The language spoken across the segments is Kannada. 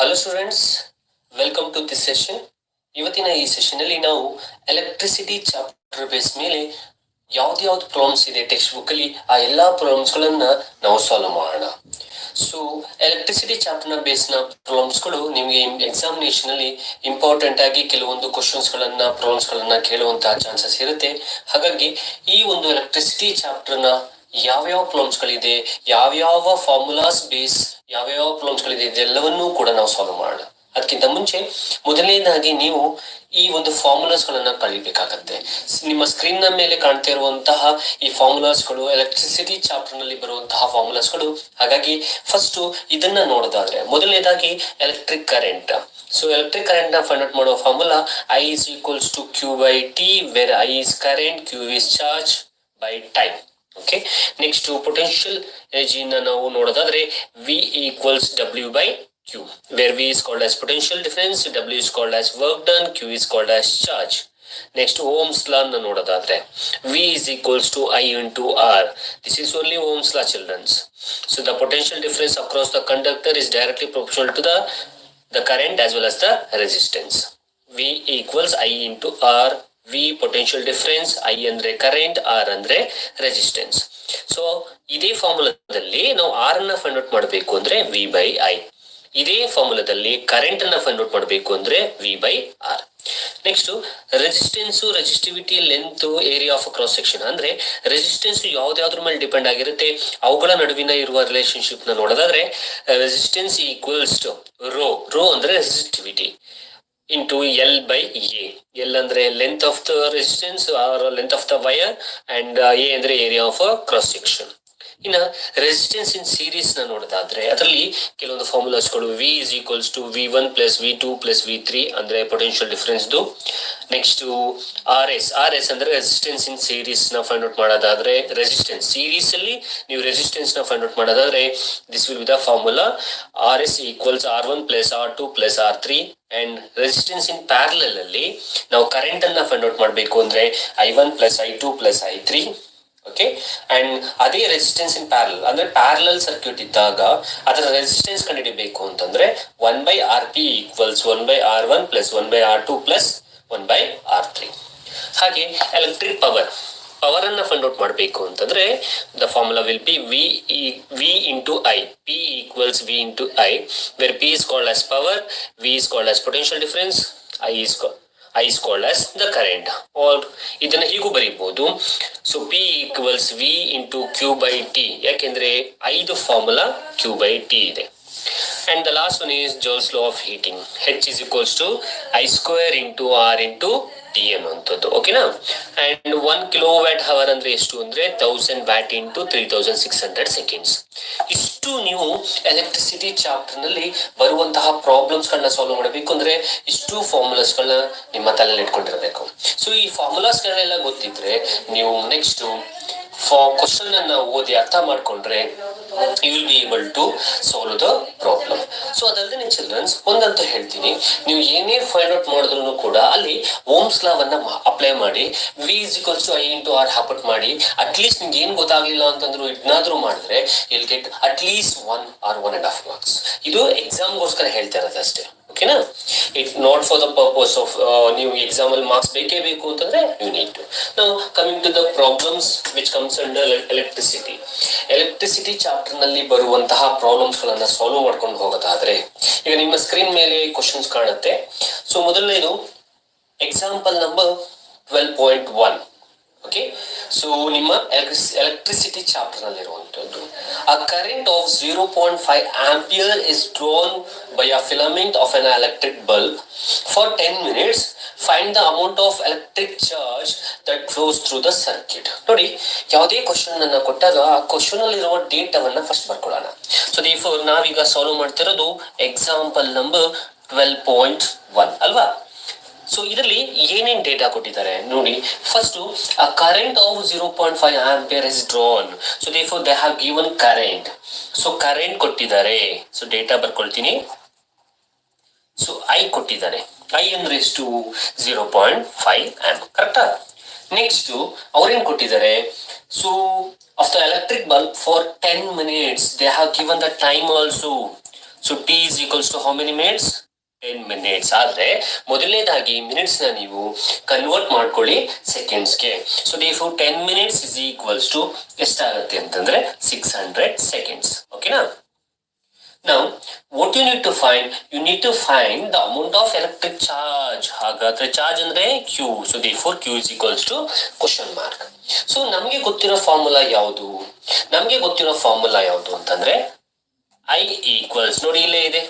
Hello students, welcome to this session. ಇವತ್ತಿನ ಈ ಸೆಷನ್ ಅಲ್ಲಿ ನಾವು ಎಲೆಕ್ಟ್ರಿಸಿಟಿ ಚಾಪ್ಟರ್ ಬೇಸ್ ಮೇಲೆ ಯಾವ್ದು ಪ್ರಾಬ್ಲಮ್ಸ್ ಇದೆ ಟೆಕ್ಸ್ಟ್ ಬುಕ್ ಅಲ್ಲಿ ಆ ಎಲ್ಲಾ ಪ್ರಾಬ್ಲಮ್ಸ್ ಗಳನ್ನ ನಾವು ಸಾಲ್ವ್ ಮಾಡೋಣ. ಸೊ ಎಲೆಕ್ಟ್ರಿಸಿಟಿ ಚಾಪ್ಟರ್ ನ ಬೇಸ್ ನ ಪ್ರಾಬ್ಲಮ್ಸ್ ಗಳು ನಿಮಗೆ ಎಕ್ಸಾಮಿನೇಷನ್ ಅಲ್ಲಿ ಇಂಪಾರ್ಟೆಂಟ್ ಆಗಿ ಕೆಲವೊಂದು ಕ್ವಶನ್ಸ್ ಗಳನ್ನ ಪ್ರಾಬ್ಲಮ್ಸ್ ಗಳನ್ನ ಕೇಳುವಂತಹ ಚಾನ್ಸಸ್ ಇರುತ್ತೆ. ಹಾಗಾಗಿ ಈ ಒಂದು ಎಲೆಕ್ಟ್ರಿಸಿಟಿ ಚಾಪ್ಟರ್ ನ ಯಾವ್ಯಾವ ಪ್ರಾಬ್ಲಮ್ಸ್ ಗಳಿದೆ, ಯಾವ್ಯಾವ ಫಾರ್ಮುಲಾಸ್ ಬೇಸ್ ಯಾವ್ಯಾವ ಪ್ರಾಬ್ಲಮ್ಸ್ ಗಳಿದೆ, ಇದೆಲ್ಲವನ್ನೂ ಕೂಡ ನಾವು ಸಾಲ್ವ್ ಮಾಡೋಣ. ಅದಕ್ಕಿಂತ ಮುಂಚೆ ಮೊದಲನೇದಾಗಿ ನೀವು ಈ ಒಂದು ಫಾರ್ಮುಲಾಸ್ ಗಳನ್ನ ಕಲಿಬೇಕಾಗತ್ತೆ. ನಿಮ್ಮ ಸ್ಕ್ರೀನ್ ನ ಮೇಲೆ ಕಾಣ್ತಾ ಇರುವಂತಹ ಈ ಫಾರ್ಮುಲಾಸ್ ಗಳು ಎಲೆಕ್ಟ್ರಿಸಿಟಿ ಚಾಪ್ಟರ್ ನಲ್ಲಿ ಬರುವಂತಹ ಫಾರ್ಮುಲಾಸ್ ಗಳು. ಹಾಗಾಗಿ ಫಸ್ಟ್ ಇದನ್ನ ನೋಡೋದಾದ್ರೆ ಮೊದಲನೇದಾಗಿ electric current. So electric current ನ ಫೈಂಡ್ ಔಟ್ ಮಾಡೋ formula I is equals to Q by T, where I is current, Q is charge by time. Okay, next potential energy ನಾವು ನೋಡೋದಾದ್ರೆ V equals W by Q, where V is called as potential difference, W is called as work done, Q is called as charge. Next Ohm's law ನೋಡೋದಾದ್ರೆ V is equals to I into R. This is only Ohm's law, childrens. So the potential difference across the conductor is directly proportional to the current as well as the resistance. V equals I into R. V potential difference, I ಅಂದ್ರೆ ಕರೆಂಟ್, R ಅಂದ್ರೆ ರೆಸಿಸ್ಟೆನ್ಸ್. ಸೊ ಇದೇ ಫಾರ್ಮುಲಾದಲ್ಲಿ ನಾವು R ಅನ್ನ ಫೈಂಡ್ ಔಟ್ ಮಾಡಬೇಕು ಅಂದ್ರೆ V by I. ಇದೇ ಫಾರ್ಮುಲಾದಲ್ಲಿ ಕರೆಂಟ್ ಅನ್ನ ಫೈಂಡ್ ಔಟ್ ಮಾಡಬೇಕು ಅಂದ್ರೆ V by R. Next resistance, resistivity, length, area of cross section. ಅಂದ್ರೆ ರೆಸಿಸ್ಟೆನ್ಸ್ ಯಾವ್ದಾದ್ರ ಮೇಲೆ ಡಿಪೆಂಡ್ ಆಗಿರುತ್ತೆ, ಅವುಗಳ ನಡುವಿನ ಇರುವ ರಿಲೇಶನ್ಶಿಪ್ ನ ನೋಡೋದಾದ್ರೆ ರೆಸಿಸ್ಟೆನ್ಸ್ ಈಕ್ವಲ್ಸ್ ಟು ರೋ ಅಂದ್ರೆ resistivity into L by A. L ಅಂದ್ರೆ length of the resistance or length of the wire, and A ಅಂದ್ರೆ ಏರಿಯಾ ಆಫ್ ಕ್ರಾಸ್ ಸೆಕ್ಷನ್. ಇನ್ನ ರೆಸಿಸ್ಟೆನ್ಸ್ ಇನ್ ಸೀರೀಸ್ ನ ನೋಡೋದಾದ್ರೆ ಅದರಲ್ಲಿ ಕೆಲವೊಂದು ಫಾರ್ಮುಲಾಸ್ ಗಳು. V is equals to V1 plus V2 plus V3 ಅಂದ್ರೆ ಪೊಟೆನ್ಶಿಯಲ್ ಡಿಫರೆನ್ಸ್. ನೆಕ್ಸ್ಟ್ RS ಅಂದ್ರೆ ರೆಸಿಸ್ಟೆನ್ಸ್ ಇನ್ ಸೀರೀಸ್ ನ ಫೈಂಡ್ ಔಟ್ ಮಾಡೋದಾದ್ರೆ, ರೆಸಿಸ್ಟೆನ್ಸ್ ಸೀರೀಸ್ ಅಲ್ಲಿ ನೀವು ರೆಸಿಸ್ಟೆನ್ಸ್ ನ ಫೈಂಡ್ ಔಟ್ ಮಾಡೋದಾದ್ರೆ this will be the formula RS equals R1 plus R2 plus R3. And resistance in parallel ಅಲ್ಲಿ ನಾವು ಕರೆಂಟ್ ಅನ್ನ ಫೈಂಡ್ ಔಟ್ ಮಾಡಬೇಕು ಅಂದ್ರೆ I1 plus I2 plus I3. Okay, and ಅದೇ ರೆಸಿಸ್ಟೆನ್ಸ್ ಇನ್ ಪ್ಯಾರಲಲ್ ಅಂದ್ರೆ ಪ್ಯಾರಲಲ್ ಸರ್ಕ್ಯೂಟ್ ಇದ್ದಾಗ ಅದರ ರೆಸಿಸ್ಟೆನ್ಸ್ ಕಂಡುಹಿಡಿಯಬೇಕು ಅಂತಂದ್ರೆ 1/Rp equals 1/R1 plus 1/R2 plus 1/R3. ಹಾಗೆ ಎಲೆಕ್ಟ್ರಿಕ್ ಪವರ್ ಅನ್ನ ಫೈಂಡ್ ಔಟ್ ಮಾಡಬೇಕು ಅಂತಂದ್ರೆ the formula will be V into I. P equals V into I, where P is called as power, V is called as potential difference, I is called as the current. Or ಇದನ್ನ ಹೀಗೂ ಬರೀಬಹುದು. So P equals V into Q by T. ಯಾಕೆಂದ್ರೆ ಐದು ಫಾರ್ಮುಲಾ Q by T ಇದೆ. And the last one is Joule's law of heating. H is equals to I square into R into T ಅನ್ನುವಂಥದ್ದು. ಓಕೆನಾ? ಅಂಡ್ 1 ಕಿಲೋವ್ಯಾಟ್ ಅವರ್ ಅಂದ್ರೆ ಎಷ್ಟು ಅಂದ್ರೆ 1000 ವ್ಯಾಟ್ ಇಂಟು 3600 ಸೆಕೆಂಡ್ಸ್. ಇಷ್ಟು ನೀವು ಎಲೆಕ್ಟ್ರಿಸಿಟಿ ಚಾಪ್ಟರ್ ನಲ್ಲಿ ಬರುವಂತಹ ಪ್ರಾಬ್ಲಮ್ಸ್ ಗಳನ್ನ ಸಾಲ್ವ್ ಮಾಡಬೇಕು ಅಂದ್ರೆ ಇಷ್ಟು ಫಾರ್ಮುಲಾಸ್ ಗಳನ್ನ ನಿಮ್ಮ ತಲೆಯಲ್ಲಿ ಇಟ್ಕೊಂಡಿರ್ಬೇಕು. ಸೊ ಈ ಫಾರ್ಮುಲಾಸ್ ಗಳನ್ನೆಲ್ಲ ಗೊತ್ತಿದ್ರೆ ನೀವು ನೆಕ್ಸ್ಟ್ ಕ್ವಶನ್ ಅನ್ನ ಓದಿ ಅರ್ಥ ಮಾಡ್ಕೊಂಡ್ರೆ you will be able to solve the problem. So ಅದಲ್ಲದೆ ಚಿಲ್ಡ್ರನ್ಸ್ ಒಂದಂತೂ ಹೇಳ್ತೀನಿ, ನೀವು ಏನೇ ಫೈಂಡ್ ಔಟ್ ಮಾಡಿದ್ರು ಕೂಡ ಅಲ್ಲಿ ಓಮ್ಸ್ ಲಾವನ್ನ ಅಪ್ಲೈ ಮಾಡಿ V is equals to I into R ಹಾಪಟ್ ಮಾಡಿ ಅಟ್ಲೀಸ್ಟ್ ನಿಮ್ಗೆ ಏನ್ ಗೊತ್ತಾಗ್ಲಿಲ್ಲ ಅಂತಂದ್ರು ಇದನ್ನಾದ್ರೂ ಮಾಡಿದ್ರೆ you'll get at least 1 or 1.5 marks. ಇದು ಎಕ್ಸಾಮ್ಗೋಸ್ಕರ ಹೇಳ್ತಾ ಇರೋದು ಅಷ್ಟೇ. ಓಕೆನಾ? It not for the purpose of ನೀವು ಎಕ್ಸಾಮ್ ಅಲ್ಲಿ ಮಾರ್ಕ್ಸ್ ಬೇಕೇ ಬೇಕು ಅಂತಂದ್ರೆ ಯು ನೀಡ್ ಟು. ನಾವು coming to the problems which comes under electricity chapter ನಲ್ಲಿ ಬರುವಂತಹ ಪ್ರಾಬ್ಲಮ್ಸ್ ಗಳನ್ನ ಸಾಲ್ವ್ ಮಾಡ್ಕೊಂಡು ಹೋಗೋದಾದ್ರೆ ಈಗ ನಿಮ್ಮ ಸ್ಕ್ರೀನ್ ಮೇಲೆ ಕ್ವಶನ್ಸ್ ಕಾಣುತ್ತೆ. ಸೊ ಮೊದಲನೇದು ಎಕ್ಸಾಂಪಲ್ ನಂಬರ್ 12.1. ಓಕೆ, ಸೊ ನಿಮ್ಮ ಎಲೆಕ್ಟ್ರಿಸಿಟಿ ಚಾಪ್ಟರ್ ನಲ್ಲಿ ಇರುವಂತದ್ದು. A current of 0.5 ampere is drawn by a filament of an electric bulb for 10 minutes. Find the amount of electric charge that flows through the circuit. ನೋಡಿ, ಯಾವುದೇ ಕ್ವಶನ್ ಅನ್ನ ಕೊಟ್ಟಾಗ ಆ ಕ್ವಶನ್ ಅಲ್ಲಿ ಇರುವ ಡೇಟಾವನ್ನ ಫಸ್ಟ್ ಬರ್ಕೊಳ್ಳೋಣ. ಸೊ therefore ನಾವೀಗ ಸಾಲ್ವ್ ಮಾಡ್ತಿರೋದು ಎಕ್ಸಾಂಪಲ್ ನಂಬರ್ 12.1 ಅಲ್ವಾ? ಸೊ ಇದರಲ್ಲಿ ಏನೇನ್ ಡೇಟಾ ಕೊಟ್ಟಿದ್ದಾರೆ ನೋಡಿ. First a current of 0.5 ampere is drawn. So therefore they have given current. So current ಕೊಟ್ಟಿದ್ದಾರೆ. ಸೊ ಡೇಟಾ ಬರ್ಕೊಳ್ತೀನಿ. ಸೊ I ಕೊಟ್ಟಿದ್ದಾರೆ. I ಅಂದ್ರೆ ಎಷ್ಟು 0.5 amp. ಕರೆಕ್ಟಾ? ನೆಕ್ಸ್ಟ್ ಅವ್ರೇನ್ ಕೊಟ್ಟಿದ್ದಾರೆ. So of the electric bulb for 10 minutes they have given the time also. So T is equals to how many minutes 10 minutes. ಆದ್ರೆ ಮೊದಲನೇದಾಗಿ ಮಿನಿಟ್ಸ್ ನ ನೀವು ಕನ್ವರ್ಟ್ ಮಾಡ್ಕೊಳ್ಳಿ ಸೆಕೆಂಡ್ಸ್ಗೆ. So therefore 10 minutes is equals to ಎಷ್ಟಾಗುತ್ತೆ ಅಂತಂದ್ರೆ 600 seconds. ಓಕೆನಾ? Now, what you need to find? You need to find the amount of electric charge. ಹಾಗಾದ್ರೆ ಚಾರ್ಜ್ ಅಂದ್ರೆ Q. So therefore Q is equals to question mark. So ನಮಗೆ ಗೊತ್ತಿರೋ ಫಾರ್ಮುಲಾ ಯಾವುದು? ನಮಗೆ ಗೊತ್ತಿರೋ ಫಾರ್ಮುಲಾ ಯಾವುದು ಅಂತಂದ್ರೆ I equals, ನೋಡಿ ಇಲ್ಲೇ ಇದೆ,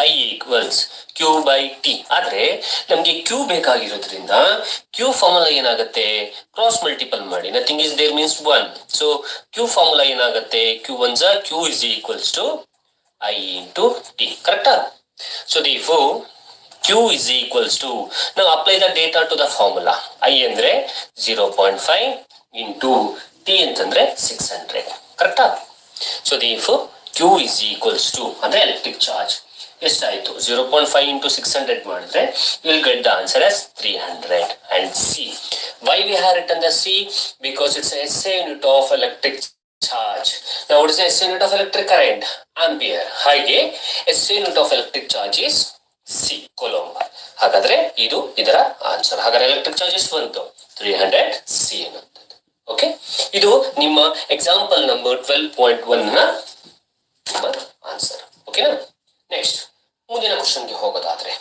I equals Q by T. ಆದ್ರೆ ನಮ್ಗೆ Q ಬೇಕಾಗಿರೋದ್ರಿಂದ Q ಫಾರ್ಮುಲಾ ಏನಾಗುತ್ತೆ? ಕ್ರಾಸ್ ಮಲ್ಟಿಪಲ್ ಮಾಡಿ. Nothing is there means 1. So Q formula ಏನಾಗುತ್ತೆ? Q ones are Q is equals to I into T. ಕರೆಕ್ಟಾ? So therefore Q is equals to, now apply the data to the formula. I ಅಂದ್ರೆ 0.5 into T ಅಂತಂದ್ರೆ 600. ಕರೆಕ್ಟಾ? So therefore Q is equals to ಅಂದ್ರೆ ಎಲೆಕ್ಟ್ರಿಕ್ ಚಾರ್ಜ್ ಎಷ್ಟಾಯ್ತು? 0.5 into 600 ಮಾಡಿದ್ರೆ you will get the answer as 300. And C, why we have written the C? Because it's a SI unit of electric charge. Now what is the SI unit of electric current? Ampere. ಹಾಗೆ SI unit of electric charge is C, Coulomb. ಹಾಗಾದ್ರೆ ಇದು ಇದರ ಆನ್ಸರ್. ಹಾಗಾದ್ರೆ ಎಲೆಕ್ಟ್ರಿಕ್ ಚಾರ್ಜ್ ಎಷ್ಟು ಬಂತು? 300 C ಅನ್ನುವಂಥದ್ದು. ಓಕೆ, ಇದು ನಿಮ್ಮ ಎಕ್ಸಾಂಪಲ್ ನಂಬರ್ 12.1 ನ ಆನ್ಸರ್. ಓಕೆನಾ? ನೆಕ್ಸ್ಟ್ ಮುಂದಿನ ಕ್ವಶನ್ಗೆ ಹೋಗೋದಾದ್ರೆ,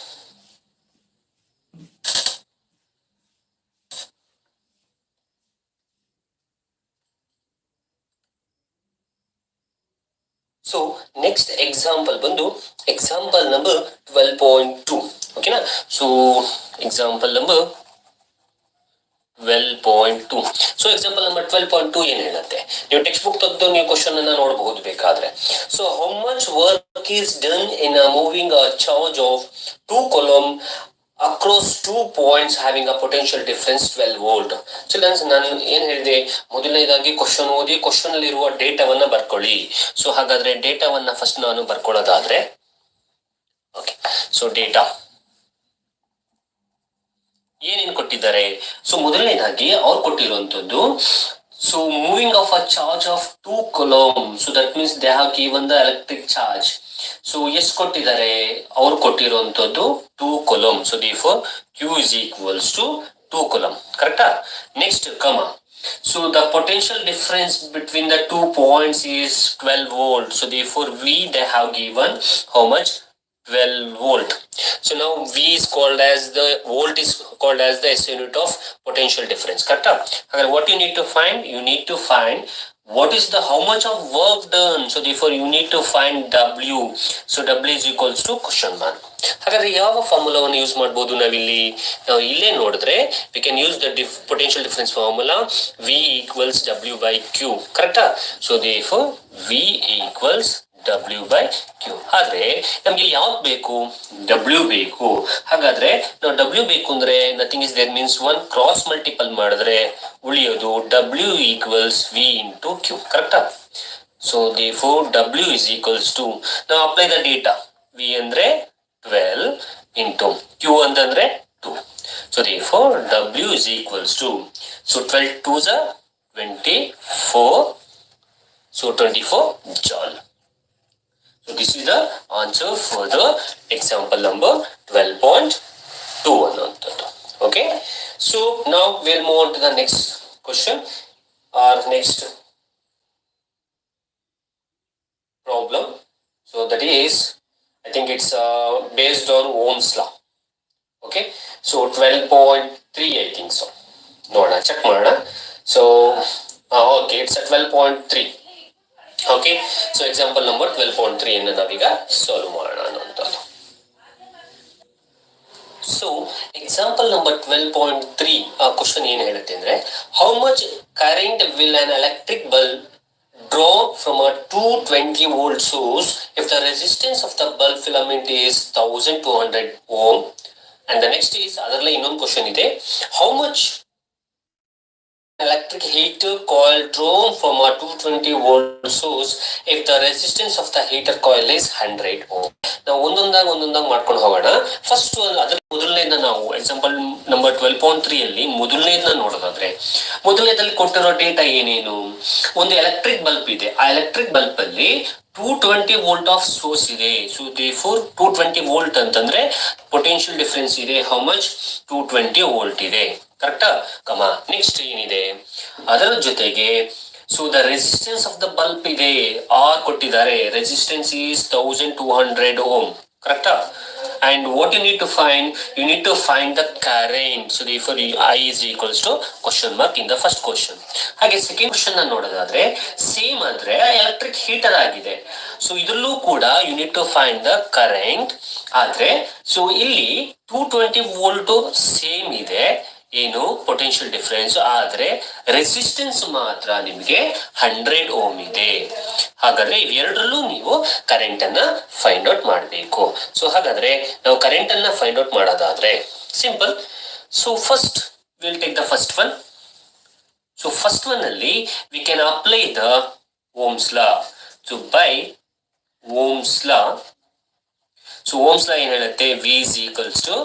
ಸೊ ನೆಕ್ಸ್ಟ್ ಎಕ್ಸಾಂಪಲ್ ಬಂದು ಎಕ್ಸಾಂಪಲ್ ನಂಬರ್ 12.2. ಓಕೆನಾ? So example number 12.2. So example number 12.2 ಏನ್ ಹೇಳುತ್ತೆ? ನೀವು ಟೆಕ್ಸ್ಟ್ ಬುಕ್ ತೆಗೆದು ನೀವು ಕ್ವಶನ್ ಅನ್ನ ನೋಡಬಹುದು ಬೇಕಾದ್ರೆ. So how much work is done in moving a charge of 2 coulomb across 2 points having a potential difference 12 volt. Children's, ನಾನು ಏನ್ ಹೇಳಿದೆ? ಮೊದಲನೇದಾಗಿ ಕ್ವಶನ್ ಓದಿ ಕ್ವಶನ್ ಅಲ್ಲಿ ಇರುವ ಡೇಟಾವನ್ನ ಬರ್ಕೊಳ್ಳಿ. ಸೊ ಹಾಗಾದ್ರೆ ಡೇಟಾವನ್ನ ಫಸ್ಟ್ ನಾನು ಬರ್ಕೊಳ್ಳೋದಾದ್ರೆ, ಓಕೆ, ಸೊ ಡೇಟಾ ಏನೇನು ಕೊಟ್ಟಿದ್ದಾರೆ? ಸೊ ಮೊದಲನೇದಾಗಿ ಅವ್ರು ಕೊಟ್ಟಿರುವಂತದ್ದು, so moving of a charge of 2 coulomb. So that means they have given the electric charge. So ಎಷ್ಟು ಕೊಟ್ಟಿದ್ದಾರೆ? ಅವ್ರು ಕೊಟ್ಟಿರುವಂತದ್ದು 2 coulomb. So therefore Q is equals to 2 coulomb. ಕರೆಕ್ಟಾ? ನೆಕ್ಸ್ಟ್ ಕಮ. So the potential difference between the 2 points is 12 volt. So therefore V they have given how much? 12 volt. So now V is called as the volt is called as the SI unit of potential difference. Correct? What you need to find? You need to find what is the how much of work done. So therefore you need to find W. So W is equals to question mark. ಹಾಗಾದ್ರೆ ಯಾವ ಫಾರ್ಮುಲಾವನ್ನು ಯೂಸ್ ಮಾಡಬಹುದು ನಾವಿಲ್ಲಿ? ನಾವು ಇಲ್ಲೇ ನೋಡಿದ್ರೆ we can use the potential difference formula V equals W by Q. ಕರೆಕ್ಟಾ? So therefore V equals W by Q. ಆದ್ರೆ ನಮ್ಗೆ ಯಾವ್ದು ಬೇಕು? W ಬೇಕು. ಹಾಗಾದ್ರೆ ನಾವು W ಬೇಕು ಅಂದ್ರೆ nothing is there means 1 cross multiple ಮಾಡಿದ್ರೆ ಉಳಿಯೋದು W equals V into Q. ಕರೆಕ್ಟಾ? So therefore W is equals to, ನಾವು ಅಪ್ಲೈ ದ ಡೇಟಾ. V ಅಂದ್ರೆ 12 into Q ಅಂತಂದ್ರೆ 2. So therefore W is equals to, so 12 2s are 24. So 24 joule. So this is the answer for the example number 12.2 ಅನ್ನುವಂಥದ್ದು. Okay, so now we'll move on to the next question or next problem. So that is, I think it's based on Ohm's law. Okay, so 12.3 I think so. ನೋಡೋಣ, ಚೆಕ್ ಮಾಡೋಣ. So okay, it's at 12.3. Okay, so example number 12.3 ಅನ್ನು ನಾವೀಗ ಸಾಲ್ವ್ ಮಾಡೋಣ ಅನ್ನುವಂಥದ್ದು. ಸೊ ಎಕ್ಸಾಂಪಲ್ ನಂಬರ್ 12.3 ಕ್ವಶನ್ ಏನ್ ಹೇಳುತ್ತೆ ಅಂದ್ರೆ, how much current will an electric bulb draw from a 220 volt source if the resistance of the bulb filament is 1200 ohm. And the next is, ಅದರಲ್ಲಿ ಇನ್ನೊಂದು ಕ್ವಶನ್ ಇದೆ, how much electric heater coil drawn from a 220 volt source if the resistance of the heater coil is 100 ohm. ನಾವು ಒಂದೊಂದಾಗಿ ಮಾಡ್ಕೊಂಡು ಹೋಗೋಣ. ಫಸ್ಟ್ ಅದ್ರ ಮೊದಲನೇದ ನಾವು ಎಕ್ಸಾಂಪಲ್ ನಂಬರ್ 12.3 ಅಲ್ಲಿ ಮೊದಲನೇದನ್ನ ನೋಡೋದಾದ್ರೆ, ಮೊದಲನೇದಲ್ಲಿ ಕೊಟ್ಟಿರೋ ಡೇಟಾ ಏನೇನು, ಒಂದು ಎಲೆಕ್ಟ್ರಿಕ್ ಬಲ್ಬ್ ಇದೆ. ಆ ಎಲೆಕ್ಟ್ರಿಕ್ ಬಲ್ಬ್ ಅಲ್ಲಿ 220 ವೋಲ್ಟ್ ಆಫ್ ಸೋರ್ಸ್ ಇದೆ. ಸೊ ದೇರ್ಫೋರ್ 220 ವೋಲ್ಟ್ ಅಂತಂದ್ರೆ ಪೊಟೆನ್ಶಿಯಲ್ ಡಿಫರೆನ್ಸ್ ಇದೆ. How much? 220 ವೋಲ್ಟ್ ಇದೆ. ಕರೆಕ್ಟಾ? ಕಮ ನೆಕ್ಸ್ಟ್ ಏನಿದೆ ಅದರ ಜೊತೆಗೆ, so the resistance of the bulb ಇದೆ, ಆರ್ ಕೊಟ್ಟಿದ್ದಾರೆ. Resistance is 1200 ohm. ಕರೆಕ್ಟಾ? and what you need to find, you need to find the current. So therefore I is equals to question mark in the first question. ಹಾಗೆ ಸೆಕೆಂಡ್ ಕ್ವಶನ್ ನ ನೋಡೋದಾದ್ರೆ ಸೇಮ್ ಅಂದ್ರೆ ಎಲೆಕ್ಟ್ರಿಕ್ ಹೀಟರ್ ಆಗಿದೆ. ಸೊ ಇದರಲ್ಲೂ ಕೂಡ you need to find the current. ಆದ್ರೆ ಸೊ ಇಲ್ಲಿ 220 ವೋಲ್ಟ್ ಸೇಮ್ ಇದೆ, ಏನು ಪೊಟೆನ್ಶಿಯಲ್ ಡಿಫರೆನ್ಸ್, ಆದ್ರೆ ರೆಸಿಸ್ಟೆನ್ಸ್ ಮಾತ್ರ ನಿಮಗೆ 100 ಓಮ್ ಇದೆ. ಹಾಗಾದ್ರೆ ಇವೆರಡರಲ್ಲೂ ನೀವು ಕರೆಂಟ್ ಅನ್ನ ಫೈಂಡ್ ಔಟ್ ಮಾಡಬೇಕು. ಸೊ ಹಾಗಾದ್ರೆ ನಾವು ಕರೆಂಟ್ ಅನ್ನ ಫೈಂಡ್ ಔಟ್ ಮಾಡೋದಾದ್ರೆ simple. So first will take the first one. So first one ಅಲ್ಲಿ we can apply the Ohm's law. So by Ohm's law, so Ohm's law ಏನ್ ಹೇಳುತ್ತೆ, V is equals to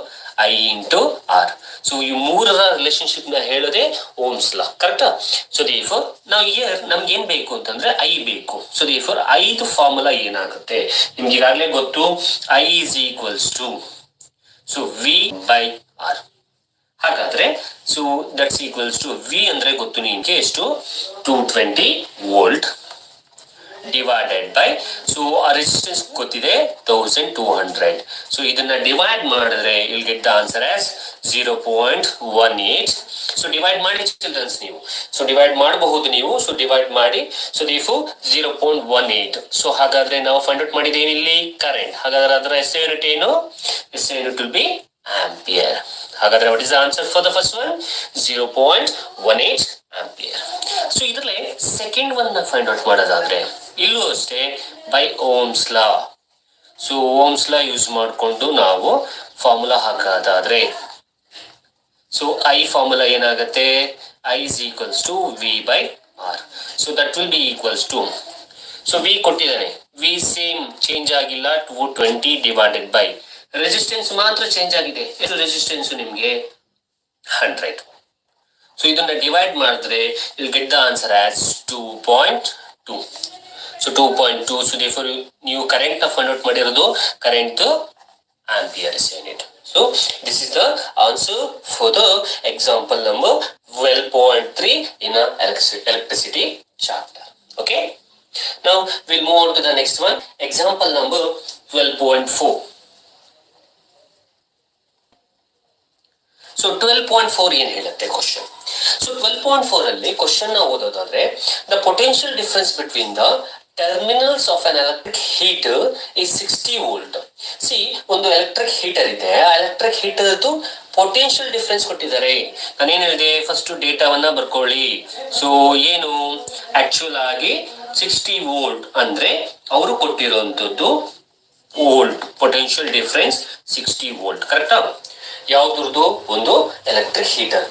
I into R. So ಈ ಮೂರರ ರಿಲೇಶನ್ಶಿಪ್ ನ ಹೇಳೋದೇ ಓಮ್ಸ್ ಲಾ. ಕರೆಕ್ಟಾ? ಸೊ ದೇರ್ಫೋರ್ ನಾವು ಇಯರ್ ನಮ್ಗೆ ಏನ್ ಬೇಕು ಅಂತಂದ್ರೆ ಐ ಬೇಕು. ಸೊ ದೇರ್ಫೋರ್ ಐದು ಫಾರ್ಮುಲಾ ಏನಾಗುತ್ತೆ ನಿಮ್ಗೆ ಈಗಾಗಲೇ ಗೊತ್ತು. I is equals to so V by R. ಹಾಗಾದ್ರೆ so that's equals to V ಅಂದ್ರೆ ಗೊತ್ತು ನಿಮ್ಗೆ ಎಷ್ಟು, 220 ವೋಲ್ಟ್ ಡಿವೈಡೆಡ್ ಬೈ, ಸೊ ಆ ರೆಸಿಸ್ಟೆನ್ಸ್ ಗೊತ್ತಿದೆ 1200. ಸೊ ಇದನ್ನ ಡಿವೈಡ್ ಮಾಡಿದ್ರೆ will get the answer as 0.18. So divide ಮಾಡಿ ಚಿಲ್ಡ್ರನ್ಸ್ ನೀವು, ಸೊ ಡಿವೈಡ್ ಮಾಡಬಹುದು ನೀವು. ಸೊ ಡಿವೈಡ್ ಮಾಡಿ, ಸೊ ದೇರ್ಫೋರ್ 0.18. ಸೊ ಹಾಗಾದ್ರೆ ನಾವು ಫೈಂಡ್ ಔಟ್ ಮಾಡಿದ್ದೇವೆ ಇಲ್ಲಿ ಕರೆಂಟ್. ಹಾಗಾದ್ರೆ ಅದರ ಎಸ್ ಯೂನಿಟ್ ಏನು, S unit will be ampere. ಹಾಗಾದ್ರೆ what is the answer for the first one, 0.18 ampere. So ಇದರಲ್ಲಿ ಸೆಕೆಂಡ್ ಒನ್ ನ ಫೈಂಡ್ ಔಟ್ ಮಾಡೋದಾದ್ರೆ ಇಲ್ಲೂ ಅಷ್ಟೇ by Ohm's law. So Ohm's law use ಮಾಡಿಕೊಂಡು ನಾವು ಫಾರ್ಮುಲಾ ಹಾಕೋದಾದ್ರೆ, ಸೊ ಐ ಫಾರ್ಮುಲಾ ಏನಾಗುತ್ತೆ, I is equals to V by R. So that will be equals to, so V ಕೊಟ್ಟಿದ್ದಾನೆ, ವಿ ಸೇಮ್ ಚೇಂಜ್ ಆಗಿಲ್ಲ, 220 ಡಿವೈಡೆಡ್ ಬೈ ರೆಸಿಸ್ಟೆನ್ಸ್ ಮಾತ್ರ ಚೇಂಜ್ ಆಗಿದೆ. ಎಷ್ಟು ರೆಸಿಸ್ಟೆನ್ಸ್ ನಿಮ್ಗೆ 100. ಸೊ ಇದನ್ನ ಡಿವೈಡ್ ಮಾಡಿದ್ರೆ will get the answer as 2.2. So 2.2. So therefore ನೀವು ಕರೆಂಟ್ ಫೈಂಡ್ ಔಟ್ ಮಾಡಿರೋದು current amperes unit. So this is the answer for the example number 12.3 in electricity chapter. Okay, now we'll move on to the next one, example number 12.4. So 12.4 ಏನ್ ಹೇಳುತ್ತೆ ಕ್ವಶನ್. ಸೊ 12.4 ಅಲ್ಲಿ ಕ್ವಶನ್ ನ ಓದೋದಾದ್ರೆ, the potential difference between the terminals of an electric heater is 60 volt. See ಒಂದು ಎಲೆಕ್ಟ್ರಿಕ್ ಹೀಟರ್ ಇದೆ, ಆ ಎಲೆಕ್ಟ್ರಿಕ್ ಹೀಟರ್ ಪೊಟೆನ್ಶಿಯಲ್ ಡಿಫರೆನ್ಸ್ ಕೊಟ್ಟಿದ್ದಾರೆ. ನಾನೇನ್ ಹೇಳಿದೆ, ಫಸ್ಟ್ ಡೇಟಾವನ್ನ ಬರ್ಕೊಳ್ಳಿ. ಸೊ ಏನು ಆಕ್ಚುಲ್ ಆಗಿ 60 ವೋಲ್ಟ್ ಅಂದ್ರೆ ಅವರು ಕೊಟ್ಟಿರುವಂತದ್ದು ವೋಲ್ಟ್, ಪೊಟೆನ್ಶಿಯಲ್ ಡಿಫರೆನ್ಸ್ 60 ವೋಲ್ಟ್. ಕರೆಕ್ಟಾ? ಯಾವ್ದು, ಒಂದು electric heater.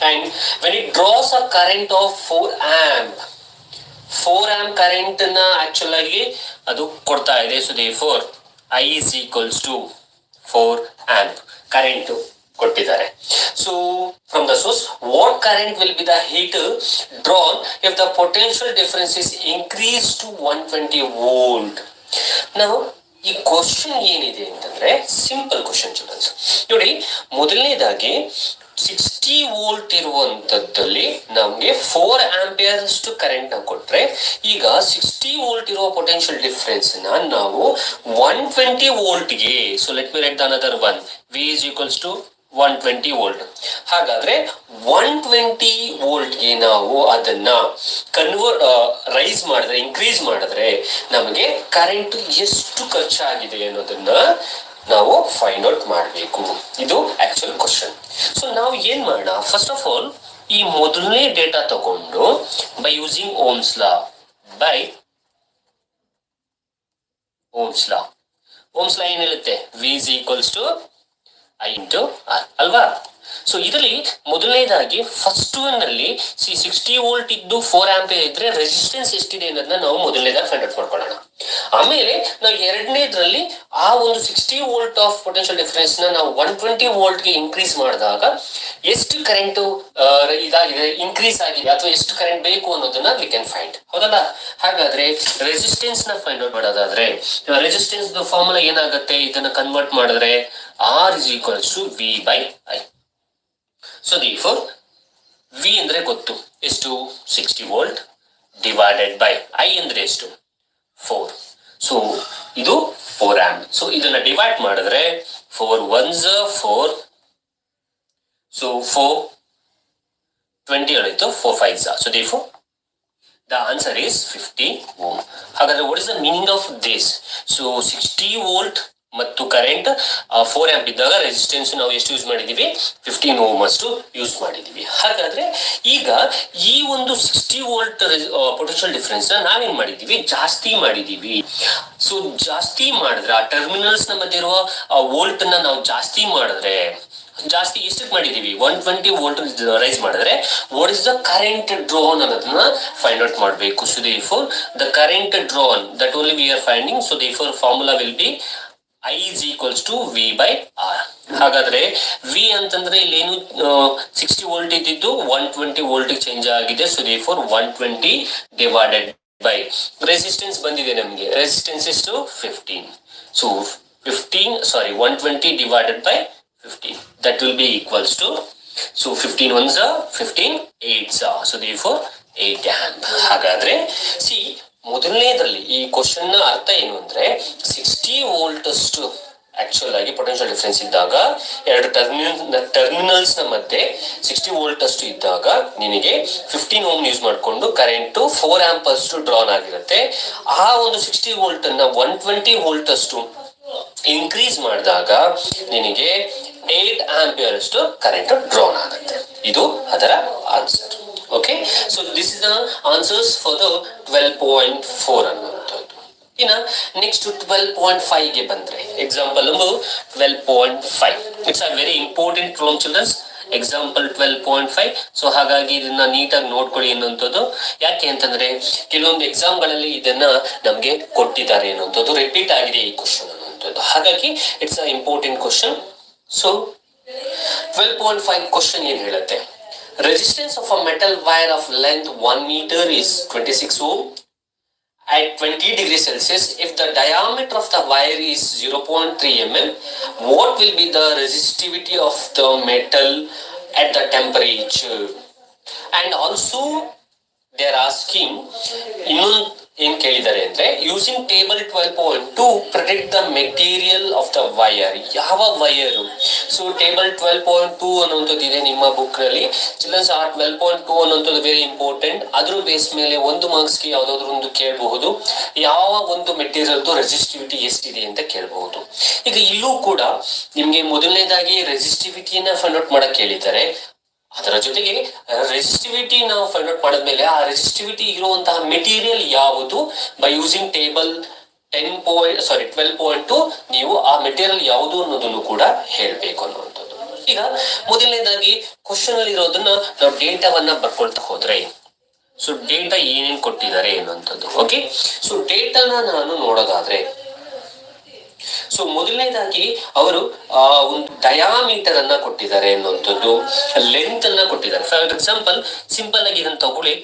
And when it draws a current of 4 amp, 4 amp current ನ ಆಕ್ಚುಲ್ ಆಗಿ ಅದು ಕೊಡ್ತಾ ಇದೆ. So therefore I is equals to 4 amp current ಕೊಟ್ಟಿದ್ದಾರೆ. So from the source what current will be the heater drawn if the potential difference is increase to 120 volt. ನಾವು ಈ ಕ್ವಶನ್ ಏನಿದೆ ಅಂತಂದ್ರೆ ಸಿಂಪಲ್ ಕ್ವಶನ್ ಚಿಲ್ಡ್ರನ್ಸ್. ನೋಡಿ, ಮೊದಲನೇದಾಗಿ 60 ವೋಲ್ಟ್ ಇರುವಂತದ್ದಲ್ಲಿ ನಮ್ಗೆ 4 ಆಂಪಿಯರ್ ಅಷ್ಟು ಕರೆಂಟ್ ನ ಕೊಟ್ರೆ, ಈಗ 60 ವೋಲ್ಟ್ ಇರುವ ಪೊಟೆನ್ಶಿಯಲ್ ಡಿಫರೆನ್ಸ್ ನ ನಾವು 120 ವೋಲ್ಟ್ಗೆ, so let me write the another one, V is equals to 120 volt. ಹಾಗಾದ್ರೆ 120 ವೋಲ್ಟ್ಗೆ ನಾವು ಅದನ್ನ ರೈಸ್ ಮಾಡಿದ್ರೆ, ಇನ್ಕ್ರೀಸ್ ಮಾಡಿದ್ರೆ ನಮಗೆ ಕರೆಂಟ್ ಎಷ್ಟು ಖರ್ಚಾಗಿದೆ ಅನ್ನೋದನ್ನ ನಾವು ಫೈಂಡ್ ಔಟ್ ಮಾಡಬೇಕು. ಇದು ಆಕ್ಚುಲ್ ಕ್ವಶನ್. ಸೊ ನಾವು ಏನ್ ಮಾಡೋಣ, ಫಸ್ಟ್ ಆಫ್ ಆಲ್ ಈ ಮೊದಲನೇ ಡೇಟಾ ತಗೊಂಡು by using Ohm's law, by Ohm's law ಏನ್ ಹೇಳುತ್ತೆ, V is equals to I into R ಅಲ್ವಾ. ಸೊ ಇದರಲ್ಲಿ ಮೊದಲನೇದಾಗಿ ಫಸ್ಟ್ ಒನ್ ನಲ್ಲಿ 60 ವೋಲ್ಟ್ ಇದ್ದು 4 ಆಂಪಿಯರ್ ಇದ್ರೆ ರೆಸಿಸ್ಟೆನ್ಸ್ ಎಷ್ಟಿದೆ ಅನ್ನೋದನ್ನ ನಾವು ಮೊದಲನೇದಾಗಿ ಫೈಂಡ್ ಔಟ್ ಮಾಡ್ಕೊಳ್ಳೋಣ. ಆಮೇಲೆ ನಾವು ಎರಡನೇದ್ರಲ್ಲಿ ಆ ಒಂದು 60 ವೋಲ್ಟ್ ಆಫ್ ಪೊಟೆನ್ಶಿಯಲ್ ಡಿಫರೆನ್ಸ್ ನ ನಾವು 120 ವೋಲ್ಟ್ ಗೆ ಇನ್ಕ್ರೀಸ್ ಮಾಡಿದಾಗ ಎಷ್ಟು ಕರೆಂಟ್ ಇದಾಗಿದೆ, ಇನ್ಕ್ರೀಸ್ ಆಗಿದೆ ಅಥವಾ ಎಷ್ಟು ಕರೆಂಟ್ ಬೇಕು ಅನ್ನೋದನ್ನ ವಿ ಕ್ಯಾನ್ ಫೈಂಡ್. ಹೌದಲ್ಲ? ಹಾಗಾದ್ರೆ ರೆಸಿಸ್ಟೆನ್ಸ್ ನ ಫೈಂಡ್ ಔಟ್ ಮಾಡೋದಾದ್ರೆ ರೆಸಿಸ್ಟೆನ್ಸ್ ಫಾರ್ಮುಲಾ ಏನಾಗುತ್ತೆ, ಇದನ್ನ ಕನ್ವರ್ಟ್ ಮಾಡಿದ್ರೆ R is equals to V by I. So therefore V ಅಂದ್ರೆ ಗೊತ್ತು ಎಷ್ಟು, 60 ವೋಲ್ಟ್ ಡಿವೈಡೆಡ್ ಬೈ I ಅಂದ್ರೆ ಎಷ್ಟು, 4. ಸೊ ಇದು 4 ಆಂಪ್. ಸೊ ಇದನ್ನ ಡಿವೈಡ್ ಮಾಡಿದ್ರೆ 4 1s 4, ಸೊ 4 20 ಹೇಳಿತ್ತು, 4 5s. So therefore the answer is 50 ohm. ಹಾಗಾದ್ರೆ what is the meaning of this? So 60 volt ಮತ್ತು ಕರೆಂಟ್ 4 ಆಂಪ್ ಇದ್ದಾಗ ರೆಸಿಸ್ಟೆನ್ಸ್ ನಾವು ಎಷ್ಟು ಯೂಸ್ ಮಾಡಿದೀವಿ, 15 ಓಮ್ ಅಷ್ಟು ಯೂಸ್ ಮಾಡಿದೀವಿ. ಹಾಗಾದ್ರೆ ಈಗ ಈ ಒಂದು 60 ವೋಲ್ಟ್ ಪೊಟೆನ್ಶಿಯಲ್ ಡಿಫರೆನ್ಸ್ ನ ನಾವೇನ್ ಮಾಡಿದೀವಿ, ಜಾಸ್ತಿ ಮಾಡಿದೀವಿ. ಸೊ ಜಾಸ್ತಿ ಮಾಡಿದ್ರೆ ಆ ಟರ್ಮಿನಲ್ಸ್ ನ ಮಧ್ಯೆ ಇರುವ ವೋಲ್ಟ್ ನ ನಾವು ಜಾಸ್ತಿ ಮಾಡಿದ್ರೆ, ಜಾಸ್ತಿ ಎಷ್ಟಕ್ಕೆ ಮಾಡಿದೀವಿ, 120 ವೋಲ್ಟ್ ರೈಸ್ ಮಾಡಿದ್ರೆ what is the current drawn ಅನ್ನೋದನ್ನ ಫೈಂಡ್ ಔಟ್ ಮಾಡಬೇಕು. So therefore the current drawn that only we are finding. So therefore formula will be I is equals to V by R. ಹಾಗಾದ್ರೆ V ಅಂತಂದ್ರೆ ಇಲ್ಲಿ ಏನು 60 ವೋಲ್ಟ್ ಇದ್ದಿದ್ದು 120 ವೋಲ್ಟ್ ಚೇಂಜ್ ಆಗಿದೆ. So therefore 120 divided by resistance ಬಂದಿದೆ ನಮಗೆ, ರೆಸಿಸ್ಟೆನ್ಸ್ ಎಷ್ಟು 15. So 120 divided by 15, that will be equals to, so 15 ones are 15 8s are, so therefore 8 amp. ಹಾಗಾದ್ರೆ ಸಿ ಮೊದಲನೇದ್ರಲ್ಲಿ ಈ ಕ್ವಶನ್ ನ ಅರ್ಥ ಏನು ಅಂದ್ರೆ 60 ವೋಲ್ಟ್ ಅಷ್ಟು ಆಕ್ಚುಲ್ ಆಗಿ ಪೊಟೆನ್ಶಿಯಲ್ ಡಿಫರೆನ್ಸ್ ಇದ್ದಾಗ ಎರಡು ಟರ್ಮಿನಲ್ಸ್ ನ ಮಧ್ಯೆ 60 ವೋಲ್ಟ್ ಅಷ್ಟು ಇದ್ದಾಗ ನಿನಗೆ 15 ಓಮ್ ಯೂಸ್ ಮಾಡಿಕೊಂಡು ಕರೆಂಟ್ 4 ಆಂಪ್ ಅಷ್ಟು ಡ್ರಾನ್ ಆಗಿರುತ್ತೆ. ಆ ಒಂದು 60 ವೋಲ್ಟ್ ಅನ್ನ 120 ವೋಲ್ಟ್ ಅಷ್ಟು ಇನ್ಕ್ರೀಸ್ ಮಾಡಿದಾಗ ನಿನಗೆ 8 ಆಂಪಿಯರ್ ಅಷ್ಟು ಕರೆಂಟ್ ಡ್ರಾನ್ ಆಗುತ್ತೆ. ಇದು ಅದರ answer. Okay, so this is the answers for the 12.4 ಅನ್ನುವಂಥದ್ದು. ಇನ್ನ ನೆಕ್ಸ್ಟ್ 12.5 ಗೆ ಬಂದ್ರೆ example number 12.5. It's a very important from childrens. Example 12.5. So ಹಾಗಾಗಿ ಇದನ್ನ ನೀಟಾಗಿ ನೋಡ್ಕೊಳ್ಳಿ ಅನ್ನುವಂಥದ್ದು. ಯಾಕೆ ಅಂತಂದ್ರೆ ಕೆಲವೊಂದು ಎಕ್ಸಾಮ್ ಗಳಲ್ಲಿ ಇದನ್ನ ನಮ್ಗೆ ಕೊಟ್ಟಿದ್ದಾರೆ ಅನ್ನುವಂಥದ್ದು, ರಿಪೀಟ್ ಆಗಿದೆ ಈ ಕ್ವಶನ್ ಅನ್ನುವಂಥದ್ದು. ಹಾಗಾಗಿ it's a important question. So 12.5 question ಏನ್ ಹೇಳುತ್ತೆ, resistance of a metal wire of length 1 meter is 26 ohm at 20 degrees Celsius. If the diameter of the wire is 0.3 mm, what will be the resistivity of the metal at the temperature? And also they are asking ಇನ್ನೊಂದು ಏನ್ ಕೇಳಿದ್ದಾರೆ ಅಂದ್ರೆ using table 12.2 predict the material of the wire. ಯಾವ ವೈರು? ಸೊ ಟೇಬಲ್ 12.2 ಅನ್ನುವಂಥದ್ದು ಇದೆ ನಿಮ್ಮ ಬುಕ್ ನಲ್ಲಿ ಚಿಲ್ಡ್ರನ್ಸ್. ಆ 12.2 ಅನ್ನುವಂಥದ್ದು ವೆರಿ ಇಂಪಾರ್ಟೆಂಟ್. ಅದ್ರ ಬೇಸ್ ಮೇಲೆ ಒಂದು ಮಾರ್ಕ್ಸ್ ಗೆ ಯಾವ್ದಾದ್ರು ಒಂದು ಕೇಳಬಹುದು, ಯಾವ ಒಂದು ಮೆಟೀರಿಯಲ್ದು ರೆಸಿಸ್ಟಿವಿಟಿ ಎಷ್ಟಿದೆ ಅಂತ ಕೇಳಬಹುದು. ಈಗ ಇಲ್ಲೂ ಕೂಡ ನಿಮ್ಗೆ ಮೊದಲನೇದಾಗಿ ರೆಸಿಸ್ಟಿವಿಟಿಯನ್ನ ಫೈಂಡ್ ಔಟ್ ಮಾಡಕ್ ಕೇಳಿದ್ದಾರೆ. ಅದರ ಜೊತೆಗೆ ರೆಸಿಸ್ಟಿವಿಟಿ ನಾವು ಫೈಂಡ್ ಔಟ್ ಮಾಡಿದ್ಮೇಲೆ ಆ ರೆಸಿಸ್ಟಿವಿಟಿ ಇರುವಂತಹ ಮೆಟೀರಿಯಲ್ ಯಾವುದು ಬೈ ಯೂಸಿಂಗ್ ಟೇಬಲ್ 12.2 ನೀವು ಆ ಮೆಟೀರಿಯಲ್ ಯಾವುದು ಅನ್ನೋದನ್ನು ಕೂಡ ಹೇಳ್ಬೇಕು ಅನ್ನುವಂಥದ್ದು. ಈಗ ಮೊದಲನೇದಾಗಿ ಕ್ವಶನ್ ಅಲ್ಲಿ ಇರೋದನ್ನ ನಾವು ಡೇಟಾವನ್ನ ಬರ್ಕೊಳ್ತಾ ಹೋದ್ರೆ, ಸೊ ಡೇಟಾ ಏನೇನ್ ಕೊಟ್ಟಿದ್ದಾರೆ ಅನ್ನುವಂಥದ್ದು. ಓಕೆ, ಸೊ ಡೇಟಾನ ನಾನು ನೋಡೋದಾದ್ರೆ, ಸೊ ಮೊದಲನೇದಾಗಿ ಅವರು ಒಂದು ಡಯಾಮೀಟರ್ ಅನ್ನ ಕೊಟ್ಟಿದ್ದಾರೆ ಅನ್ನುವಂಥದ್ದು, ಲೆಂತ್ ಅನ್ನ ಕೊಟ್ಟಿದ್ದಾರೆ. ಫಾರ್ ಎಕ್ಸಾಂಪಲ್ ಸಿಂಪಲ್ ಆಗಿ ಇದನ್ನ ತಗೊಳ್ಳಿ.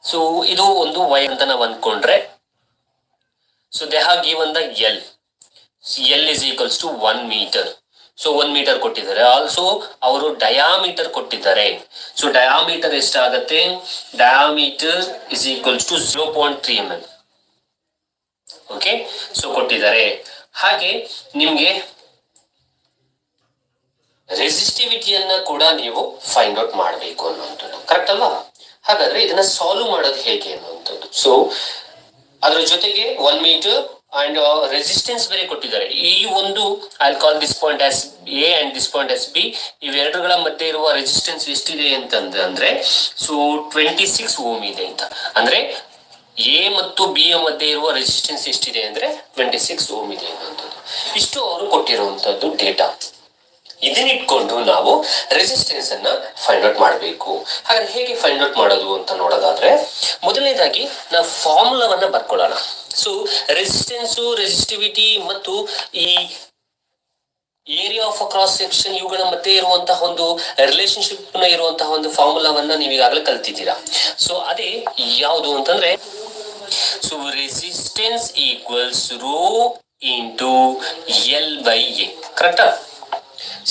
ಸೊ ಇದು ಒಂದು ವೈರ್ ಅಂತ ನಾವು ಅಂದ್ಕೊಂಡ್ರೆ, so they have given the L is equals to 1 metre. So 1 metre ಕೊಟ್ಟಿದ್ದಾರೆ. ಆಲ್ಸೋ ಅವರು ಡಯಾಮೀಟರ್ ಕೊಟ್ಟಿದ್ದಾರೆ. ಸೊ ಡಯಾಮೀಟರ್ ಎಷ್ಟಾಗತ್ತೆ, diameter is equals to 0.3 mm. Okay, so ಕೊಟ್ಟಿದ್ದಾರೆ. ಹಾಗೆ ನಿಮ್ಗೆ ರೆಸಿಸ್ಟಿವಿಟಿಯನ್ನ ಕೂಡ ನೀವು ಫೈಂಡ್ ಔಟ್ ಮಾಡಬೇಕು ಅನ್ನುವಂಥದ್ದು, ಕರೆಕ್ಟ್ ಅಲ್ವಾ? ಹಾಗಾದ್ರೆ ಇದನ್ನ ಸಾಲ್ವ್ ಮಾಡೋದು ಹೇಗೆ ಅನ್ನುವಂಥದ್ದು. ಸೊ ಅದ್ರ ಜೊತೆಗೆ 1 ಮೀಟರ್ ಅಂಡ್ ರೆಸಿಸ್ಟೆನ್ಸ್ ಬೇರೆ ಕೊಟ್ಟಿದ್ದಾರೆ. ಈ ಒಂದು I call this point as A and this point as B, ಇವೆರಡುಗಳ ಮಧ್ಯೆ ಇರುವ ರೆಸಿಸ್ಟೆನ್ಸ್ ಎಷ್ಟಿದೆ ಅಂತಂದ್ರೆ ಸೊ 26 ಓಮ್ ಇದೆ ಅಂತ. ಅಂದ್ರೆ ಎ ಮತ್ತು ಬಿ ಯ ಮಧ್ಯೆ ಇರುವ ರೆಸಿಸ್ಟೆನ್ಸ್ ಎಷ್ಟಿದೆ ಅಂದ್ರೆ 26 ಓಮ್ ಇದೆ ಅನ್ನುವಂಥದ್ದು. ಇಷ್ಟು ಅವರು ಕೊಟ್ಟಿರುವಂತದ್ದು ಡೇಟಾ. ಇದನ್ನ ಇಟ್ಕೊಂಡು ನಾವು ರೆಸಿಸ್ಟೆನ್ಸ್ ಅನ್ನ ಫೈಂಡ್ ಔಟ್ ಮಾಡಬೇಕು. ಹಾಗಾದ್ರೆ ಹೇಗೆ ಫೈಂಡ್ ಔಟ್ ಮಾಡೋದು ಅಂತ ನೋಡೋದಾದ್ರೆ ಮೊದಲನೇದಾಗಿ ನಾವು ಫಾರ್ಮುಲಾವನ್ನ ಬರ್ಕೊಳ್ಳೋಣ. ಸೊ ರೆಸಿಸ್ಟೆನ್ಸು, ರೆಸಿಸ್ಟಿವಿಟಿ ಮತ್ತು ಈ ಏರಿಯಾ ಆಫ್ ಕ್ರಾಸ್ ಸೆಕ್ಷನ್ ಇವುಗಳ ಮಧ್ಯೆ ಇರುವಂತಹ ಒಂದು ರಿಲೇಶನ್ಶಿಪ್ ನ ಇರುವಂತಹ ಒಂದು ಫಾರ್ಮುಲಾವನ್ನ ನೀವು ಈಗಾಗಲೇ ಕಲ್ತಿದ್ದೀರಾ. ಸೊ ಅದೇ ಯಾವುದು ಅಂತಂದ್ರೆ, so resistance equals row into L by A. ಕರೆಕ್ಟಾ?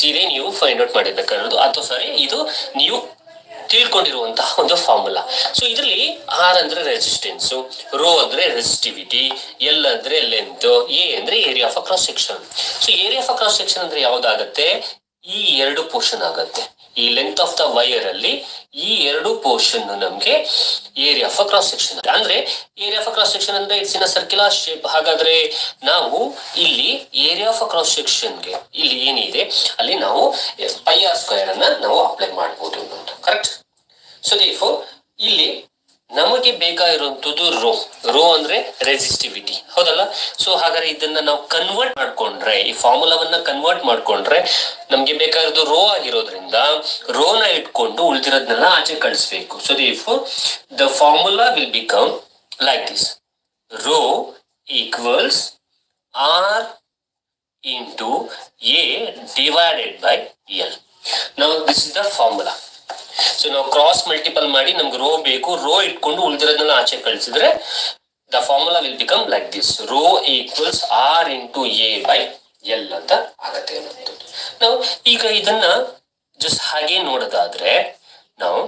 ಇದೇ ನೀವು ಫೈಂಡ್ ಔಟ್ ಮಾಡಿರ್ಬೇಕಾಗಿರೋದು, ಅಥವಾ ಸಾರಿ ಇದು ನೀವು ತಿಳ್ಕೊಂಡಿರುವಂತಹ ಒಂದು ಫಾರ್ಮುಲಾ. ಸೊ ಇದರಲ್ಲಿ ಆರ್ ಅಂದ್ರೆ ರೆಸಿಸ್ಟೆನ್ಸ್, ರೋ ಅಂದ್ರೆ ರೆಸಿಸ್ಟಿವಿಟಿ, ಎಲ್ ಅಂದ್ರೆ ಲೆಂತ್, ಎ ಅಂದ್ರೆ area of cross section. So area of cross section ಅಂದ್ರೆ ಯಾವ್ದಾಗತ್ತೆ? ಈ ಎರಡು ಪೋರ್ಷನ್ ಆಗತ್ತೆ. ಈ ಲೆಂತ್ ಆಫ್ ದ ವೈರ್ ಅಲ್ಲಿ ಈ ಎರಡು ಪೋರ್ಷನ್ ನಮ್ಗೆ ಏರಿಯಾ ಆಫ್ ಕ್ರಾಸ್ ಸೆಕ್ಷನ್. ಅಂದ್ರೆ ಏರಿಯಾ ಆಫ್ ಕ್ರಾಸ್ ಸೆಕ್ಷನ್ ಅಂದ್ರೆ it's in a circular shape. ಹಾಗಾದ್ರೆ ನಾವು ಇಲ್ಲಿ ಏರಿಯಾ ಆಫ್ ಕ್ರಾಸ್ ಸೆಕ್ಷನ್ಗೆ ಇಲ್ಲಿ ಏನಿದೆ ಅಲ್ಲಿ ನಾವು ಪೈ ಆರ್ ಸ್ಕ್ವೇರ್ ಅನ್ನ ನಾವು ಅಪ್ಲೈ ಮಾಡಬಹುದು ಅನ್ನೋದು. ಕರೆಕ್ಟ್? ಸೊ ದೇರ್ಫೋರ್ ಇಲ್ಲಿ ನಮಗೆ ಬೇಕಾಗಿರುವಂತದ್ದು ರೋ ಅಂದ್ರೆ ರೆಸಿಸ್ಟಿವಿಟಿ, ಹೌದಲ್ಲ? ಸೊ ಹಾಗಾದ್ರೆ ಇದನ್ನ ನಾವು ಕನ್ವರ್ಟ್ ಮಾಡ್ಕೊಂಡ್ರೆ, ಈ ಫಾರ್ಮುಲಾವನ್ನ ಕನ್ವರ್ಟ್ ಮಾಡ್ಕೊಂಡ್ರೆ ನಮ್ಗೆ ಬೇಕಾಗಿರೋದು ರೋ ಆಗಿರೋದ್ರಿಂದ ರೋನ ಇಟ್ಕೊಂಡು ಉಳಿದಿರೋದನ್ನೆಲ್ಲ ಆಚೆ ಕಳಿಸ್ಬೇಕು. So therefore the formula will become like this: rho equals R into A divided by L. Now this is the formula. So ನಾವು ಕ್ರಾಸ್ ಮಲ್ಟಿಪಲ್ ಮಾಡಿ ನಮ್ಗೆ ರೋ ಬೇಕು, ರೋ ಇಟ್ಕೊಂಡು ಉಳಿದಿರೋದನ್ನ ಆಚೆ ಕಳಿಸಿದ್ರೆ the formula will become like this: rho equals R into A by L ಅಂತ ಆಗತ್ತೆ ಅನ್ನೋದು. ನಾವು ಈಗ ಇದನ್ನ ಜಸ್ಟ್ ಹಾಗೆ ನೋಡೋದಾದ್ರೆ ನಾವು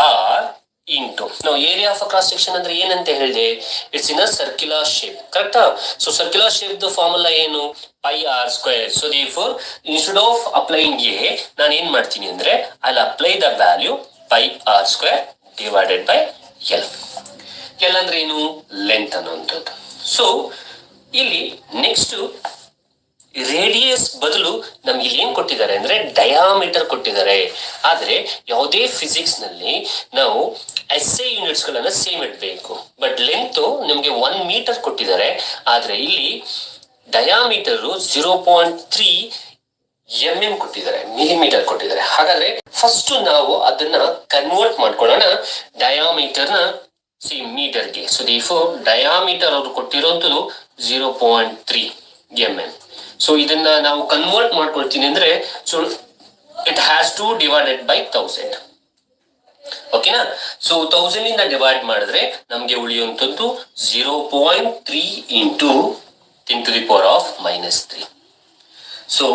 ಆರ್ ಇಂಟು ನಾವು ಏರಿಯಾ ಆಫ್ ಕ್ರಾಸ್ ಸೆಕ್ಷನ್ ಅಂದ್ರೆ ಏನಂತ ಹೇಳಿದೆ? It's in a circular shape. ಕರೆಕ್ಟಾ? ಸೊ ಸರ್ಕ್ಯುಲರ್ ಶೇಪ್ ದ ಫಾರ್ಮುಲಾ ಏನು? Pi R square. So therefore instead of applying A ನಾನು ಏನ್ ಮಾಡ್ತೀನಿ ಅಂದ್ರೆ I apply the value pi R square divided by L. L ಅಂದ್ರೆ ಏನು? ಲೆಂತ್ ಅನ್ನುವಂಥದ್ದು. ಸೊ ಇಲ್ಲಿ ನೆಕ್ಸ್ಟ್ ರೇಡಿಯಸ್ ಬದಲು ನಮ್ಗೆ ಇಲ್ಲಿ ಏನ್ ಕೊಟ್ಟಿದ್ದಾರೆ ಅಂದ್ರೆ ಡಯಾಮೀಟರ್ ಕೊಟ್ಟಿದ್ದಾರೆ. ಆದ್ರೆ ಯಾವುದೇ ಫಿಸಿಕ್ಸ್ ನಲ್ಲಿ ನಾವು SI ಯೂನಿಟ್ಸ್ ಗಳನ್ನ ಸೇಮ್ ಇಡಬೇಕು. ಬಟ್ ಲೆಂತ್ ನಿಮ್ಗೆ 1 ಮೀಟರ್ ಕೊಟ್ಟಿದ್ದಾರೆ, ಆದ್ರೆ ಇಲ್ಲಿ ಡಯಾಮೀಟರ್ 0.3 mm ಕೊಟ್ಟಿದ್ದಾರೆ, ಮಿಲಿಮೀಟರ್ ಕೊಟ್ಟಿದ್ದಾರೆ. ಹಾಗಾದ್ರೆ ಫಸ್ಟ್ ನಾವು ಅದನ್ನ ಕನ್ವರ್ಟ್ ಮಾಡ್ಕೊಳ್ಳೋಣ ಡಯಾಮೀಟರ್ ನ ಮೀಟರ್ಗೆ. ಸೊ ದೇರ್ಫೋರ್ ಡಯಾಮೀಟರ್ ಅವರು ಕೊಟ್ಟಿರೋಂಥದ್ದು 0.3 mm. ಸೊ ಇದನ್ನ ನಾವು ಕನ್ವರ್ಟ್ ಮಾಡ್ಕೊಳ್ತೀನಿ ಅಂದ್ರೆ so it has two divided by 1000. ಓಕೆನಾ? ಸೊ 1000 ಇಂದ ಡಿವೈಡ್ ಮಾಡಿದ್ರೆ ನಮ್ಗೆ ಉಳಿಯುವಂಥದ್ದು 0.3 into 10 to the power of -3. So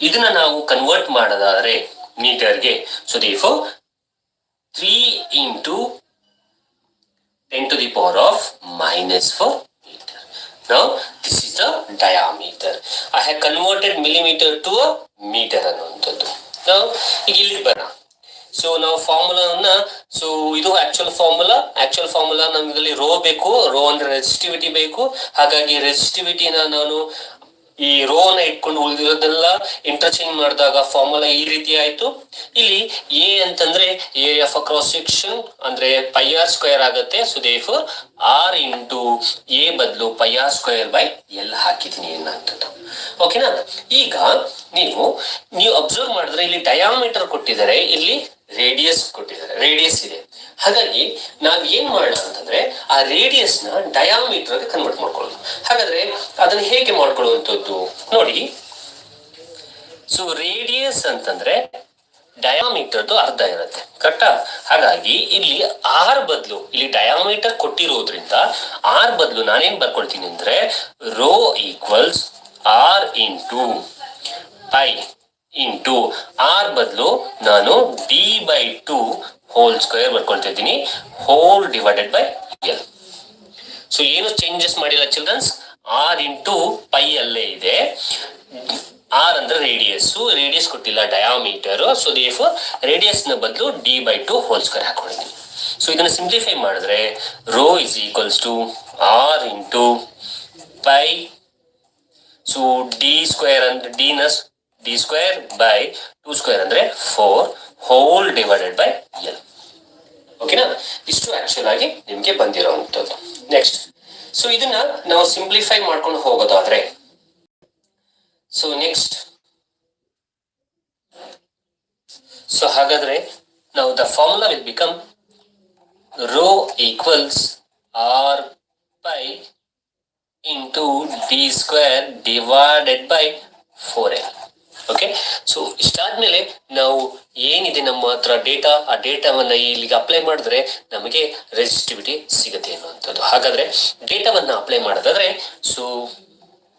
ಇದನ್ನ ನಾವು ಕನ್ವರ್ಟ್ ಮಾಡೋದಾದ್ರೆ ಮೀಟರ್ಗೆ, so therefore 3 into 10 to the power of -4 meter. Now this is the diameter. I have converted millimeter to a meter ಅನ್ನುವಂಥದ್ದು. ನಾವು ಈಗ ಇಲ್ಲಿ ಬರೋಣ. ಸೊ ನಾವು ಫಾರ್ಮುಲಾವನ್ನ, ಸೊ ಇದು ಆಕ್ಚುಯಲ್ ಫಾರ್ಮುಲಾ ನಮ್ಗೆ ರೋ ಬೇಕು, ರೋ ಅಂದ್ರೆ ರೆಸಿಸ್ಟಿವಿಟಿ ಬೇಕು. ಹಾಗಾಗಿ ರೆಸಿಸ್ಟಿವಿಟಿನ ನಾನು ಈ ರೋನ ಇಟ್ಕೊಂಡು ಉಳಿದಿರೋದೆಲ್ಲ ಇಂಟರ್ಚೇಂಜ್ ಮಾಡಿದಾಗ ಫಾರ್ಮುಲಾ ಈ ರೀತಿ ಆಯ್ತು. ಇಲ್ಲಿ ಎ ಅಂತಂದ್ರೆ ಏರಿಯಾ ಆಫ್ ಕ್ರಾಸ್ ಸೆಕ್ಷನ್ ಅಂದ್ರೆ ಪೈ ಆರ್ ಸ್ಕ್ವೇರ್ ಆಗುತ್ತೆ. So therefore R into A ಬದಲು pi R square by L ಹಾಕಿದೀನಿ ಅನ್ನೋಂಥದ್ದು. ಓಕೆನಾ? ಈಗ ನೀವು ಅಬ್ಸರ್ವ್ ಮಾಡಿದ್ರೆ ಇಲ್ಲಿ ಡಯಾಮೀಟರ್ ಕೊಟ್ಟಿದ್ದಾರೆ, ಇಲ್ಲಿ ರೇಡಿಯಸ್ ಕೊಟ್ಟಿದ್ದಾರೆ, ರೇಡಿಯಸ್ ಇದೆ. ಹಾಗಾಗಿ ನಾವ್ ಏನ್ ಮಾಡೋಣ ಅಂತಂದ್ರೆ ಆ ರೇಡಿಯಸ್ ನ ಡಯಾಮೀಟರ್ ಕನ್ವರ್ಟ್ ಮಾಡ್ಕೊಳ್ಳೋದು. ಹಾಗಾದ್ರೆ ಅದನ್ನ ಹೇಗೆ ಮಾಡ್ಕೊಳ್ಳುವಂಥದ್ದು ನೋಡಿ. ಸೊ ರೇಡಿಯಸ್ ಅಂತಂದ್ರೆ ಡಯಾಮೀಟರ್ದು ಅರ್ಧ ಇರುತ್ತೆ, ಕರೆಕ್ಟಾ? ಹಾಗಾಗಿ ಇಲ್ಲಿ ಆರ್ ಬದಲು ಇಲ್ಲಿ ಡಯಾಮೀಟರ್ ಕೊಟ್ಟಿರೋದ್ರಿಂದ ಆರ್ ಬದಲು ನಾನೇನ್ ಬರ್ಕೊಳ್ತೀನಿ ಅಂದ್ರೆ rho equals R into pi into R ಬದಲು ನಾನು D/2 ಹೋಲ್ ಸ್ಕ್ವೇರ್ ಬರ್ಕೊಳ್ತಾ ಇದ್ದೀನಿ, whole divided by L. So ಏನು ಚೇಂಜಸ್ ಮಾಡಿಲ್ಲ ಚಿಲ್ಡ್ರನ್ಸ್, ಆರ್ ಇಂಟು ಪೈ ಅಲ್ಲೇ ಇದೆ. ಆರ್ ಅಂದ್ರೆ ರೇಡಿಯಸ್ ಕೊಟ್ಟಿಲ್ಲ, ಡಯಾಮೀಟರ್. ಸೊ ದೇರ್ಫೋರ್ ರೇಡಿಯಸ್ ನ ಬದಲು D/2 ಹೋಲ್ ಸ್ಕ್ವೇರ್ ಹಾಕೊಂಡಿದ್ದೀನಿ. ಸೊ ಇದನ್ನ ಸಿಂಪ್ಲಿಫೈ ಮಾಡಿದ್ರೆ rho is equals to R into pi. So D square ಅಂದ್ರೆ ಡಿ ಸ್ಕ್ವೇರ್ ಬೈ 2 ಸ್ಕ್ವೇರ್ ಅಂದ್ರೆ 4 ಹೋಲ್ ಡಿವೈಡೆಡ್ ಬೈ ಎಲ್. ಓಕೆನಾ? ಇಷ್ಟು ಆಕ್ಚುಲ್ ಆಗಿ ನಿಮ್ಗೆ ಬಂದಿರೋಂಥದ್ದು. ನೆಕ್ಸ್ಟ್, ಸೊ ಇದನ್ನ ನಾವು ಸಿಂಪ್ಲಿಫೈ ಮಾಡ್ಕೊಂಡು ಹೋಗೋದಾದ್ರೆ, ಸೊ ನೆಕ್ಸ್ಟ್ ಸೊ ಹಾಗಾದ್ರೆ ನಾವು the formula will become rho equals r pi into d square divided by 4l. Okay, so ಇಷ್ಟಾದ್ಮೇಲೆ ನಾವು ಏನಿದೆ ನಮ್ಮ ಹತ್ರ ಡೇಟಾ, ಆ ಡೇಟಾವನ್ನ ಇಲ್ಲಿಗೆ ಅಪ್ಲೈ ಮಾಡಿದ್ರೆ ನಮಗೆ ರೆಸಿಸ್ಟಿವಿಟಿ ಸಿಗುತ್ತೆ ಅನ್ನುವಂಥದ್ದು. ಹಾಗಾದ್ರೆ ಡೇಟಾವನ್ನ ಅಪ್ಲೈ ಮಾಡೋದಾದ್ರೆ ಸೊ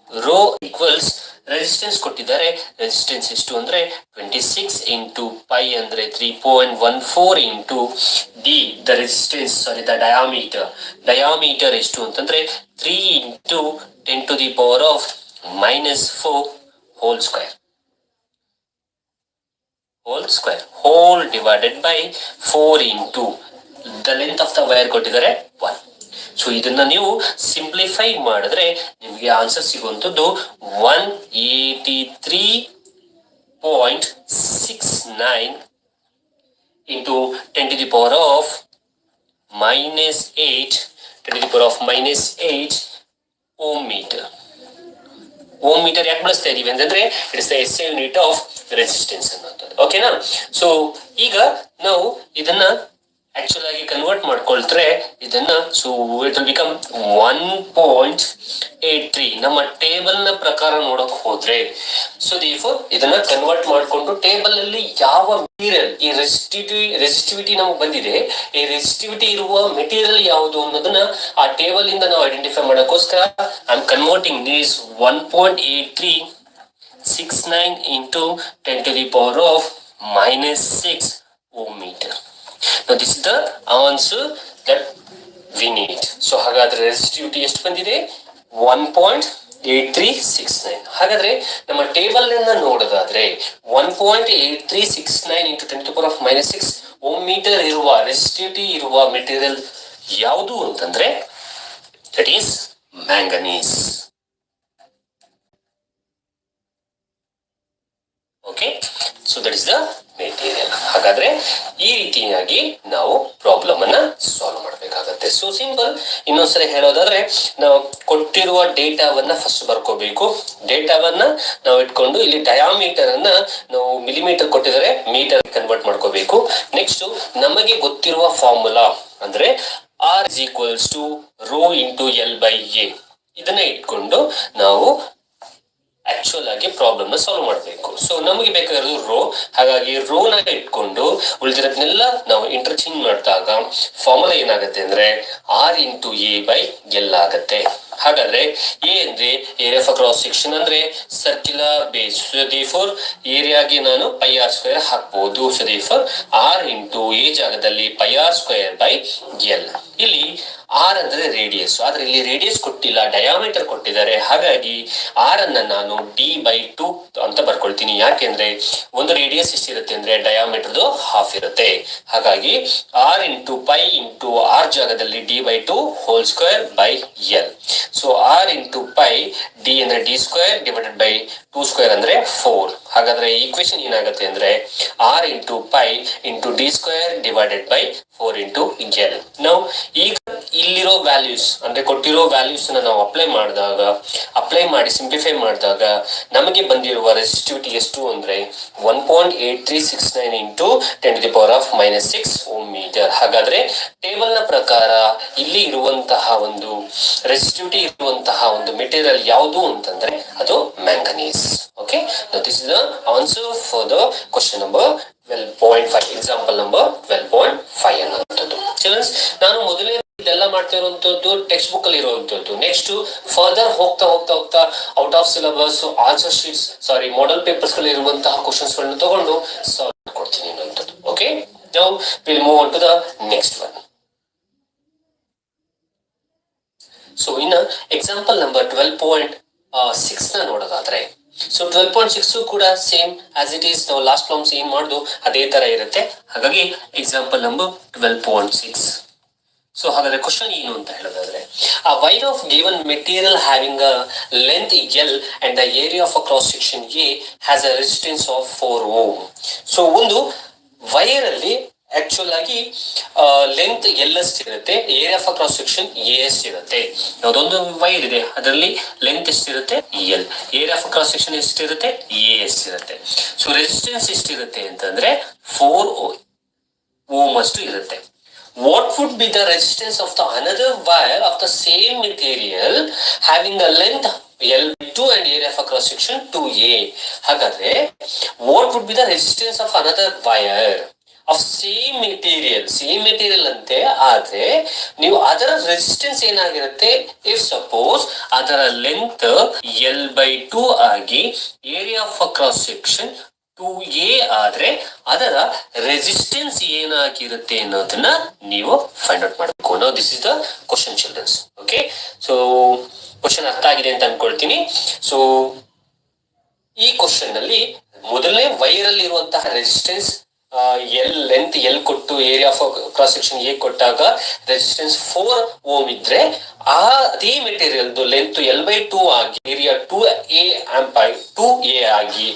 ರೋ ಈಕ್ವಲ್ಸ್ ರೆಸಿಸ್ಟೆನ್ಸ್ ಕೊಟ್ಟಿದ್ದಾರೆ. ರೆಸಿಸ್ಟೆನ್ಸ್ ಎಷ್ಟು ಅಂದ್ರೆ 26 ಇಂಟು ಪೈ ಅಂದ್ರೆ 3.14 into D the resistance sorry the diameter ಎಷ್ಟು ಅಂತಂದ್ರೆ 3 into 10 to the power of -4 whole square whole divided by 4 into the length of the wire ಕೊಟ್ಟಿದ್ದಾರೆ 1. ಸೊ ಇದನ್ನ ನೀವು ಸಿಂಪ್ಲಿಫೈ ಮಾಡಿದ್ರೆ ನಿಮಗೆ answer ಸಿಗುವಂತದ್ದು 183.69 into 10 to the power of -8 ohm meter. Ohm metre ಯಾಕೆ ಬಳಸ್ತಾ ಇದೀವಿ ಅಂತಂದ್ರೆ it's the SI unit of resistance ಅನ್ನೋದು. ಓಕೆನಾ? ಸೊ ಈಗ ನಾವು ಇದನ್ನ ಆಕ್ಚುಲ್ ಆಗಿ ಕನ್ವರ್ಟ್ ಮಾಡ್ಕೊಳ್ತಾರೆ ಇದನ್ನ. ಸೊ ಇಟ್ ವಿಲ್ ಬಿಕಮ್ 1.83 ನಮ್ಮ ಟೇಬಲ್ ನ ಪ್ರಕಾರ ನೋಡಕ್ ಹೋದ್ರೆ. ಸೊ ದೇರ್ಫೋರ್ ಇದನ್ನ ಕನ್ವರ್ಟ್ ಮಾಡ್ಕೊಂಡು ಟೇಬಲ್ ಅಲ್ಲಿ ಯಾವ ಮೆಟೀರಿಯಲ್ ಈ ರೆಸಿಸ್ಟಿವಿಟಿ ನಮಗೆ ಬಂದಿದೆ, ಈ ರೆಸಿಸ್ಟಿವಿಟಿ ಇರುವ ಮೆಟೀರಿಯಲ್ ಯಾವುದು ಅನ್ನೋದನ್ನ ಆ ಟೇಬಲ್ ಇಂದ ನಾವು ಐಡೆಂಟಿಫೈ ಮಾಡೋಕ್ಕೋಸ್ಕರ I am converting this 1.8369 into 10 to the power of -6 ohm meter. Now this is the answer that we need. So ಹಾಗಾದ್ರೆ ರೆಸಿಸ್ಟಿವಿಟಿ ಎಷ್ಟು ಬಂದಿದೆ? 1.8369. ಹಾಗಾದ್ರೆ ನಮ್ಮ ಟೇಬಲ್ ಅನ್ನ ನೋಡೋದಾದ್ರೆ 1.8369 into 10 to the power of -6 ohm meter ಇರುವ ರೆಸಿಸ್ಟಿವಿಟಿ ಇರುವ ಮೆಟೀರಿಯಲ್ ಯಾವುದು ಅಂತಂದ್ರೆ that is manganese. Okay, so that is the material. ಹಾಗಾದ್ರೆ ಈ ರೀತಿಯಾಗಿ ನಾವು ಪ್ರಾಬ್ಲಮ್ ಅನ್ನ ಸಾಲ್ವ್ ಮಾಡಬೇಕಾಗತ್ತೆ. So simple. ಇನ್ನೊಂದ್ಸರಿ ಹೇಳೋದಾದ್ರೆ ನಾವು ಕೊಟ್ಟಿರುವ ಡೇಟಾವನ್ನ ಫಸ್ಟ್ ಬರ್ಕೋಬೇಕು. ಡೇಟಾವನ್ನ ನಾವು ಇಟ್ಕೊಂಡು ಇಲ್ಲಿ ಡಯಾಮೀಟರ್ ಅನ್ನ ನಾವು ಮಿಲಿಮೀಟರ್ ಕೊಟ್ಟಿದ್ದಾರೆ ಮೀಟರ್ ಕನ್ವರ್ಟ್ ಮಾಡ್ಕೋಬೇಕು. ನೆಕ್ಸ್ಟ್ ನಮಗೆ ಗೊತ್ತಿರುವ ಫಾರ್ಮುಲಾ ಅಂದ್ರೆ R is equals to rho into L by A ಇದನ್ನ ಇಟ್ಕೊಂಡು ನಾವು ಆಕ್ಚುಲ್ ಆಗಿ ಪ್ರಾಬ್ಲಮ್ ನ ಸಾಲ್ವ್ ಮಾಡಬೇಕು. ಸೊ ನಮಗೆ ಬೇಕಾಗಿರೋದು ರೋ. ಹಾಗಾಗಿ ರೋ ನ ಇಟ್ಕೊಂಡು ಉಳಿದಿರೋದನ್ನೆಲ್ಲ ನಾವು ಇಂಟರ್ಚೇಂಜ್ ಮಾಡಿದಾಗ ಫಾರ್ಮುಲಾ ಏನಾಗುತ್ತೆ ಅಂದ್ರೆ R into A by L ಆಗತ್ತೆ. ಹಾಗಾದ್ರೆ ಎ ಅಂದ್ರೆ ಏರಿಯಾ ಆಫ್ ಕ್ರಾಸ್ ಸೆಕ್ಷನ್ ಅಂದ್ರೆ ಸರ್ಕ್ಯುಲರ್ ಬೇಸ್. ಸೊ ದೇರ್ಫೋರ್ ಏರಿಯಾಗೆ ನಾನು ಪೈ ಆರ್ ಸ್ಕ್ವೇರ್ ಹಾಕ್ಬಹುದು. So therefore R into A ಜಾಗದಲ್ಲಿ pi R square by L. ಇಲ್ಲಿ ಆರ್ ಅಂದ್ರೆ ರೇಡಿಯಸ್, ಆದ್ರೆ ಇಲ್ಲಿ ರೇಡಿಯಸ್ ಕೊಟ್ಟಿಲ್ಲ, ಡಯಾಮೀಟರ್ ಕೊಟ್ಟಿದ್ದಾರೆ. ಹಾಗಾಗಿ ಆರ್ ಅನ್ನ ನಾನು D/2 ಅಂತ ಬರ್ಕೊಳ್ತೀನಿ. ಯಾಕೆಂದ್ರೆ ಒಂದು ರೇಡಿಯಸ್ ಎಷ್ಟಿರುತ್ತೆ ಅಂದ್ರೆ ಡಯಾಮೀಟರ್ದು ಹಾಫ್ ಇರುತ್ತೆ. ಹಾಗಾಗಿ R into pi into R ಜಾಗದಲ್ಲಿ D/2 whole square by L. So R into pi D ಅಂದ್ರೆ D square divided by 2 square ಅಂದ್ರೆ 4. ಹಾಗಾದ್ರೆ ಈಕ್ವೇಶನ್ ಏನಾಗುತ್ತೆ ಅಂದ್ರೆ R into pi into D square divided by 4 into L. ನಾವು ಈಗ ಇಲ್ಲಿರೋ ವ್ಯಾಲ್ಯೂಸ್ ಅಂದ್ರೆ ಕೊಟ್ಟಿರೋ ವ್ಯಾಲ್ಯೂಸ್ ನಾವು ಅಪ್ಲೈ ಮಾಡಿ ಸಿಂಪ್ಲಿಫೈ ಮಾಡಿದಾಗ ನಮಗೆ ಬಂದಿರುವ ರೆಸಿಸ್ಟಿವಿಟಿ ಎಷ್ಟು ಅಂದ್ರೆ 1.8369 into 10 to the power of -6 ohm meter. ಹಾಗಾದ್ರೆ ಟೇಬಲ್ ನ ಪ್ರಕಾರ ಇಲ್ಲಿ ಇರುವಂತಹ ಒಂದು ರೆಸಿಸ್ಟಿವಿಟಿ ಇರುವಂತಹ ಒಂದು ಮೆಟೀರಿಯಲ್ ಯಾವುದು ಅಂತಂದ್ರೆ ಅದು manganese. Okay, this is the answer for the question number 12.5, example number 12.5 ಅನ್ನುವಂಥದ್ದು. ಚಿಲ್ಡ್ರನ್ಸ್, ನಾನು ಮೊದಲೇ ಇದೆಲ್ಲ ಮಾಡ್ತಾ ಇರುವಂತದ್ದು ಟೆಕ್ಸ್ಟ್ ಬುಕ್ ಅಲ್ಲಿ ಇರುವಂತದ್ದು. ನೆಕ್ಸ್ಟ್ ಫರ್ದರ್ ಹೋಗ್ತಾ out of syllabus answer sheets model papers ಗಳಲ್ಲಿ ಇರುವಂತಹ ಕ್ವಶನ್ಸ್ ಗಳನ್ನ ತಗೊಂಡು ಸಾಲ್ವ್ ಮಾಡ್ಕೊಡ್ತೀನಿ ಅನ್ನುವಂಥದ್ದು. Okay, now will move on to the next one. So ಇನ್ನ ಎಕ್ಸಾಂಪಲ್ ನಂಬರ್ 12.6 ನ ನೋಡೋದಾದ್ರೆ ಸೊ 12.6 ಕೂಡ ಸೇಮ್ ಆಸ್ ಇಟ್ ಈಸ್ ನಾವು ಲಾಸ್ಟ್ ಪ್ರಾಬ್ಲಮ್ಸ್ ಏನ್ ಮಾಡುದು ಅದೇ ತರ ಇರುತ್ತೆ. ಹಾಗಾಗಿ ಎಕ್ಸಾಂಪಲ್ ನಂಬರ್ 12.6. ಸೊ ಹಾಗಾದ್ರೆ ಕ್ವಶನ್ ಏನು ಅಂತ ಹೇಳೋದಾದ್ರೆ ಆ wire of given material having a length L and the area of a cross section A has a resistance of 4 ohm. So ಒಂದು ವೈರ್ ಅಲ್ಲಿ ಆಕ್ಚುಲ್ ಆಗಿ ಲೆಂತ್ ಎಲ್ ಎಷ್ಟಿರುತ್ತೆ, area of cross section A ಎಷ್ಟಿರುತ್ತೆ. ಯಾವುದೊಂದು ವೈರ್ ಇದೆ ಅದರಲ್ಲಿ ಲೆಂತ್ ಎಷ್ಟಿರುತ್ತೆ L, area of cross section ಎಷ್ಟಿರುತ್ತೆ ಎ ಎಷ್ಟಿರುತ್ತೆ. ಸೊ ರೆಸಿಸ್ಟೆನ್ಸ್ ಎಷ್ಟಿರುತ್ತೆ ಅಂತಂದ್ರೆ 4 ಓಮ್ ಅಷ್ಟು ಇರುತ್ತೆ. What would be the resistance of the another wire of the same material having a length L2 and area of a cross section 2a? ಹಾಗಾದ್ರೆ what would be the resistance of another wire of same material ಅಂತೆ, ಆದ್ರೆ ನೀವು ಅದರ ರೆಸಿಸ್ಟೆನ್ಸ್ ಏನಾಗಿರುತ್ತೆ, ಇಫ್ ಸಪೋಸ್ ಅದರ ಲೆಂತ್ L/2 ಆಗಿ area of cross section 2a ಆದ್ರೆ ಅದರ ರೆಸಿಸ್ಟೆನ್ಸ್ ಏನಾಗಿರುತ್ತೆ ಅನ್ನೋದನ್ನ ನೀವು ಫೈಂಡ್ ಔಟ್ ಮಾಡಬೇಕು. No this is the question childrens. Okay, so question ಅರ್ಥ ಆಗಿದೆ ಅಂತ ಅನ್ಕೊಳ್ತೀನಿ. ಸೊ ಈ ಕ್ವಶನ್ ನಲ್ಲಿ ಮೊದಲನೇ ವೈರ್ ಅಲ್ಲಿ ಇರುವಂತಹ ರೆಸಿಸ್ಟೆನ್ಸ್ ಎಲ್, ಲೆಂತ್ ಎಲ್ ಕೊಟ್ಟು area of cross section A ಕೊಟ್ಟಾಗ ರೆಸಿಸ್ಟೆನ್ಸ್ 4 ಓಮ್ ಇದ್ರೆ ಅದೇ ಮೆಟೀರಿಯಲ್ ಲೆಂತ್ L/2 ಆಗಿ ಏರಿಯಾ 2a ಆಗಿ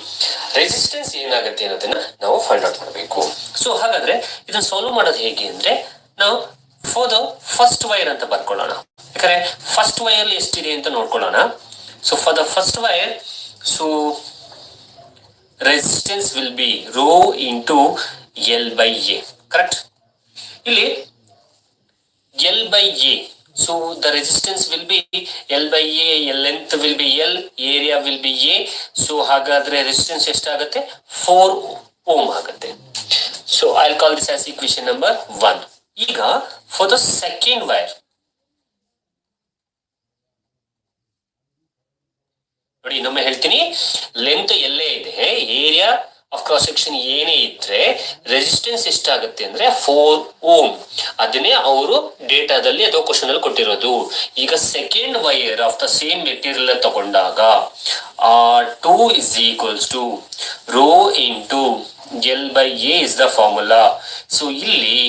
ರೆಸಿಸ್ಟೆನ್ಸ್ ಏನಾಗುತ್ತೆ ಅನ್ನೋದನ್ನ ನಾವು ಫೈಂಡ್ ಔಟ್ ಮಾಡಬೇಕು. ಸೊ ಹಾಗಾದ್ರೆ ಇದನ್ನ ಸಾಲ್ವ್ ಮಾಡೋದು ಹೇಗೆ ಅಂದ್ರೆ, ನಾವು ಫಾರ್ ದ ಫಸ್ಟ್ ವೈರ್ ಅಂತ ಬರ್ಕೊಳ್ಳೋಣ. ಯಾಕಂದ್ರೆ ಫಸ್ಟ್ ವೈರ್ ಎಷ್ಟಿದೆ ಅಂತ ನೋಡ್ಕೊಳ್ಳೋಣ. So for the first wire, so resistance will be rho into L/A, correct? ಇಲ್ಲಿ L/A, so the resistance will be L/A, length will be L, area will be A, so ಹಾಗಾದ್ರೆ resistance ಎಷ್ಟಾಗುತ್ತೆ 4 ಓಮ್ ಆಗುತ್ತೆ. So I'll call this as equation number 1. ಈಗ for the second wire, ನೋಡಿ ಇನ್ನೊಮ್ಮೆ ಹೇಳ್ತೀನಿ, ಲೆಂತ್ ಎಲ್ಲೇ ಇದೆ, ಏರಿಯಾ ಆಫ್ ಕ್ರಾಸ್ ಸೆಕ್ಷನ್ ಏನೇ ಇದ್ರೆ ರೆಸಿಸ್ಟೆನ್ಸ್ ಎಷ್ಟಾಗುತ್ತೆ ಅಂದ್ರೆ 4 ಓಮ್. ಅದನ್ನೇ ಅವರು ಡೇಟಾದಲ್ಲಿ ಅಥವಾ ಕ್ವಶನ್ ಅಲ್ಲಿ ಕೊಟ್ಟಿರೋದು. ಈಗ second wire of the same material ತಗೊಂಡಾಗ R2 is equals to rho into L/A is the formula. So ಇಲ್ಲಿ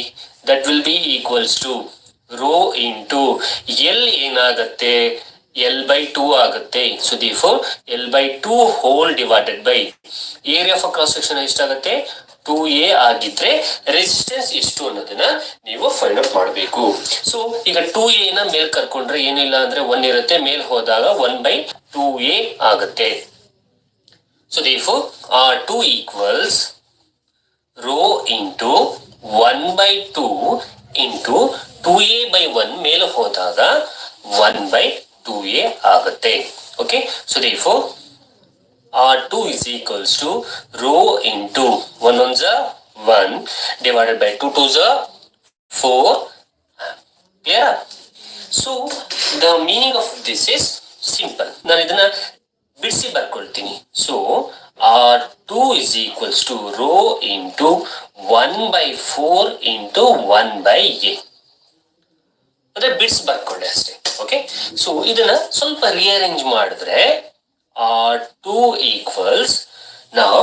that will be equals to rho into L ಏನಾಗತ್ತೆ L/2 ಆಗುತ್ತೆ. So therefore L/2 hole divided by area of cross section ಎಷ್ಟಾಗುತ್ತೆ 2a ಆಗಿದ್ರೆ ರೆಸಿಸ್ಟೆನ್ಸ್ ಎಷ್ಟು ಅನ್ನೋದನ್ನ ನೀವು ಫೈಂಡ್ ಔಟ್ ಮಾಡಬೇಕು. ಸೊ ಈಗ 2a ನ ಮೇಲ್ ಕರ್ಕೊಂಡ್ರೆ ಏನಿಲ್ಲ ಅಂದ್ರೆ 1 ಇರುತ್ತೆ, ಮೇಲ್ ಹೋದಾಗ 1/2a ಆಗುತ್ತೆ. So therefore R2 equals rho into 1/2 into 2a/1 ಮೇಲೆ ಹೋದಾಗ 1/2a ಆಗುತ್ತೆ. Okay, so therefore R2 is equals to rho into 1 ones are 1 divided by 2 twos are 4. Clear? So the meaning of this is simple. ನಾನು ಇದನ್ನ ಬಿಡಿಸಿ ಬರ್ಕೊಳ್ತೀನಿ. So R2 is equals to rho into 1/4 into 1/a. ಅಂದ್ರೆ ಬಿಡ್ಸ್ ಬರ್ಕೊಂಡೆ ಅಷ್ಟೇ. ಓಕೆ, ಸೊ ಇದನ್ನ ಸ್ವಲ್ಪ ರಿಅರೇಂಜ್ ಮಾಡಿದ್ರೆ R2 equals, ನಾವು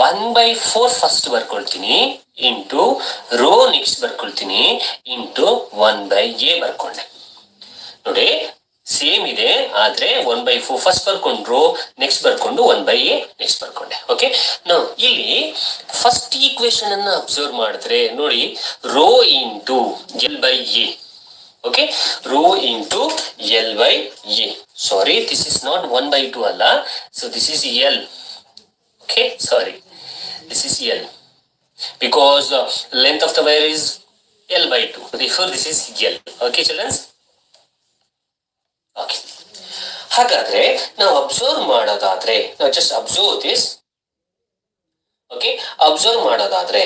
1/4 ಫಸ್ಟ್ ಬರ್ಕೊಳ್ತೀನಿ ಇಂಟು ರೋ ನೆಕ್ಸ್ಟ್ ಬರ್ಕೊಳ್ತೀನಿ ಇಂಟು 1/a ಬರ್ಕೊಂಡೆ. ನೋಡಿ ಸೇಮ್ ಇದೆ, ಆದ್ರೆ 1/4 ಫಸ್ಟ್ ಬರ್ಕೊಂಡ್ರು, ನೆಕ್ಸ್ಟ್ ಬರ್ಕೊಂಡು 1/a ನೆಕ್ಸ್ಟ್ ಬರ್ಕೊಂಡೆ. ಓಕೆ, ನಾವು ಇಲ್ಲಿ ಫಸ್ಟ್ ಈಕ್ವೇಶನ್ ಅನ್ನ ಅಬ್ಸರ್ವ್ ಮಾಡಿದ್ರೆ ನೋಡಿ, row into L/a. Okay, rho into L/a. Sorry, this is not 1/2 ಅಲ್ಲ, so this is L. Okay, sorry, this is L because length of the wire is L/2. Therefore, this is L. Okay, children. Okay. ಹಾಗಾದ್ರೆ ನಾವು ಅಬ್ಸರ್ವ್ ಮಾಡೋದಾದ್ರೆ, ನಾವು just observe this. Okay, observe ಮಾಡೋದಾದ್ರೆ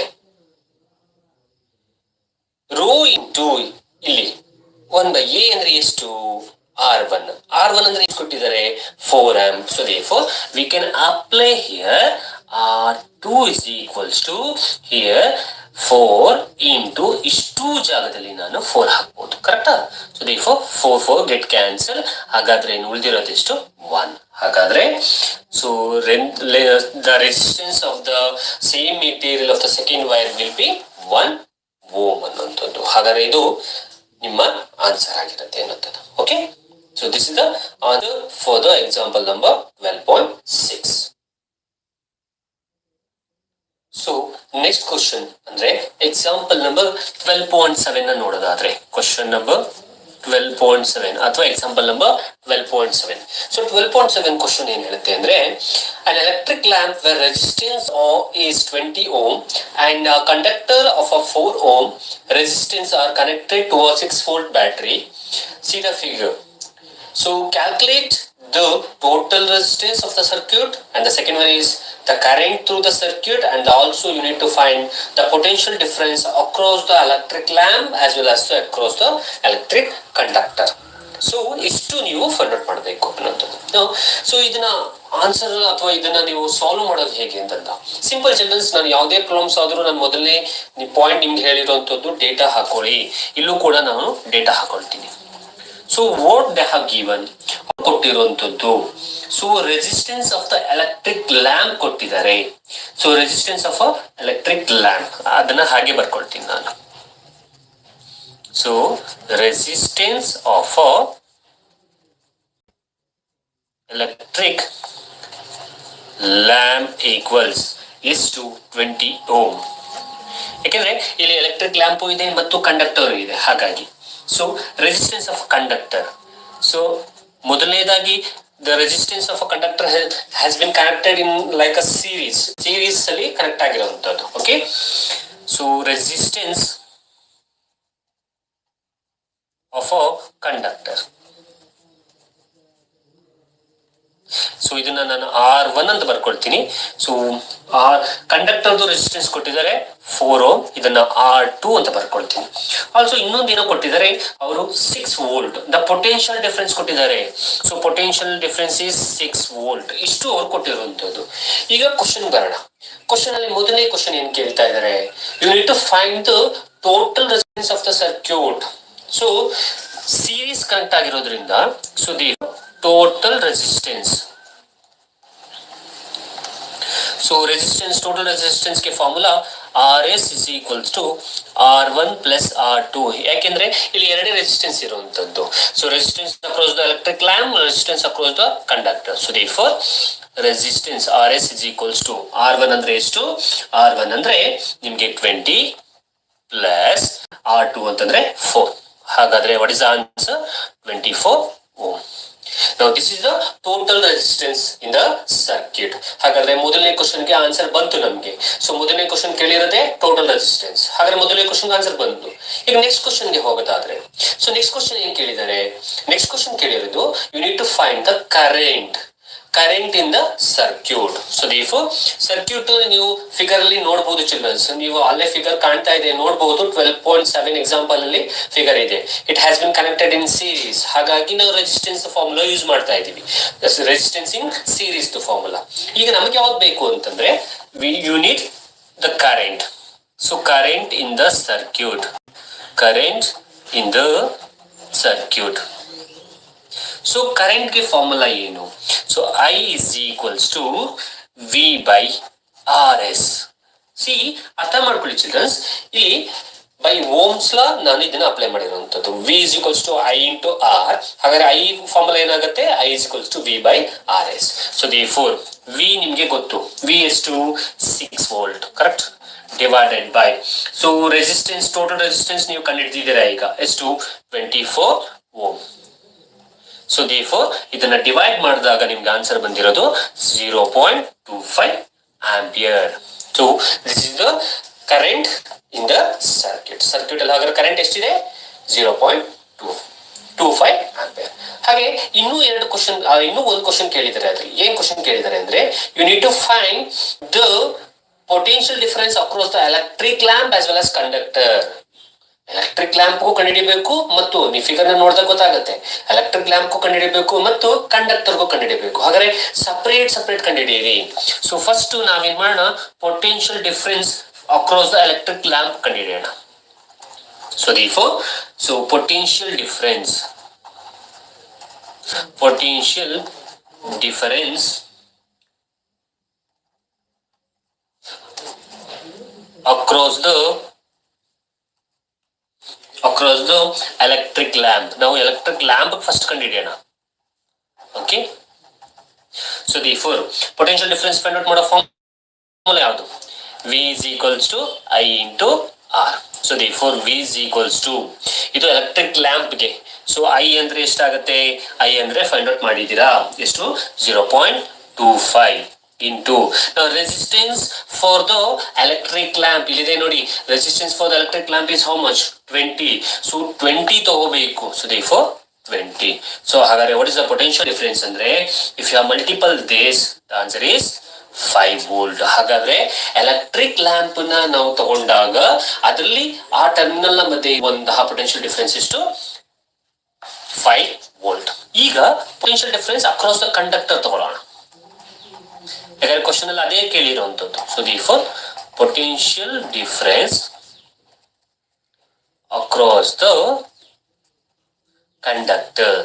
ರೋ ಇಂಟು ಇಲ್ಲಿ 1/a ಅಂದ್ರೆ ಎಷ್ಟು, R1. R1 ಅಂದ್ರೆ ಎಷ್ಟು ಕೊಟ್ಟಿದ್ದಾರೆ 4 amp. So therefore we can apply here R2 is equals to here 4 into ಇಷ್ಟು ಜಾಗದಲ್ಲಿ ನಾನು 4 ಹಾಕ್ಬೋದು. ಕರೆಕ್ಟಾ? So therefore 4 get cancel. ಹಾಗಾದ್ರೆ ಇನ್ನು ಉಳಿದಿರೋದೆಷ್ಟು 1. ಹಾಗಾದ್ರೆ so the resistance of the same material of the second wire will be 1 ohm ಅನ್ನುವಂಥದ್ದು. ಹಾಗಾದ್ರೆ ಇದು ನಿಮ್ಮ ಆನ್ಸರ್ ಆಗಿರುತ್ತೆ ಅನ್ನೋದು. Okay, so this is the answer for the example number 12.6. So next question ಅಂದ್ರೆ ಎಕ್ಸಾಂಪಲ್ ನಂಬರ್ 12.7 ನೋಡೋದಾದ್ರೆ ಕ್ವಶನ್ ನಂಬರ್ 12.7 ಅಥವಾ ಎಕ್ಸಾಂಪಲ್ ನಂಬರ್ 12.7. ಸೊ 12.7 ಕ್ವಶನ್ ಏನ್ ಹೇಳುತ್ತೆ ಅಂದ್ರೆ an electric lamp where resistance is 20 ohm and a conductor of a 4 ohm resistance are connected to a 6 volt battery. See the figure. So calculate the total resistance of the circuit, and the second one is the current through the circuit, and also you need to find the potential difference across the electric lamp as well as across the electric conductor. So ಇಷ್ಟು ನೀವು ಫೈಂಡ್ ಔಟ್ ಮಾಡಬೇಕು ಅನ್ನೋದು. ಸೊ ಇದನ್ನ ಆನ್ಸರ್ ಅಥವಾ ಇದನ್ನ ನೀವು ಸಾಲ್ವ್ ಮಾಡೋದು ಹೇಗೆ ಅಂತಂದ ಸಿಂಪಲ್ ಚಿಲ್ಡ್ರನ್ಸ್, ನಾನು ಯಾವುದೇ ಪ್ರಾಬ್ಲಮ್ಸ್ ಆದ್ರೂ ನಾನು ಮೊದಲನೇ ಪಾಯಿಂಟ್ ನಿಮ್ಗೆ ಹೇಳಿರುವಂತದ್ದು ಡೇಟಾ ಹಾಕೊಳ್ಳಿ. ಇಲ್ಲೂ ಕೂಡ ನಾನು ಡೇಟಾ ಹಾಕೊಳ್ತೀನಿ. So what they have given ಕೊಟ್ಟಿರುವಂತದ್ದು. So resistance of the electric lamp ಕೊಟ್ಟಿದ್ದಾರೆ. So resistance of a electric lamp ಅದನ್ನ ಹಾಗೆ ಬರ್ಕೊಳ್ತೀನಿ ನಾನು. So resistance of a electric lamp equals ಎಷ್ಟು 20 ಓಮ್. ಯಾಕೆಂದ್ರೆ ಇಲ್ಲಿ ಎಲೆಕ್ಟ್ರಿಕ್ ಲ್ಯಾಂಪು ಇದೆ ಮತ್ತು ಕಂಡಕ್ಟರ್ ಇದೆ, ಹಾಗಾಗಿ. So resistance of conductor. So ಮೊದಲನೇದಾಗಿ the resistance of a conductor has been connected in like a series ಅಲ್ಲಿ ಕನೆಕ್ಟ್ ಆಗಿರುವಂತದ್ದು. Okay, so resistance of a conductor. So ಇದನ್ನ ನಾನು R1 ಅಂತ ಬರ್ಕೊಳ್ತೀನಿ. ಸೊ ಕಂಡಕ್ಟರ್ದು ರೆಸಿಸ್ಟೆನ್ಸ್ ಕೊಟ್ಟಿದ್ದಾರೆ 4 ಓಮ್, ಇದನ್ನ R2 ಅಂತ ಬರ್ಕೊಳ್ತೀನಿ. ಆಲ್ಸೋ ಇನ್ನೊಂದೇನೋ ಕೊಟ್ಟಿದ್ದಾರೆ ಅವರು 6 ವೋಲ್ಟ್. ದ ಪೊಟೆನ್ಶಿಯಲ್ ಡಿಫರೆನ್ಸ್ ಕೊಟ್ಟಿದ್ದಾರೆ. So potential difference is 6 volt. ಇಷ್ಟು ಅವ್ರು ಕೊಟ್ಟಿರುವಂತದ್ದು. ಈಗ ಕ್ವಶನ್ ಬರೋಣ. ಕ್ವಶನ್ ಅಲ್ಲಿ ಮೊದಲನೇ ಕ್ವಶನ್ ಏನ್ ಕೇಳ್ತಾ ಇದ್ದಾರೆ, you need to find the total resistance of the circuit. So series connect ಆಗಿರೋದ್ರಿಂದ so the total resistance. So resistance total resistance ಗೆ formula RS is equals to R1 plus R2. ಯಾಕೆಂದ್ರೆ ಇಲ್ಲಿ ಎರಡೇ ರೆಸಿಸ್ಟೆನ್ಸ್ ಇರುವಂತದ್ದು. So resistance across the electric lamp, resistance across the conductor. So therefore resistance RS is equals to R1 ಅಂದ್ರೆ ಎಷ್ಟು, R1 ಅಂದ್ರೆ ನಿಮ್ಗೆ 20 ಪ್ಲಸ್ R2 ಅಂತಂದ್ರೆ 4. ಹಾಗಾದ್ರೆ what is answer, 24 ohm. Now this is the total resistance in the circuit. ಹಾಗಾದ್ರೆ ಮೊದಲನೇ ಕ್ವಶನ್ ಗೆ ಆನ್ಸರ್ ಬಂತು ನಮ್ಗೆ. ಸೊ ಮೊದಲನೇ ಕ್ವಶನ್ ಕೇಳಿರೋದೇ ಟೋಟಲ್ ರೆಸಿಸ್ಟೆನ್ಸ್. ಹಾಗಾದ್ರೆ ಮೊದಲನೇ ಕ್ವಶನ್ ಆನ್ಸರ್ ಬಂತು. ಈಗ ನೆಕ್ಸ್ಟ್ ಕ್ವಶನ್ ಗೆ ಹೋಗೋದಾದ್ರೆ, ಸೊ ನೆಕ್ಸ್ಟ್ ಕ್ವಶನ್ ಏನ್ ಕೇಳಿದ್ದಾರೆ, ನೆಕ್ಸ್ಟ್ ಕ್ವಶನ್ ಕೇಳಿರೋದು you need to find the current in the circuit. So therefore circuit ನೀವು ಫಿಗರ್ ಅಲ್ಲಿ ನೋಡಬಹುದು ಚಿಲ್ಡ್ರನ್ಸ್. ನೀವು ಅಲ್ಲೇ ಫಿಗರ್ ಕಾಣ್ತಾ ಇದೆ ನೋಡಬಹುದು. 12.7 ಎಕ್ಸಾಂಪಲ್ ಅಲ್ಲಿ ಫಿಗರ್ ಇದೆ. It has been connected in series. ಹಾಗಾಗಿ ನಾವು ರೆಸಿಸ್ಟೆನ್ಸ್ ಫಾರ್ಮುಲಾ ಯೂಸ್ ಮಾಡ್ತಾ ಇದೀವಿ. Resistance in series formula. ಈಗ ನಮಗೆ ಯಾವ್ದು ಬೇಕು ಅಂತಂದ್ರೆ you need the current. So current in the circuit. Current in the circuit. So current ಗೆ ಫಾರ್ಮುಲಾ ಏನು? So I is equals to V by RS. See ಅರ್ಥ ಮಾಡ್ಕೊಳ್ಳಿ ಚಿಲ್ಡ್ರನ್ಸ್, ಇಲ್ಲಿ ಬೈ ಓಮ್ಸ್ ಲಾ ನಾನು ಇದನ್ನ ಅಪ್ಲೈ ಮಾಡಿರುವಂತದ್ದು. V is equals to I into R. ಹಾಗಾದ್ರೆ I ಫಾರ್ಮುಲಾ ಏನಾಗುತ್ತೆ, I is equals to V by RS. So therefore V ನಿಮ್ಗೆ ಗೊತ್ತು, V ಎಷ್ಟು 6 volt, correct, divided by so resistance total resistance ನೀವು ಕಂಡುಹಿಡಿದಿದ್ದೀರಾ ಈಗ ಎಷ್ಟು 24 ಓಮ್. ಸೊ therefore ಇದನ್ನ ಡಿವೈಡ್ ಮಾಡಿದಾಗ ನಿಮ್ಗೆ ಆನ್ಸರ್ ಬಂದಿರೋದು 0.25 ampere. So this is the current in the circuit. Circuit ಅಲ್ಲಿ ಹಾಗಾದ್ರೆ ಕರೆಂಟ್ ಎಷ್ಟಿದೆ, 0.25 ಆಂಪಿಯರ್. ಹಾಗೆ ಇನ್ನೂ ಒಂದು ಕ್ವಶನ್ ಕೇಳಿದ್ದಾರೆ. ಅದ್ರಲ್ಲಿ ಏನ್ ಕ್ವಶನ್ ಕೇಳಿದ್ದಾರೆ ಅಂದ್ರೆ you need to find the potential difference across the electric lamp as well as conductor. Electric ಲ್ಯಾಂಪ್ಗೂ ಕಂಡುಹಿಡಿಬೇಕು ಮತ್ತು ನೀವು ಫಿಗರ್ ನೋಡಿದಾಗ ಗೊತ್ತಾಗುತ್ತೆ. ಎಲೆಕ್ಟ್ರಿಕ್ ಲ್ಯಾಂಪ್ಗೂ ಕಂಡುಹಿಡಿಬೇಕು ಮತ್ತು ಕಂಡಕ್ಟರ್ಗೂ ಕಂಡುಹಿಡಿಬೇಕು. ಹಾಗಾದ್ರೆ ಸಪರೇಟ್ ಕಂಡುಹಿಡಿಯಿರಿ. ಸೊ ಫಸ್ಟ್ ನಾವೇನ್ ಮಾಡೋಣ, potential difference across the electric lamp ಕಂಡುಹಿಡಿಯೋಣ. So therefore so potential difference across the electric lamp. ನಾವು ಎಲೆಕ್ಟ್ರಿಕ್ ಲ್ಯಾಂಪ್ ಫಸ್ಟ್ ಕಂಡುಹಿಡಿಯೋಣ. Okay, so therefore potential difference find out ಮಾಡೋ ಫಾರ್ಮುಲಾ ಯಾವುದು, V is equals to I into R. So therefore V is equals to ಇದು ಎಲೆಕ್ಟ್ರಿಕ್ ಲ್ಯಾಂಪ್ ಗೆ. ಸೊ ಐ ಅಂದ್ರೆ ಎಷ್ಟಾಗತ್ತೆ? ಐ ಅಂದ್ರೆ ಫೈಂಡ್ ಔಟ್ ಮಾಡಿದ್ದೀರಾ, ಎಷ್ಟು? 0.25 into resistance for the electric lamp ಇಲ್ಲಿದೆ ನೋಡಿ. resistance for the electric lamp is how much? 20. so 20 ತಗೋಬೇಕು. so therefore 20. so ಹಾಗಾದ್ರೆ what is the potential difference ಅಂದ್ರೆ if you have multiple this, the answer is 5 volt. ಹಾಗಾದ್ರೆ ಎಲೆಕ್ಟ್ರಿಕ್ ಲ್ಯಾಂಪ್ ನ ನಾವು ತಗೊಂಡಾಗ ಅದರಲ್ಲಿ ಆ ಟರ್ಮಿನಲ್ ನ ಮಧ್ಯೆ ಒಂದು ಪೊಟೆನ್ಶಿಯಲ್ ಡಿಫರೆನ್ಸ್ ಎಷ್ಟು? 5 ವೋಲ್ಟ್. ಈಗ potential difference across the conductor ತಗೊಳ್ಳೋಣ, ಯಾಕಂದ್ರೆ ಕ್ವಶನ್ ಅಲ್ಲಿ ಅದೇ ಕೇಳಿರುವಂತದ್ದು. So therefore potential difference across the conductor.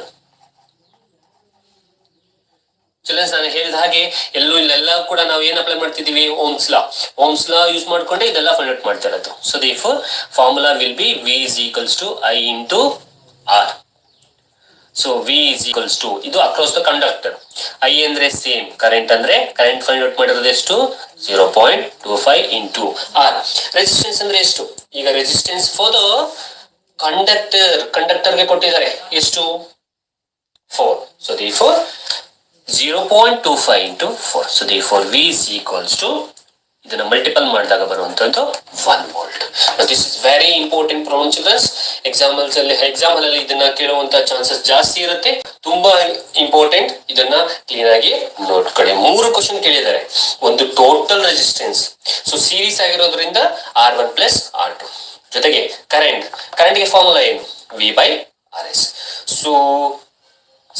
Childrens, ನಾನು ಹೇಳಿದ ಹಾಗೆ ಇಲ್ಲೆಲ್ಲ ಕೂಡ ನಾವು ಏನ್ ಅಪ್ಲೈ ಮಾಡ್ತಿದೀವಿ? ಓಮ್ಸ್ ಲಾ ಯೂಸ್ ಮಾಡ್ಕೊಂಡೆ ಇದೆಲ್ಲ ಫೈಂಡ್ ಔಟ್ ಮಾಡ್ತಾ ಇರೋದು. So therefore formula will be V is equals to I into R. So V is equals to ಇದು ಅಕ್ರಾಸ್ ದ ಕಂಡಕ್ಟರ್. I ಅಂದ್ರೆ ಸೇಮ್, ಕರೆಂಟ್ ಅಂದ್ರೆ ಕರೆಂಟ್ ಫೈಂಡ್ ಔಟ್ ಮಾಡಿರೋದು ಎಷ್ಟು? 0.25 into R. ರೆಸಿಸ್ಟೆನ್ಸ್ ಅಂದ್ರೆ ಎಷ್ಟು? ಈಗ ರೆಸಿಸ್ಟೆನ್ಸ್ ಫಾರ್ ದ ಕಂಡಕ್ಟರ್ಗೆ ಕೊಟ್ಟಿದ್ದಾರೆ ಎಷ್ಟು? 4. So therefore 0.25 into 4. so therefore V is equals to ಇದನ್ನ ಮಲ್ಟಿಪಲ್ ಮಾಡಿದಾಗ ಬರುವಂತದ್ದು 1 volt. This is very important problem childrens. Exam ಅಲ್ಲಿ ಇದನ್ನ ಕೇಳುವಂತ ಚಾನ್ಸಸ್ ಜಾಸ್ತಿ ಇರುತ್ತೆ. ತುಂಬಾ ಇಂಪಾರ್ಟೆಂಟ್, ಇದನ್ನ ಕ್ಲೀನ್ ಆಗಿ ನೋಡ್ಕೊಳ್ಳಿ. 3 ಕ್ವಶನ್ ಕೇಳಿದ್ದಾರೆ. ಒಂದು ಟೋಟಲ್ ರೆಸಿಸ್ಟೆನ್ಸ್, ಸೊ ಸೀರೀಸ್ ಆಗಿರೋದ್ರಿಂದ R1 ಪ್ಲಸ್ R2, ಜೊತೆಗೆ ಕರೆಂಟ್ಗೆ ಫಾರ್ಮುಲಾ ಏನು? V by RS. So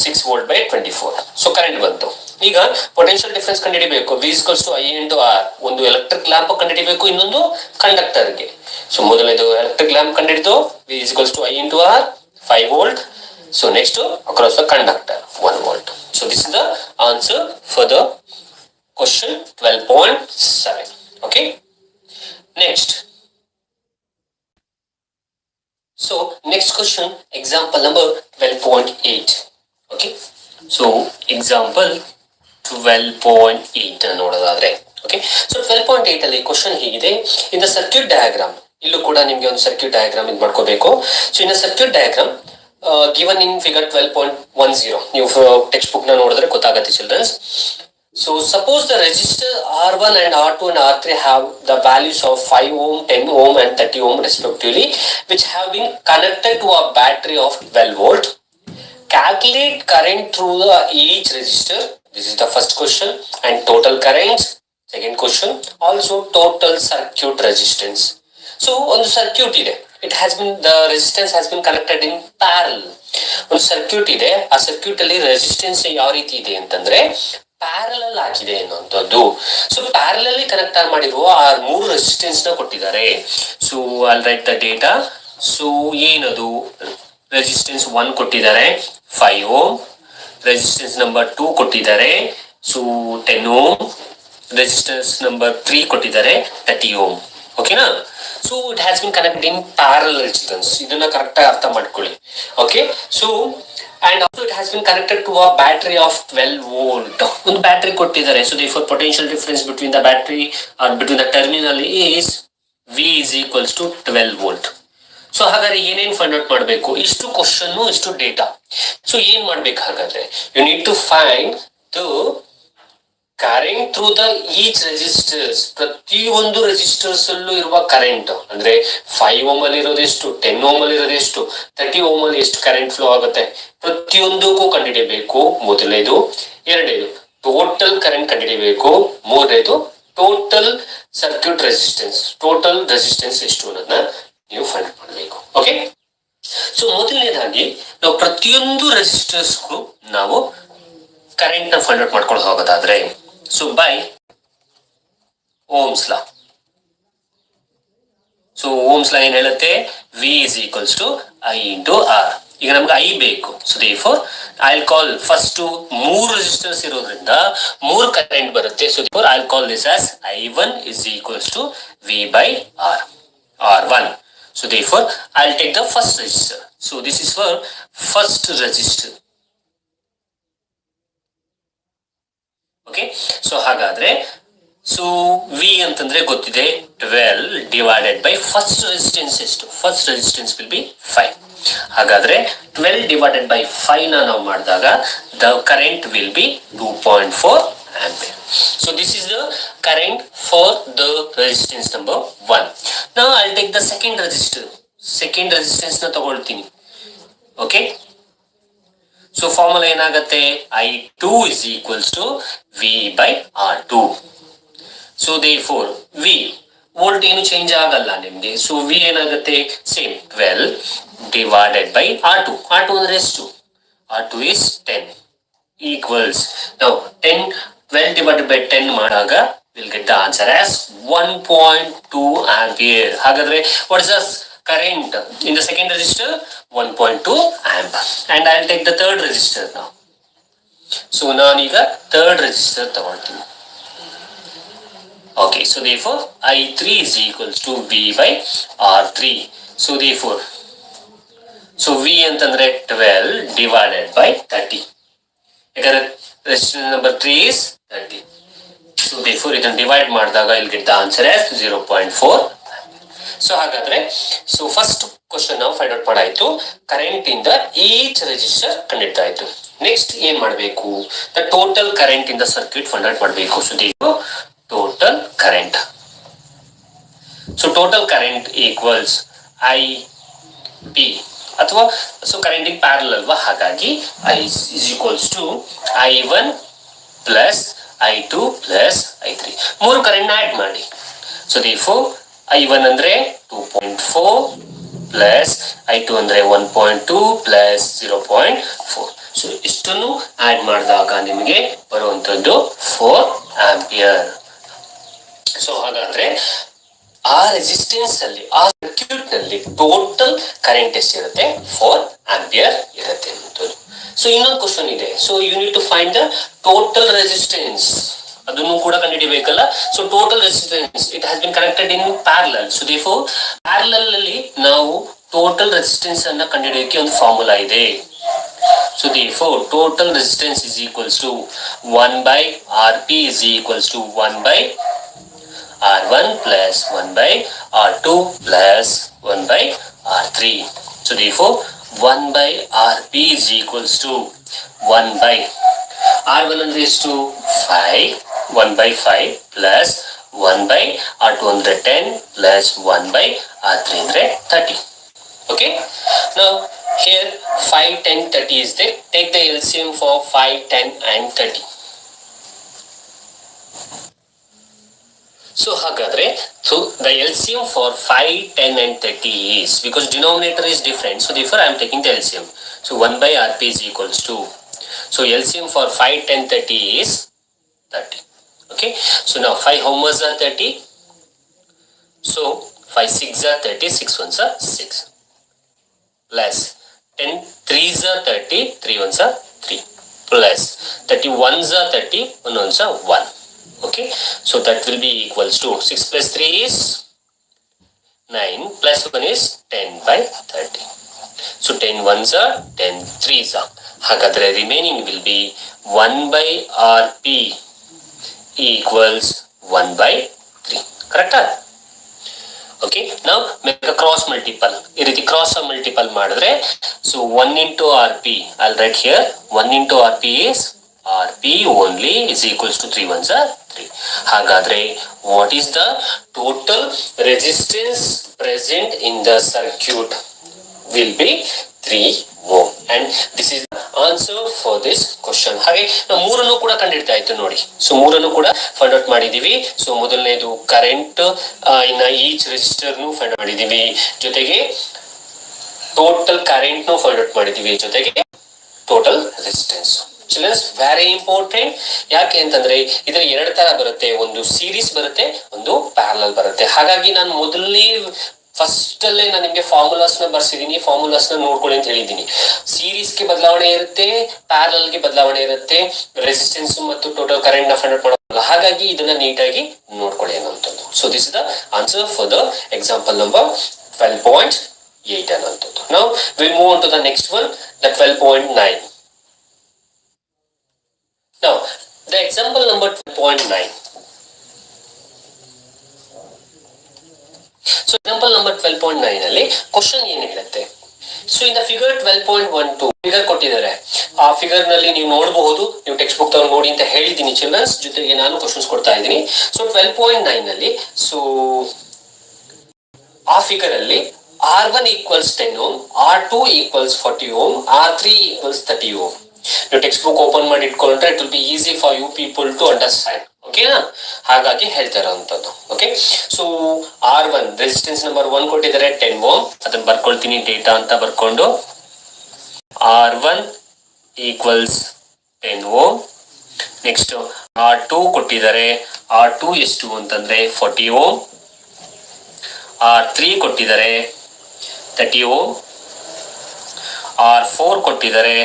6 volt by 24. So current ಬಂತು. ಈಗ ಪೊಟೆನ್ಶಿಯಲ್ ಡಿಫರೆನ್ಸ್ ಕಂಡುಹಿಡಿಬೇಕು. V is equals to I into R. ಒಂದು ಎಲೆಕ್ಟ್ರಿಕ್ ಲ್ಯಾಂಪ್ ಕಂಡುಹಿಡಿಬೇಕು, ಇನ್ನೊಂದು ಕಂಡಕ್ಟರ್ಗೆ. ಸೊ ಮೊದಲನೇದು ಎಲೆಕ್ಟ್ರಿಕ್ ಲ್ಯಾಂಪ್ ಕಂಡುಹಿಡಿದು V is equals to I into R, 5 volt. So next across the conductor 1 volt. So this is the answer for the question 12.7. Okay, next. So next question example number 12.8. Okay, so example 12.8 ನೋಡೋದಾದ್ರೆ, ಓಕೆ, ಸೊ 12.8 ಅಲ್ಲಿ ಕ್ವಶನ್ ಹೀಗಿದೆ. ಇನ್ ದ ಸರ್ಕ್ಯೂಟ್ ಡಯಾಗ್ರಾಮ್, ಇಲ್ಲೂ ಕೂಡ ನಿಮ್ಗೆ ಒಂದು ಸರ್ಕ್ಯೂಟ್ ಡಯಾಗ್ರಾಮ್ ಇದು ಮಾಡ್ಕೋಬೇಕು. So in circuit diagram given in figure 12.10, ನೀವು ಟೆಕ್ಸ್ಟ್ ಬುಕ್ ನ ನೋಡಿದ್ರೆ ಗೊತ್ತಾಗುತ್ತೆ children's. So suppose the resistor R1 and R2 and R3 have the values of 5 ohm, 10 ohm and 30 ohm respectively, which have been connected to a battery of 12 volt. Calculate current through each resistor. This is the first question. And total current. Second question. Also total circuit resistance. So on the circuit ide, the resistance has been connected in parallel. ಒಂದು ಸರ್ಕ್ಯೂಟ್ ಇದೆ, ಆ ಸರ್ಕ್ಯೂಟ್ ಅಲ್ಲಿ ರೆಸಿಸ್ಟೆನ್ಸ್ ಯಾವ ರೀತಿ ಇದೆ ಅಂತಂದ್ರೆ ಪ್ಯಾರಲಲ್ ಆಗಿದೆ ಅನ್ನುವಂಥದ್ದು. ಸೊ ಪ್ಯಾರಲಲ್ಲಿ ಕನೆಕ್ಟ್ ಮಾಡಿರುವ ಆ 3 ರೆಸಿಸ್ಟೆನ್ಸ್ ನ ಕೊಟ್ಟಿದ್ದಾರೆ. So I'll right the data. So ಏನದು? ರೆಸಿಸ್ಟೆನ್ಸ್ 1 ಕೊಟ್ಟಿದ್ದಾರೆ 5 ಓಮ್, ರೆಸಿಸ್ಟೆನ್ಸ್ ನಂಬರ್ 2 ಕೊಟ್ಟಿದ್ದಾರೆ ಸೊ 10 ಓಮ್, ರೆಸಿಸ್ಟೆನ್ಸ್ ನಂಬರ್ 3 ಕೊಟ್ಟಿದ್ದಾರೆ 30 ಓಮ್. ಓಕೆನಾ? So it has been connected in parallel childrens, ಇದನ್ನ ಕರೆಕ್ಟ್ ಆಗಿ ಅರ್ಥ ಮಾಡ್ಕೊಳ್ಳಿ. Okay, so and also it has been connected to a battery of 12 volt. ಒಂದು ಬ್ಯಾಟರಿ ಕೊಟ್ಟಿದ್ದಾರೆ. So therefore potential difference between the battery or between the terminal is V is equals to 12 volt. So ಹಾಗಾದ್ರೆ ಏನೇನ್ ಫೈಂಡ್ ಔಟ್ ಮಾಡಬೇಕು? ಇಷ್ಟು ಕ್ವಶನ್, ಇಷ್ಟು ಡೇಟಾ. ಸೊ ಏನ್ ಮಾಡ್ಬೇಕು ಹಾಗಾದ್ರೆ? You need to find the current through the each resistors. ಪ್ರತಿಯೊಂದು ರೆಸಿಸ್ಟರ್ಸ್ ಅಲ್ಲೂ ಇರುವ ಕರೆಂಟ್ ಅಂದ್ರೆ 5 ಓಮ್ ಅಲ್ಲಿ ಇರೋದೆಷ್ಟು, 10 ಓಮ್ ಅಲ್ಲಿ ಇರೋದೆಷ್ಟು, 30 ಓಮ್ ಅಲ್ಲಿ ಎಷ್ಟು ಕರೆಂಟ್ ಫ್ಲೋ ಆಗುತ್ತೆ, ಪ್ರತಿಯೊಂದಕ್ಕೂ ಕಂಡುಹಿಡಿಯಬೇಕು. ಮೊದಲನೇದು. ಎರಡನೇದು ಟೋಟಲ್ ಕರೆಂಟ್ ಕಂಡುಹಿಡಿಯಬೇಕು. ಮೂರನೇದು total circuit resistance, total resistance ಎಷ್ಟು ಅನ್ನೋದನ್ನ ನೀವು ಫೈಂಡ್ ಮಾಡಬೇಕು. ಓಕೆ, ಸೊ ಮೊದಲನೇದಾಗಿ ನಾವು ಪ್ರತಿಯೊಂದು ರೆಸಿಸ್ಟರ್ಸ್ಗೂ ನಾವು ಕರೆಂಟ್ ನ ಫೈಂಡ್ ಔಟ್ ಮಾಡ್ಕೊಂಡು ಹೋಗೋದಾದ್ರೆ, so by Ohm's law. So Ohm's law ಏನ್ ಹೇಳುತ್ತೆ? V is equals to I into R. ಈಗ ನಮ್ಗೆ I ಬೇಕು. So therefore I'll call first 3 resistors ಇರೋದ್ರಿಂದ 3 ಕರೆಂಟ್ ಬರುತ್ತೆ. So therefore I'll call this as I1 is equals to V by R, R1. So therefore I'll take the first resistor. So this is for first resistor. Okay, so ಹಾಗಾದ್ರೆ ಸೊ ವಿ ಅಂತಂದ್ರೆ ಗೊತ್ತಿದೆ 12 ಡಿವೈಡೆಡ್ ಬೈ ಫಸ್ಟ್ ರೆಸಿಸ್ಟೆನ್ಸ್ ಎಷ್ಟು, ಫಸ್ಟ್ ರೆಸಿಸ್ಟೆನ್ಸ್ ವಿಲ್ ಬಿ 5. ಹಾಗಾದ್ರೆ 12 ಡಿವೈಡೆಡ್ ಬೈ 5 ನ ನಾವು ಮಾಡಿದಾಗ the current will B 2.4 ampere. So this is the current for the resistance number 1. Now I'll take the second resistor. Second resistance ನ ತಗೊಳ್ತೀನಿ. Okay. So formula ಏನಾಗುತ್ತೆ, I2 is equals to V by R2. So therefore V volt ಏನು ಚೇಂಜ್ ಆಗಲ್ಲ ನಿಮ್ಗೆ. ಸೊ ವಿ ಏನಾಗುತ್ತೆ, same 12 divided by R2. R2 ಅಂದ್ರೆ ಎಷ್ಟು, R2 is 10 equals, now 12 divided by 10 ಮಾಡಾಗ we'll get the answer as 1.2 ampere. ಹಾಗಾದ್ರೆ what is the current in the second resistor? 1.2 amp. And I'll take the third resistor now. So ನಾನೀಗ third resistor ತಗೊಳ್ತೀನಿ. Okay, so therefore I3 is equals to V by R3. So therefore, so V ಅಂತಂದ್ರೆ 12 divided by 30. ಯಾಕಂದ್ರೆ resistance number 3 is 30. So therefore ಇದನ್ನು ಡಿವೈಡ್ ಮಾಡಿದಾಗ I'll get the answer as 0.4. So ಹಾಗಾದ್ರೆ ಸೊ ಫಸ್ಟ್ ಕ್ವಶನ್ ನಾವು ಫೈಂಡ್ ಔಟ್ ಮಾಡಾಯ್ತು, ಕರೆಂಟ್ ಇಂದ ಈಚ್ ರೆಜಿಸ್ಟರ್ ಕಂಡಿಡ್ತಾ ಆಯ್ತು. ನೆಕ್ಸ್ಟ್ ಏನ್ ಮಾಡಬೇಕು, the total current in the circuit find out ಮಾಡಬೇಕು. So total current. So total current equals IP ಅಥವಾ ಸೊ ಕರೆಂಟ್ ಇನ್ ಪ್ಯಾರಲಲ್ ಅಲ್ವಾ, ಹಾಗಾಗಿ I is equals to I1 plus I2 plus I3. ಮೂರು ಕರೆಂಟ್ ಆಡ್ ಮಾಡಿ. ಸೊ therefore I1 ಅಂದ್ರೆ 2.4 plus I2 ಅಂದ್ರೆ 1.2 plus 0.4. ಸೊ ಇಷ್ಟನ್ನು ಆಡ್ ಮಾಡಿದಾಗ ನಿಮಗೆ ಬರುವಂತದ್ದು 4 ಆಂಪಿಯರ್. ಸೊ ಹಾಗಾದ್ರೆ ಆ ರೆಸಿಸ್ಟೆನ್ಸ್ ಅಲ್ಲಿ, ಆ ಸರ್ಕ್ಯೂಟ್ ನಲ್ಲಿ ಟೋಟಲ್ ಕರೆಂಟ್ ಎಷ್ಟಿರುತ್ತೆ, 4 ಆಂಪಿಯರ್ ಇರುತ್ತೆ ಅನ್ನೋದು. ಸೊ ಇನ್ನೊಂದು ಕ್ವಶನ್ ಇದೆ. So you need to find the total resistance, ಅದನ್ನು ಕೂಡ ಕಂಡುಹಿಡಿಯಬೇಕಲ್ಲ. So total resistance it has been connected in parallel. So therefore parallel ಅಲ್ಲಿ ನಾವು ಟೋಟಲ್ ರೆಸಿಸ್ಟೆನ್ಸ್ ಅನ್ನ ಕಂಡುಹಿಡಿಯೋಕೆ ಒಂದು ಫಾರ್ಮುಲಾ ಇದೆ. So therefore total resistance is equals to 1 by Rp is equals to 1 by R1 plus 1 by R2 plus 1 by R3. So therefore 1 by Rp is equals to 1 by R1 ಅಂದ್ರೆ ಎಷ್ಟು 5, 1 by 5 plus 1 by R2 ಅಂದ್ರೆ 10 plus 1 by R3 ಅಂದ್ರೆ 30. Okay, now here 5, 10, 30 is there. Take the LCM for 5, 10 and 30. So ಹಾಗಾದ್ರೆ so the LCM for 5, 10 and 30 is, because denominator is different, so therefore I am taking the LCM. So 1 by Rp is equals to, so LCM for 5, 10, 30 is 30. Okay, so now 5 how much are 30? So 5 6 are 30, 6 1s are 6 plus 10 3s are 30, 3 1s are 3 plus 31s are 30, 1 1s are 1. Okay, so that will be equals to 6 plus 3 is 9 plus 1 is 10 by 30. So 10 1s are 10 3s are. ಹಾಗಾದ್ರೆ remaining will be 1 by Rp equals 1 by 3. Correct? Okay, now make a cross multiple. ಈ ರೀತಿ ಕ್ರಾಸ್ ಮಲ್ಟಿಪಲ್ ಮಾಡಿದ್ರೆ, so 1 into Rp, I'll write here 1 into Rp is Rp only is equals to 3 1s are 3. ಹಾಗಾದ್ರೆ what is the total resistance present in the circuit will be 3 ohm, and this is the answer for this question. ಹಾಗೆ ನಾವು ಮೂರನ್ನು ಕೂಡ ಕಂಡಿಡ್ತಾ ಇತ್ತು ನೋಡಿ. ಸೊ ಮೂರನ್ನು ಕೂಡ ಫೈಂಡ್ ಔಟ್ ಮಾಡಿದೀವಿ. ಸೊ ಮೊದಲನೇದು ಕರೆಂಟ್ ಇನ್ನ ಈಚ್ ರೆಸಿಸ್ಟರ್ ನು ಫೈಂಡ್ ಔಟ್ ಮಾಡಿದೀವಿ, ಜೊತೆಗೆ ಟೋಟಲ್ ಕರೆಂಟ್ ನು ಫೈಂಡ್ ಔಟ್ ಮಾಡಿದೀವಿ, ಜೊತೆಗೆ total resistance. Childrens very important. ಯಾಕೆ ಅಂತಂದ್ರೆ ಇದ್ರ ಎರಡು ತರ ಬರುತ್ತೆ, ಒಂದು ಸೀರೀಸ್ ಬರುತ್ತೆ, ಒಂದು ಪ್ಯಾರಲಲ್ ಬರುತ್ತೆ. ಹಾಗಾಗಿ ನಾನು ಮೊದಲನೇ ಫಸ್ಟ್ ಅಲ್ಲೇ ನಾನು ನಿಮ್ಗೆ ಫಾರ್ಮುಲಾಸ್ ನ ಬರ್ಸಿದೀನಿ, ಫಾರ್ಮುಲಾಸ್ ನ ನೋಡ್ಕೊಳ್ಳಿ ಅಂತ ಹೇಳಿದೀನಿ. ಸೀರೀಸ್ ಗೆ ಬದಲಾವಣೆ ಇರುತ್ತೆ, ಪ್ಯಾರಲಲ್ ಗೆ ಬದಲಾವಣೆ ಇರುತ್ತೆ, ರೆಸಿಸ್ಟೆನ್ಸ್ ಮತ್ತು ಟೋಟಲ್ ಕರೆಂಟ್ ನ ಫೈಂಡ್ ಔಟ್ ಮಾಡೋಲ್ಲ. ಹಾಗಾಗಿ ಇದನ್ನ ನೀಟಾಗಿ ನೋಡ್ಕೊಳ್ಳಿ ಅನ್ನೋಂಥದ್ದು. So this is the answer for the example number 12.8 ಅನ್ನೋಂಥದ್ದು. Now will move on to the next one, the 12.9. Now the example number 12.9. So example number 12.9 ಅಲ್ಲಿ ಕ್ವಶನ್ ಏನ್ ಹೇಳುತ್ತೆ? So in the figure 12.12 figure ಕೊಟ್ಟಿದ್ದಾರೆ. ಆ ಫಿಗರ್ ನಲ್ಲಿ ನೀವು ನೋಡಬಹುದು, ನೀವು ಟೆಕ್ಸ್ಟ್ ಬುಕ್ ತಗೊಂಡು ನೋಡಿ ಅಂತ ಹೇಳಿದ್ದೀನಿ ಚಿಲ್ಡ್ರನ್ಸ್, ಜೊತೆಗೆ ನಾನು ಕ್ವಶನ್ಸ್ ಕೊಡ್ತಾ ಇದ್ದೀನಿ. ಸೊ 12.9 ನಲ್ಲಿ ಸೊ ಆ ಫಿಗರ್ ಅಲ್ಲಿ R1 equals 10 ohm, R2 equals 40 ohm, R3 equals 30 ohm. ನೀವು ಟೆಕ್ಸ್ಟ್ ಬುಕ್ ಓಪನ್ ಮಾಡಿ ಇಟ್ಕೊಂಡ್ರೆ it will be easy for you people to understand. ಓಕೆನಾ? ಹಾಗಾಗಿ ಹೇಳ್ತಾ ಇರೋಂಥದ್ದು. Okay, so R1 resistance number 1 ಕೊಟ್ಟಿದ್ದಾರೆ 10 ohm, ಅದನ್ನ ಬರ್ಕೊಳ್ತೀನಿ ಡೇಟಾ ಅಂತ ಬರ್ಕೊಂಡು R1 equals 10 ohm. Next R2 ಕೊಟ್ಟಿದ್ದಾರೆ, R2 ಎಷ್ಟು ಅಂತಂದ್ರೆ 40 ohm. R3 ಕೊಟ್ಟಿದ್ದಾರೆ 30 ohm. R4 ಕೊಟ್ಟಿದ್ದಾರೆ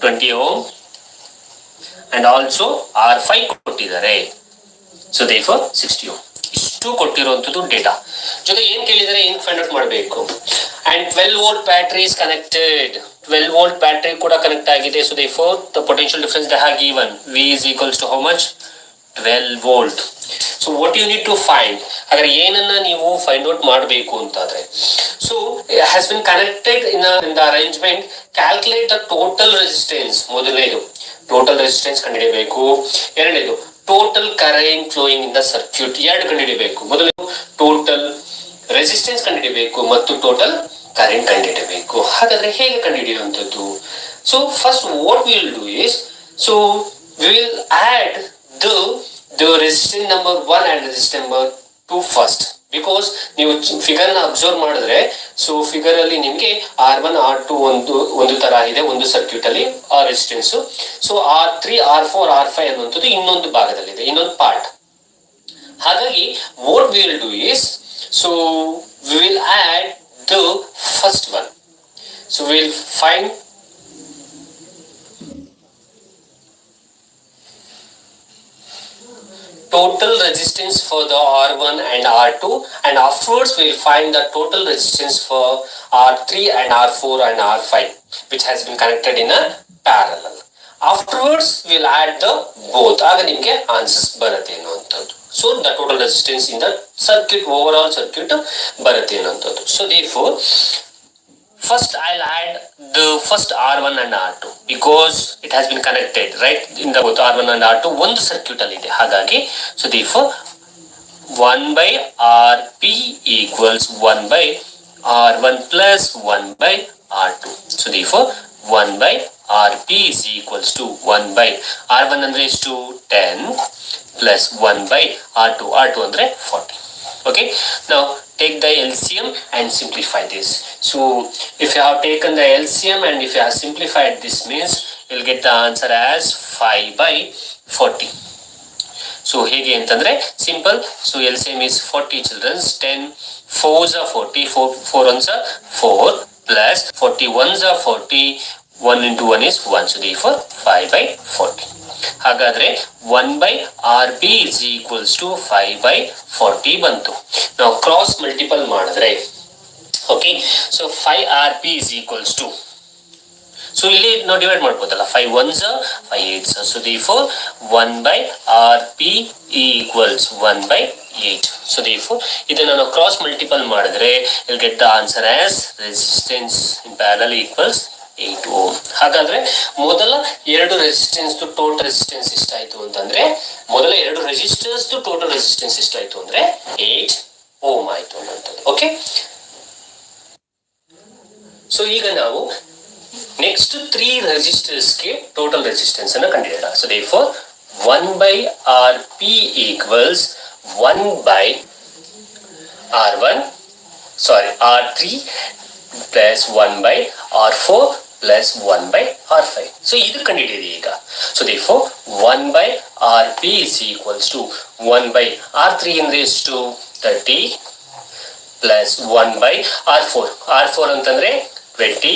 20 ohm and also R5 ಕೊಟ್ಟಿದ್ದಾರೆ, ಸೊ therefore 60 ohm. ಇಷ್ಟು ಕೊಟ್ಟಿರುವಂತದ್ದು ಡೇಟಾ. ಜೊತೆ ಏನ್ ಕೇಳಿದರೆ ಏನ್ ಫೈಂಡ್ ಔಟ್ ಮಾಡಬೇಕು? and 12 volt battery is connected. 12 volt battery ಕೂಡ ಕನೆಕ್ಟ್ ಆಗಿದೆ. So therefore the potential difference they have given V is equals to how much? 12 volt. So what you need to find, ಹಾಗಾದ್ರೆ ಏನನ್ನ ನೀವು ಫೈಂಡ್ ಔಟ್ ಮಾಡಬೇಕು ಅಂತಾದ್ರೆ, so has been connected in the arrangement, calculate the total resistance. ಮೊದಲನೇದು ಟೋಟಲ್ ರೆಸಿಸ್ಟೆನ್ಸ್ ಕಂಡುಹಿಡಿಯಬೇಕು. ಎರಡನೇದು total current flowing in the circuit. ಎರಡು ಕಂಡುಹಿಡಿಯಬೇಕು. ಮೊದಲನೇದು ಟೋಟಲ್ ರೆಸಿಸ್ಟೆನ್ಸ್ ಕಂಡುಹಿಡಿಯಬೇಕು ಮತ್ತು ಟೋಟಲ್ ಕರೆಂಟ್ ಕಂಡುಹಿಡಿಯಬೇಕು. ಹಾಗಾದ್ರೆ ಹೇಗೆ ಕಂಡುಹಿಡಿಯುವಂಥದ್ದು? So first what we will do is, so we will add the resistance number 1 and resistance number 2 first, because ನೀವು ಫಿಗರ್ ನ ಅಬ್ಸರ್ವ್ ಮಾಡಿದ್ರೆ, ಸೊ ಫಿಗರ್ ಅಲ್ಲಿ ನಿಮ್ಗೆ R1 R2 ಒಂದು ತರ ಇದೆ ಒಂದು ಸರ್ಕ್ಯೂಟ್ ಅಲ್ಲಿ ಆ resistance. So R3 R4 R5 ಅನ್ನುವಂಥದ್ದು ಇನ್ನೊಂದು ಭಾಗದಲ್ಲಿದೆ, ಇನ್ನೊಂದು ಪಾರ್ಟ್. ಹಾಗಾಗಿ what we will do is, so we will add the first one. So we will find total resistance for the R1 and R2, and afterwards we will find the total resistance for R3 and R4 and R5, which has been connected in a parallel. Afterwards we will add the both. ಆಗ ನಿಮಗೆ ಆನ್ಸರ್ಸ್ ಬರುತ್ತೆ ಅನ್ನುವಂಥದ್ದು. So the total resistance in the circuit, overall circuit ಬರುತ್ತೆ ಅನ್ನುವಂಥದ್ದು. So therefore first I'll add the first R1 and R2 because it has been connected, right? In the both R1 and R2 ಒಂದು ಸರ್ಕ್ಯೂಟ್ ಅಲ್ಲಿ ಇದೆ. ಹಾಗಾಗಿ so therefore 1 by Rp equals 1 by R1 plus 1 by R2. So therefore 1 by Rp is equals to 1 by R1 ಅಂದ್ರೆ ಎಷ್ಟು 10 plus 1 by R2. R2 ಅಂದ್ರೆ 40. Okay, now take the LCM and simplify this. So if you have taken the LCM and if you have simplified this, means you will get the answer as 5 by 40. So ಹೇಗೆ ಅಂತಂದ್ರೆ simple. So LCM is 40 children's. 10 4s are 40, 4 1s are 4 plus 40 1s are 40, 1 into 1 is 1. So therefore 5 by 40. ಹಾಗಾದ್ರೆ 1 by Rp is equals to 5 by 40 ಬಂತು. ನಾವು ಕ್ರಾಸ್ ಮಲ್ಟಿಪಲ್ ಮಾಡಿದ್ರೆ, okay, so 5 Rp is equals to, so ಇಲ್ಲಿ ನಾವು ಡಿವೈಡ್ ಮಾಡ್ಬೋದಲ್ಲ, 5 1s 5 8s. So therefore 1 by Rp equals 1 by 8. So therefore ಇದನ್ನ ನಾವು ಕ್ರಾಸ್ ಮಲ್ಟಿಪಲ್ ಮಾಡಿದ್ರೆ you'll get the answer as resistance in parallel equals 8 ohm. ಹಾಗಾದ್ರೆ ಮೊದಲ ಎರಡು ರೆಸಿಸ್ಟೆನ್ಸ್ ಟೋಟಲ್ ರೆಸಿಸ್ಟೆನ್ಸ್ ಎಷ್ಟಾಯ್ತು ಅಂತಂದ್ರೆ, ಮೊದಲ ಎರಡು ರೆಸಿಸ್ಟರ್ಸ್ ಟೋಟಲ್ ರೆಸಿಸ್ಟೆನ್ಸ್ ಎಷ್ಟಾಯ್ತು ಅಂದ್ರೆ 8 ohm ಆಯ್ತು ಅನ್ನುವಂಥದ್ದು. ಓಕೆ, ಸೊ ಈಗ ನಾವು ನೆಕ್ಸ್ಟ್ 3 ರೆಸಿಸ್ಟರ್ಸ್ಗೆ ಟೋಟಲ್ ರೆಸಿಸ್ಟೆನ್ಸ್ ಅನ್ನು ಕಂಡುಹಿಡಿಯೋಣ. So therefore 1 by Rp equals 1 by R3 plus 1 by R4 plus 1 by R5. So ಇದು ಕಂಡುಹಿಡಿಯಿರಿ ಈಗ. So therefore 1 by Rp is equals to 1 by R3 ಅಂದ್ರೆ ಎಷ್ಟು 30 plus 1 by R4. R4 ಅಂತಂದ್ರೆ 20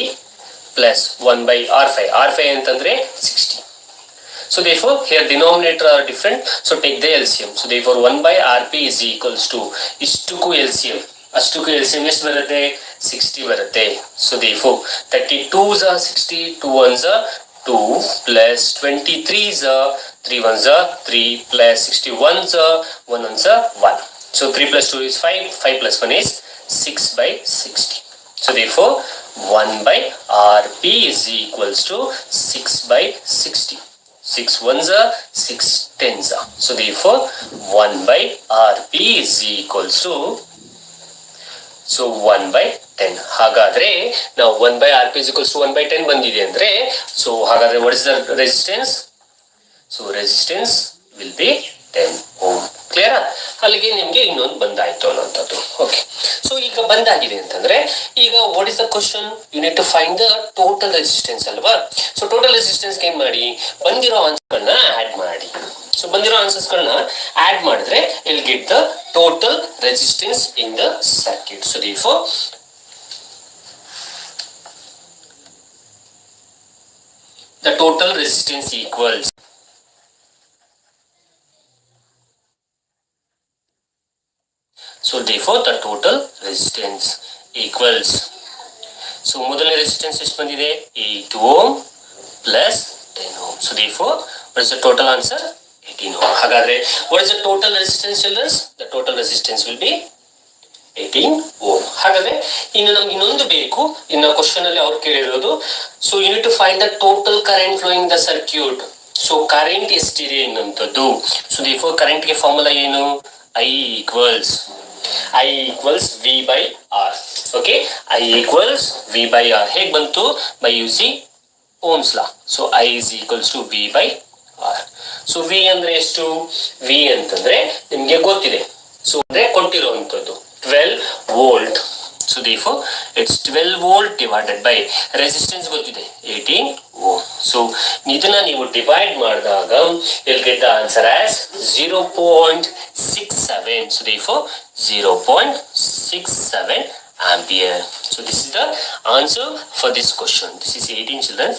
plus 1 by R5. R5 ಅಂತಂದ್ರೆ 60. So therefore here denominator are different. So take the LCM. So therefore 1 by Rp is equals to ಇಷ್ಟಕ್ಕೂ LCM, ಅಷ್ಟಕ್ಕೂ LCM ಎಷ್ಟು ಬರುತ್ತೆ 60 ಬರುತ್ತೆ. So therefore 32s are 60, 2 1s are 2 plus 23s are 3 1s are 3 plus 61s are 1 1s are 1. So 3 plus 2 is 5, 5 plus 1 is 6 by 60. So therefore 1 by Rp is equals to 6 by 60. 6 ones are 6 tens are. So therefore 1 by Rp is equals to 1 by 10. ಹಾಗಾದ್ರೆ ನಾವು 1 by Rp is equals to 1 by 10 ಬಂದಿದೆ ಅಂದ್ರೆ so ಹಾಗಾದ್ರೆ what is the resistance? So resistance will be 10 ohm. Clear? ಅಲ್ಲಿಗೆ ನಿಮ್ಗೆ ಇನ್ನೊಂದು ಬಂದಾಯ್ತು ಅನ್ನೋಂಥದ್ದು. ಓಕೆ, ಸೊ ಈಗ ಬಂದಾಗಿದೆ ಅಂತಂದ್ರೆ ಈಗ what is the question? You need to find the total resistance ಅಲ್ವಾ? ಸೊ ಟೋಟಲ್ ರೆಸಿಸ್ಟೆನ್ಸ್ ಏನ್ ಮಾಡಿ, ಬಂದಿರೋ ಆನ್ಸರ್ಗಳನ್ನ ಆಡ್ ಮಾಡಿ. ಸೊ ಬಂದಿರೋ ಆನ್ಸರ್ಸ್ಗಳನ್ನ ಆಡ್ ಮಾಡಿದ್ರೆ ಇಲ್ get the total resistance in the circuit. So therefore the total resistance equals so therefore the total resistance equals so ಮೊದಲನೇ ರೆಸಿಸ್ಟೆನ್ಸ್ ಎಷ್ಟು ಬಂದಿದೆ? 8 ohm plus 10 ohm. So therefore what is the total answer? 18 ohm. ಹಾಗಾದ್ರೆ what is the total resistance children? The total resistance will be 18 ohm. ಹಾಗಾದ್ರೆ ಇನ್ನು ನಮ್ಗೆ ಇನ್ನೊಂದು ಬೇಕು. ಇನ್ನು ಕ್ವಶನ್ ಅಲ್ಲಿ ಅವ್ರು ಕೇಳಿರೋದು so you need to find the total current flowing the circuit. So current ಎಷ್ಟಿದೆ ಅನ್ನುವಂಥದ್ದು. ಸೊ therefore ಕರೆಂಟ್ ಗೆ ಫಾರ್ಮುಲಾ ಏನು? I equals V by R. Okay, I equals V by R. ಹೇಗೆ ಬಂತು? By using Ohm's law. So I is equals to V by R. So V ಅಂದ್ರೆ ಎಷ್ಟು? V ಅಂತಂದ್ರೆ ನಿಮ್ಗೆ ಗೊತ್ತಿದೆ. ಸೊ ಅಂದ್ರೆ ಕೊಟ್ಟಿರುವಂತದ್ದು 12 volt. So therefore it's 12 volt divided by resistance ಗೊತ್ತಿದೆ 18 ohm. So ಇದನ್ನ ನೀವು ಡಿವೈಡ್ ಮಾಡಿದಾಗ you'll get the answer as 0.67. So therefore 0.67 ampere. So this is the answer for this question. This is 18 children.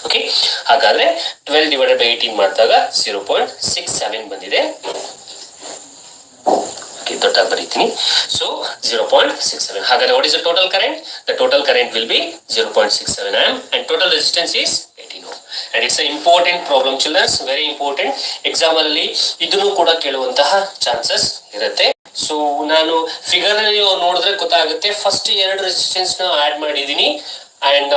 Okay, ಹಾಗಾದ್ರೆ 12 divided by 18 ಮಾಡಿದಾಗ 0.67 ಬಂದಿದೆ. ದೊಡ್ಡದಾಗಿ ಬರೀತೀನಿ. ಸೊ 0.67. ಹಾಗಾದ್ರೆ what is the total current? The total current will be 0.67 amp and total resistance is 18 ohm. And it's an important problem children, very important. Exam ಅಲ್ಲಿ ಇದನ್ನು ಕೂಡ ಕೇಳುವಂತಹ ಚಾನ್ಸಸ್ ಇರುತ್ತೆ. ಸೊ ನಾನು ಫಿಗರ್ ಅಲ್ಲಿ ನೋಡಿದ್ರೆ ಗೊತ್ತಾಗುತ್ತೆ. ಫಸ್ಟ್ 2 ರೆಸಿಸ್ಟೆನ್ಸ್ ನ ಆಡ್ ಮಾಡಿದೀನಿ ಅಂಡ್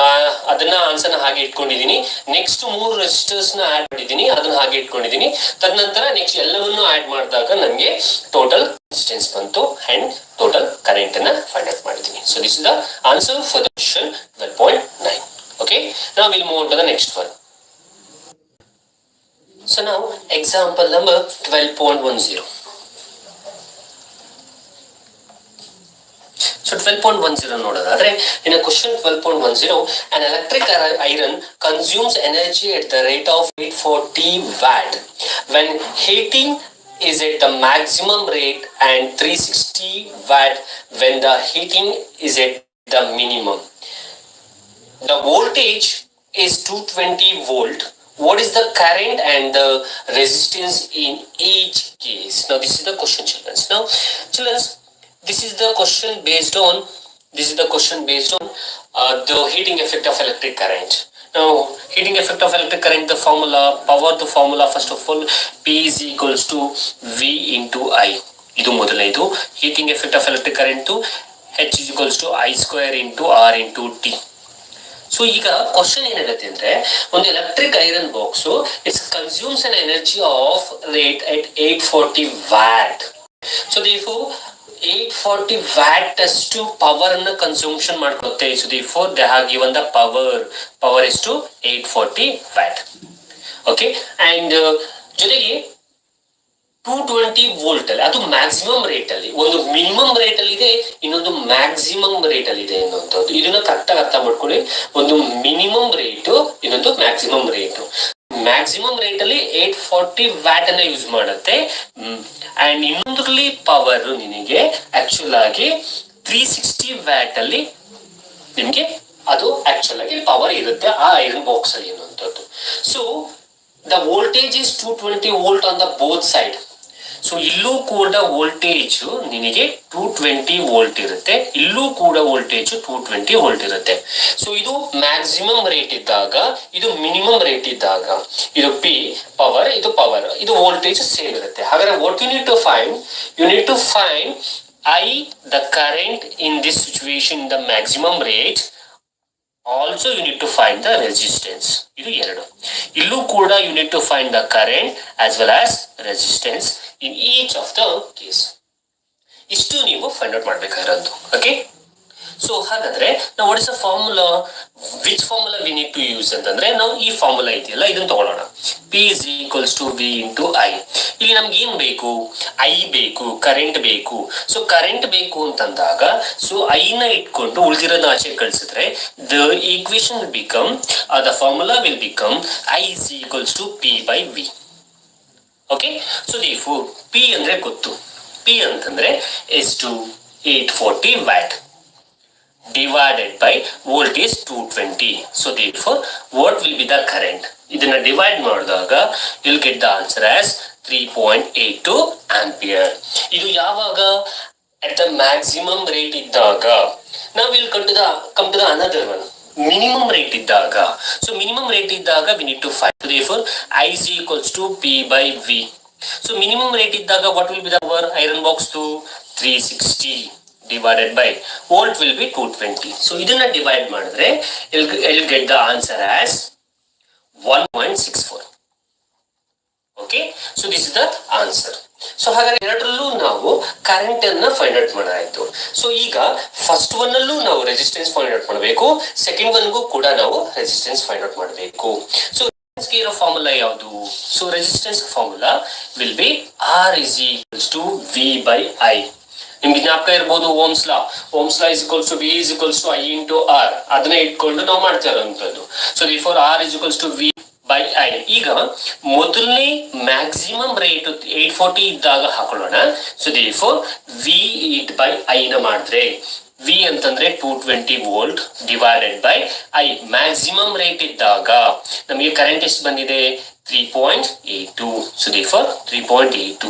ಅದನ್ನ ಆನ್ಸರ್ ಹಾಗೆ ಇಟ್ಕೊಂಡಿದೀನಿ. ನೆಕ್ಸ್ಟ್ 3 ರೆಸಿಸ್ಟರ್ಸ್ ನ ಆಡ್ ಮಾಡಿದೀನಿ, ಅದನ್ನ ಹಾಗೆ ಇಟ್ಕೊಂಡಿದೀನಿ. ತದನಂತರ ನೆಕ್ಸ್ಟ್ ಎಲ್ಲವನ್ನೂ ಆಡ್ ಮಾಡಿದಾಗ ನನಗೆ ಟೋಟಲ್ ರೆಸಿಸ್ಟೆನ್ಸ್ ಬಂತು ಅಂಡ್ ಟೋಟಲ್ ಕರೆಂಟ್ ಅನ್ನ ಫೈಂಡ್ ಔಟ್ ಮಾಡಿದೀನಿ. So this is the answer for the question 12.9. Okay, now we'll move on to the next one. So now example number 12.10. So 12.10 ನೋಡೋದಾದ್ರೆ in a question 12.10 an electric iron consumes energy at the rate of 840 watt when heating is at the maximum rate and 360 watt when the heating is at the minimum. The voltage is 220 volt. What is the current and the resistance in each case? Now this is the question children. Now children, this is the question based on the heating effect of electric current. Now heating effect of electric current, the formula, power to formula, first of all P is equals to V into I. ಇದು ಮೊದಲನೇದು. heating effect of electric current to H is equals to I square into R into T. So ಈಗ ಕ್ವಶನ್ ಏನಾಗುತ್ತೆ ಅಂದ್ರೆ ಒಂದು electric iron box it's consumes an energy of rate at 840 watt. So therefore 840 watt ಅಷ್ಟು ಪವರ್ ಅನ್ನು ಕನ್ಸಂಪ್ಷನ್ ಮಾಡ್ಕೊಳುತ್ತೆ. So therefore they have given the power is to 840 watt. Okay, and ಜೊತೆಗೆ 220 ವೋಲ್ಟ್ ಅಲ್ಲಿ ಅದು ಮ್ಯಾಕ್ಸಿಮಮ್ ರೇಟ್ ಅಲ್ಲಿ, ಒಂದು ಮಿನಿಮಮ್ ರೇಟ್ ಅಲ್ಲಿ ಇದೆ, ಇನ್ನೊಂದು ಮ್ಯಾಕ್ಸಿಮಮ್ ರೇಟ್ ಅಲ್ಲಿ ಇದೆ ಅನ್ನುವಂಥದ್ದು. ಇದನ್ನ ಕರೆಕ್ಟ್ ಆಗಿ ಅರ್ಥ ಮಾಡ್ಕೊಳ್ಳಿ. ಒಂದು ಮಿನಿಮಮ್ ರೇಟು, ಇನ್ನೊಂದು ಮ್ಯಾಕ್ಸಿಮಮ್ ರೇಟು. ಮ್ಯಾಕ್ಸಿಮಮ್ ರೇಟ್ ಅಲ್ಲಿ 840 ವ್ಯಾಟ್ ಅನ್ನ ಯೂಸ್ ಮಾಡುತ್ತೆ ಅಂಡ್ ಇನ್ನೊಂದ್ರಲ್ಲಿ ಪವರ್ ನಿನಗೆ ಆಕ್ಚುಲ್ ಆಗಿ 360 ವ್ಯಾಟ್ ಅಲ್ಲಿ ನಿಮ್ಗೆ ಅದು ಆಕ್ಚುಲ್ ಆಗಿ ಪವರ್ ಇರುತ್ತೆ ಆ ಐರನ್ ಬಾಕ್ಸ್ ಅಲ್ಲಿ ಅನ್ನುವಂಥದ್ದು. So the voltage is 220 volt on the both side. So ಇಲ್ಲೂ ಕೂಡ ವೋಲ್ಟೇಜ್ ನಿನಗೆ 220 ವೋಲ್ಟ್ ಇರುತ್ತೆ, ಇಲ್ಲೂ ಕೂಡ ವೋಲ್ಟೇಜ್ 220 ವೋಲ್ಟ್ ಇರುತ್ತೆ. ಸೊ ಇದು ಮ್ಯಾಕ್ಸಿಮಮ್ ರೇಟ್ ಇದ್ದಾಗ, ಇದು ಮಿನಿಮಮ್ ರೇಟ್ ಇದ್ದಾಗ, ಇದು ಪಿ ಪವರ್, ಇದು ಪವರ್, ಇದು ವೋಲ್ಟೇಜ್ ಸೇಮ್ ಇರುತ್ತೆ. ಹಾಗಾದ್ರೆ what you need to find I, the current in this situation, the maximum rate. Also you need to find the resistance. ಇದು ಎರಡು. ಇಲ್ಲೂ ಕೂಡ you need to find the current as well as resistance in each of the case. ಇಷ್ಟು ನೀವು ಫೈಂಡ್ ಔಟ್ ಮಾಡ್ಬೇಕಾಗಿರೋದು. ಓಕೆ, ಸೊ ಹಾಗಾದ್ರೆ ನಾವು what is the formula, which formula we need to use ಅಂತಂದ್ರೆ, ನಾವು ಈ ಫಾರ್ಮುಲಾ ಇದೆಯಲ್ಲ ಇದನ್ನ ತಗೊಳ್ಳೋಣ. P is equals to V into I. ಇಲ್ಲಿ ನಮ್ಗೆ ಏನ್ ಬೇಕು, ಐ ಬೇಕು, ಕರೆಂಟ್ ಬೇಕು. ಸೊ ಕರೆಂಟ್ ಬೇಕು ಅಂತಂದಾಗ ಸೊ ಐ ನ ಇಟ್ಕೊಂಡು ಉಳಿದಿರೋದನ್ನ ಆಚೆ ಕಳಿಸಿದ್ರೆ the equation will become, the formula will become I is equals to P by V. Okay, so therefore P ಅಂದ್ರೆ ಗೊತ್ತು, P ಅಂತಂದ್ರೆ ಎಷ್ಟು 840 watt divided by voltage 220. So therefore what will be the current? ಇದನ್ನ ಡಿವೈಡ್ ಮಾಡಿದಾಗ you'll get the answer as 3.82 ampere. ಇದು ಯಾವಾಗ at the maximum rate ಇದ್ದಾಗ. Now we'll come to the another one, minimum rate ಇದ್ದಾಗ. So minimum rate ಇದ್ದಾಗ we need to find. So therefore I is equals to P by V. So minimum rate ಇದ್ದಾಗ what will be the power, iron box to 360 divided by volt will be 220. So ಇದನ್ನ ಡಿವೈಡ್ ಮಾಡಿದ್ರೆ you'll get the answer as 1.64. Okay, so this is the answer. So ಹಾಗಾದ್ರೆ ಎರಡರಲ್ಲೂ ನಾವು ಕರೆಂಟ್ ಅನ್ನ ಫೈಂಡ್ ಔಟ್ ಮಾಡಾಯ್ತು. ಸೊ ಈಗ ಫಸ್ಟ್ ಒನ್ ಅಲ್ಲೂ ನಾವು ರೆಸಿಸ್ಟೆನ್ಸ್ ಫೈಂಡ್ ಔಟ್ ಮಾಡಬೇಕು, ಸೆಕೆಂಡ್ ಒನ್ಗೂ ಕೂಡ ನಾವು ರೆಸಿಸ್ಟೆನ್ಸ್ ಫೈಂಡ್ ಔಟ್ ಮಾಡಬೇಕು. ಸೊ ಇರೋ ಫಾರ್ಮುಲಾ ಯಾವುದು? So resistance formula will be R is equals to V by I. ನಿಮ್ಗೆ ಜ್ಞಾಪಕ ಇರ್ಬೋದು Ohm's law is equals to V is equals to I into R, ಅದನ್ನ ಇಟ್ಕೊಂಡು ನಾವು ಮಾಡ್ತಾ ಇರೋಂಥದ್ದು. So therefore R is equals to V by I. ಈಗ ಮೊದಲನೇ ಮ್ಯಾಕ್ಸಿಮಮ್ ರೇಟ್ 840 ಇದ್ದಾಗ ಹಾಕೊಳ್ಳೋಣ. So therefore V it by I ನ ಮಾಡಿದ್ರೆ ವಿ ಅಂತಂದ್ರೆ 220 volt divided by I, maximum rate ಇದ್ದಾಗ ನಮಗೆ ಕರೆಂಟ್ ಎಷ್ಟು ಬಂದಿದೆ 3.82. So therefore 3.82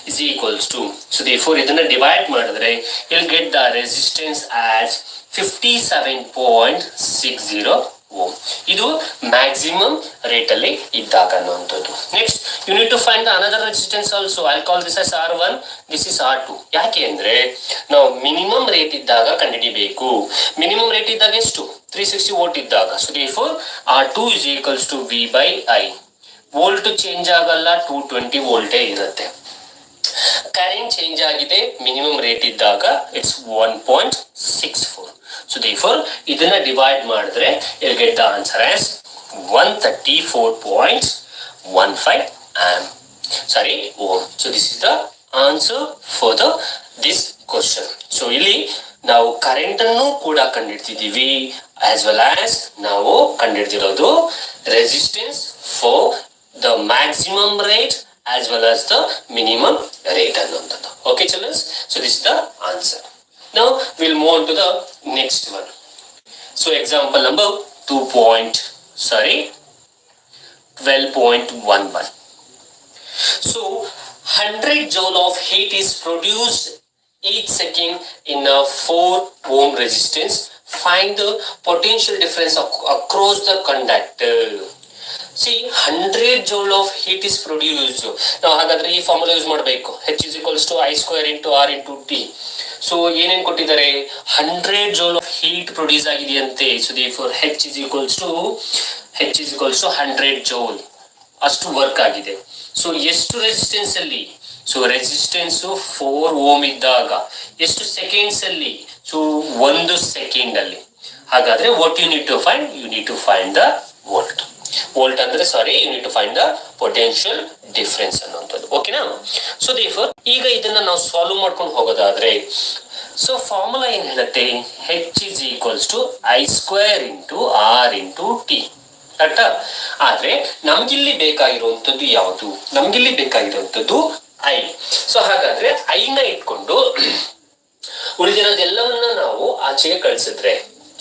is equals to, so therefore ಇದನ್ನ ಡಿವೈಡ್ ಮಾಡಿದ್ರೆ you'll get the resistance as 57.60 ohm. ಇದು ಮ್ಯಾಕ್ಸಿಮಮ್ ರೇಟ್ ಅಲ್ಲಿ ಇದ್ದಾಗ ಅನ್ನುವಂಥದ್ದು. Next you need to find the another resistance also. I call this as R1, this is R2. ಯಾಕೆ ಅಂದ್ರೆ ನಾವು ಮಿನಿಮಮ್ ರೇಟ್ ಇದ್ದಾಗ ಕಂಡುಹಿಡಿಬೇಕು. ಮಿನಿಮಮ್ ರೇಟ್ ಇದ್ದಾಗ ಎಷ್ಟು 360 ವೋಲ್ಟ್ ಇದ್ದಾಗ. So therefore R2 is equals to V by I. Volt change ಆಗಲ್ಲ, 220 ವೋಲ್ಟೇ ಇರುತ್ತೆ. ಕರೆಂಟ್ ಚೇಂಜ್ ಆಗಿದೆ ಮಿನಿಮಮ್ ರೇಟ್ ಇದ್ದಾಗ ಇಟ್ಸ್ 1.64. ಸೊ therefore ಇದನ್ನ ಡಿವೈಡ್ ಮಾಡಿದ್ರೆ you'll get the answer as 134.15 ohm. So this is the answer for this question. So ಇಲ್ಲಿ ನಾವು ಕರೆಂಟ್ ಅನ್ನು ಕೂಡ ಕಂಡುಹಿಡ್ತಿದ್ದೀವಿ, ಆಸ್ ವೆಲ್ ಆಸ್ ನಾವು ಕಂಡುಹಿಡ್ತಿರೋದು resistance for the maximum rate as well as the minimum rate ಅನ್ನುವಂಥದ್ದು. Okay children, so this is the answer. Now we'll move on to the next one. So example number 12.11. So 100 joule of heat is produced each second in a 4 ohm resistance. Find the potential difference across the conductor. See, 100 joule of heat is produced. ನಾವು ಹಾಗಾದ್ರೆ ಈ ಫಾರ್ಮುಲಾ ಯೂಸ್ ಮಾಡಬೇಕು. H is equals to I square into R into T. So ಏನೇನು ಕೊಟ್ಟಿದ್ದಾರೆ, 100 joule of heat ಪ್ರೊಡ್ಯೂಸ್ ಆಗಿದೆಯಂತೆ. So therefore H is equals to 100 joule ಅಷ್ಟು ವರ್ಕ್ ಆಗಿದೆ. ಸೊ ಎಷ್ಟು ರೆಸಿಸ್ಟೆನ್ಸ್ ಅಲ್ಲಿ, ಸೊ ರೆಸಿಸ್ಟೆನ್ಸ್ 4 ಓಮ್ ಇದ್ದಾಗ ಎಷ್ಟು ಸೆಕೆಂಡ್ಸ್ ಅಲ್ಲಿ, ಸೊ 1 ಸೆಕೆಂಡ್ ಅಲ್ಲಿ. ಹಾಗಾದ್ರೆ what you need to find, you need to find the volt ಅಂದ್ರೆ you need to find the potential difference ಅನ್ನುವಂಥದ್ದು. ಓಕೆನಾ? ಸೊ therefore ಈಗ ಇದನ್ನ ನಾವು ಸಾಲ್ವ್ ಮಾಡ್ಕೊಂಡು ಹೋಗೋದಾದ್ರೆ ಸೊ ಫಾರ್ಮುಲಾ ಏನ್ ಹೇಳುತ್ತೆ, H is equals to I square into R into T. ಕರೆಕ್ಟಾ? ಆದ್ರೆ ನಮ್ಗಿಲ್ಲಿ ಬೇಕಾಗಿರುವಂತದ್ದು ಯಾವುದು, ನಮ್ಗಿಲ್ಲಿ ಬೇಕಾಗಿರುವಂತದ್ದು ಐ. ಸೊ ಹಾಗಾದ್ರೆ ಐ ನ ಇಟ್ಕೊಂಡು ಉಳಿದಿರೋದೆಲ್ಲವನ್ನ ನಾವು ಆಚೆಗೆ ಕಳಿಸಿದ್ರೆ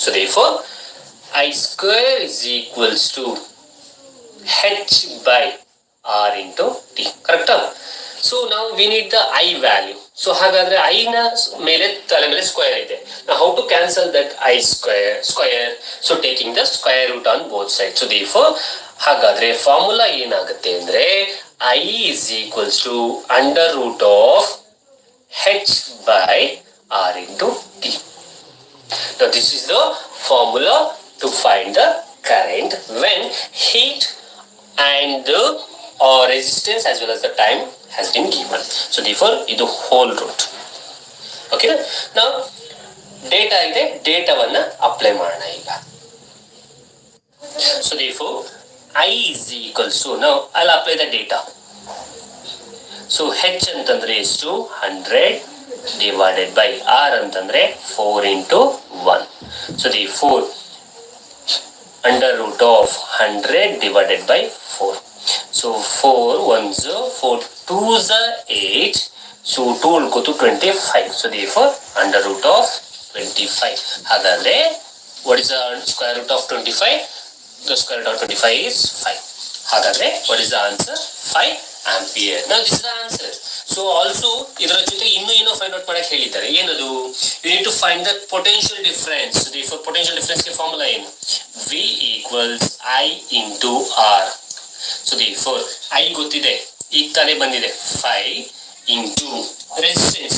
so therefore I square is equals to H by R into T. ಕರೆಕ್ಟಾ? ಸೊ ನಾವು we need the I value. So ಹಾಗಾದ್ರೆ ಐ ನ ಮೇಲೆ ತಲೆ ಮೇಲೆ ಸ್ಕ್ವೇರ್ ಇದೆ. How to cancel that I square? So taking the square root on both side. So therefore ಹಾಗಾದ್ರೆ ಫಾರ್ಮುಲಾ ಏನಾಗುತ್ತೆ ಅಂದ್ರೆ I is equals to under root of h by r into t. Now this is the formula to find the current when heat and the resistance as well as the time has been given. So therefore idu whole root. Okay, now data ide, data vanna apply madana iga. So therefore I is equals to, now I'll apply the data. So h ಅಂತಂದ್ರೆ ಎಷ್ಟು 100 divided by r ಅಂತಂದ್ರೆ 4 into 1. So the 4 under root of 100 divided by 4. So 4 1s 4 2s 8. So 2 will go to 25. So therefore under root of 25. ಹಾಗಾದ್ರೆ what is the square root of 25? The square root of 25 is 5. ಹಾಗಾದ್ರೆ what is the answer? 5 ampere. Now this is the answer. So also ಇದರ ಜೊತೆ ಇನ್ನೂ ಏನೋ ಫೈಂಡ್ ಔಟ್ ಮಾಡಕ್ಕೆ ಹೇಳಿದ್ದಾರೆ. ಏನದು? You need to find the potential difference. So therefore potential difference ಗೆ ಫಾರ್ಮುಲಾ ಏನು? V equals I into R. So therefore I ಗೊತ್ತಿದೆ, ಈಗ ತಾನೇ ಬಂದಿದೆ 5 into resistance.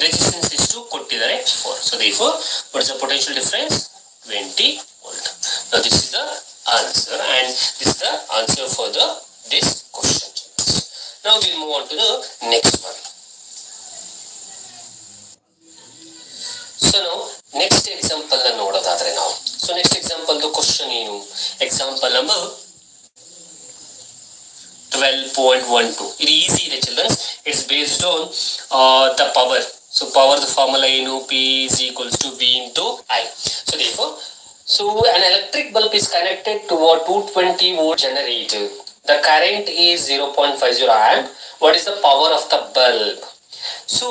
Resistance ಎಷ್ಟು ಕೊಟ್ಟಿದ್ದಾರೆ 4. So therefore what is the potential difference? 20 volt. Now this is the answer and this is the answer for this question. Now we'll move on to the next one. So now next example na nododadre now. So next example the question ಏನು? Example number 12.12. It is easy ಇದೆ children. It's based on the power. So power the formula ಏನು? P is equals to V into I. So therefore, so an electric bulb is connected to a 220 volt generator. The current is 0.50 amp. What is the power of the bulb? So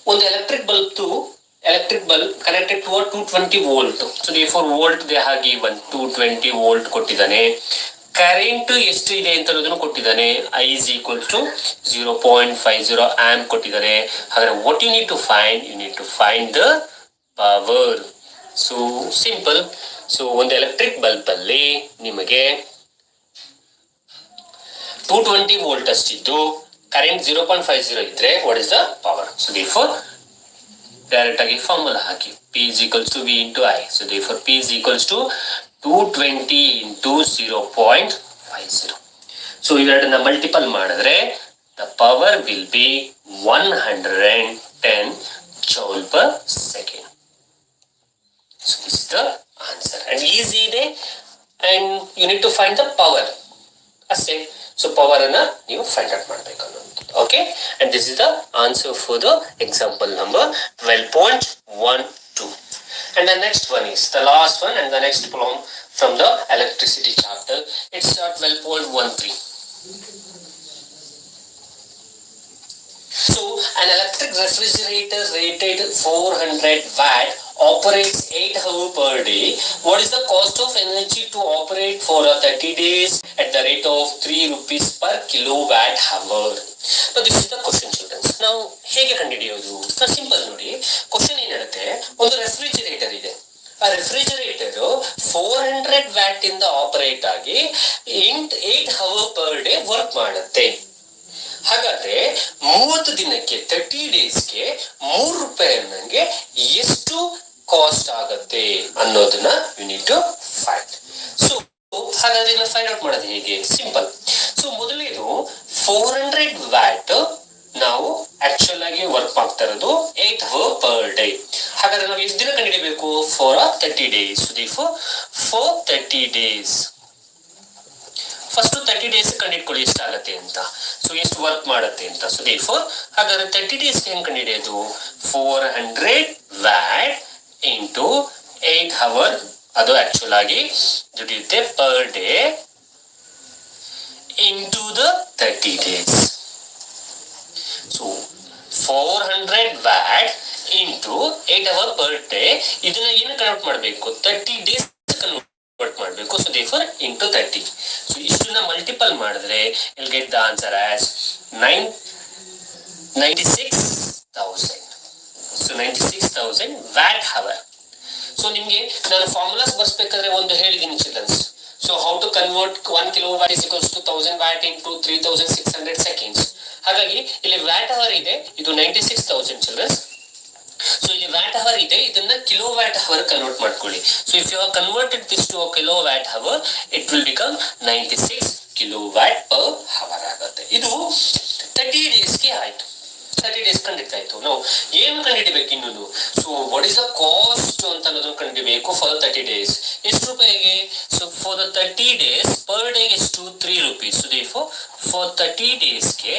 on the electric bulb connected to a 220 volt. So therefore volt they have given 220 volt ಕೊಟ್ಟಿದ್ದಾನೆ. ಕರೆಂಟ್ ಎಷ್ಟು ಇದೆ ಅಂತ ಅನ್ನೋದನ್ನು ಕೊಟ್ಟಿದ್ದಾನೆ. I is equal to 0.50 amp ಕೊಟ್ಟಿದ್ದಾನೆ. ಹಾಗಾದ್ರೆ what you need to find? You need to find the power. So simple. So ಒಂದು ಎಲೆಕ್ಟ್ರಿಕ್ ಬಲ್ಬ್ ಅಲ್ಲಿ ನಿಮಗೆ 220 ವೋಲ್ಟ್ ಅಷ್ಟಿದ್ದು ಕರೆಂಟ್ 0.50 ಇದ್ರೆ what is the power? So therefore direct ಆಗಿ ಫಾರ್ಮುಲಾ ಹಾಕಿ P is equals to V into I. So therefore P is equals to 220 into 0.50. So ಇವೆರಡನ್ನ multiple ಮಾಡಿದ್ರೆ the power will be 110 joule per second. So this is the answer and easy ಇದೆ and you need to find the power ಅಷ್ಟೇ. So power ಅನ್ನ ನೀವು ಫೈಂಡ್ ಔಟ್ ಮಾಡಬೇಕು ಅನ್ನೋದು. Okay, and this is the answer for the example number 12.12. And the next one is the last one and the next problem from the electricity chapter. It's 12.13. So an electric refrigerator rated 400 watt operates 8 hours per day. What is the cost of energy to operate for 30 days at the rate of 3 rupees per kilowatt hour? Now this is the question children. Now ಹೇಗೆ ಕಂಡುಹಿಡಿಯೋದು? ಸಿಂಪಲ್ ನೋಡಿ, ಕ್ವಶನ್ ಏನಿರುತ್ತೆ, ಒಂದು ರೆಫ್ರಿಜರೇಟರ್ ಇದೆ. ಆ ರೆಫ್ರಿಜರೇಟರ್ 400 ವ್ಯಾಟ್ ಇಂದ ಆಪರೇಟ್ ಆಗಿ 8 ಅವರ್ ಪರ್ ಡೇ ವರ್ಕ್ ಮಾಡುತ್ತೆ. ಹಾಗಾದ್ರೆ 30 ದಿನಕ್ಕೆ 30 ಡೇಸ್ಗೆ 3 ರೂಪಾಯಿ ಅನ್ನಂಗೆ ಎಷ್ಟು ಕಾಸ್ಟ್ ಆಗುತ್ತೆ ಅನ್ನೋದನ್ನ you need to find. So ಹಾಗಾದ್ರೆ ಇದನ್ನ ಫೈಂಡ್ ಔಟ್ ಮಾಡೋದು ಹೇಗೆ? ಸಿಂಪಲ್. ಸೊ ಮೊದಲೇದು 400 ವ್ಯಾಟ್ ನಾವು ಆಕ್ಚುಲ್ ಆಗಿ ವರ್ಕ್ ಮಾಡ್ತಾ ಇರೋದು 8 ಅವರ್ ಪರ್ ಡೇ. ಹಾಗಾದ್ರೆ ನಾವು ಎಷ್ಟು ದಿನ ಕಂಡುಹಿಡಿಬೇಕು? For 30 days. For 30 days first 30 days ಕಂಡುಹಿಡ್ಕೊಳ್ಳಿ ಎಷ್ಟಾಗತ್ತೆ ಅಂತ. ಸೊ ಎಷ್ಟು ವರ್ಕ್ ಮಾಡುತ್ತೆ ಅಂತ. ಸೊ therefore ಹಾಗಾದ್ರೆ 30 ಡೇಸ್ ಹೆಂಗ್ ಕಂಡುಹಿಡಿಯೋದು? 400 ವ್ಯಾಟ್ ಇಂಟು 8 ಅವರ್, ಅದು ಆಕ್ಚುಲ್ ಆಗಿ ದುಡಿಯುತ್ತೆ per day, into the 30 days. So 400 watt into 8 hour per day. ಇದನ್ನ ಏನು ಕನ್ವರ್ಟ್ ಮಾಡಬೇಕು? 30 ಡೇಸ್ ಕನ್ವರ್ಟ್ ಮಾಡಬೇಕು. So therefore into 30. ಸೊ ಇಷ್ಟನ್ನ ಮಲ್ಟಿಪಲ್ ಮಾಡಿದ್ರೆ you'll get the answer as 9 96,000. So 96,000 watt hour. So ನಿಮ್ಗೆ ನಾನು ಫಾರ್ಮುಲಾಸ್ ಬರ್ಸ್ಬೇಕಾದ್ರೆ ಒಂದು ಹೇಳಿದೀನಿ childrens. So how to convert 1 kilowatt is equals to 1000 watt into 3600 seconds. ಹಾಗಾಗಿ ಇಲ್ಲಿ ವ್ಯಾಟ್ ಅವರ್ ಇದೆ, ಇದು 96,000 ಚಿಲ್ಡ್ರನ್ಸ್. ಸೊ ಇಲ್ಲಿ ವ್ಯಾಟ್ ಅವರ್ ಇದೆ, ಇದನ್ನ ಕಿಲೋ ವ್ಯಾಟ್ ಅವರ್ ಕನ್ವರ್ಟ್ ಮಾಡ್ಕೊಳ್ಳಿ. So if you are converted this to a kilo watt hour, it will become 96 kilo watt per hour ಆಗುತ್ತೆ. ಇದು 30 ಡೇಸ್ಗೆ ಆಯ್ತು. 30 ಡೇಸ್ ಕಂಡಿಡ್ತಾಯ್ತು. ನಾವು ಏನು ಕಂಡಿಡಿಬೇಕು ಇನ್ನೊಂದು. So what is the cost ಅಂತ ಅನ್ನೋದನ್ನು ಕಂಡಿಡಿಬೇಕು ಫಾರ್ 30 ಡೇಸ್. ಎಷ್ಟು ರೂಪಾಯಿಗೆ? So for the 30 days per day ಎಷ್ಟು? 3 rupees. ಸೊ ದೇರ್ಫೋರ್ ಫಾರ್ 30 ಡೇಸ್ಗೆ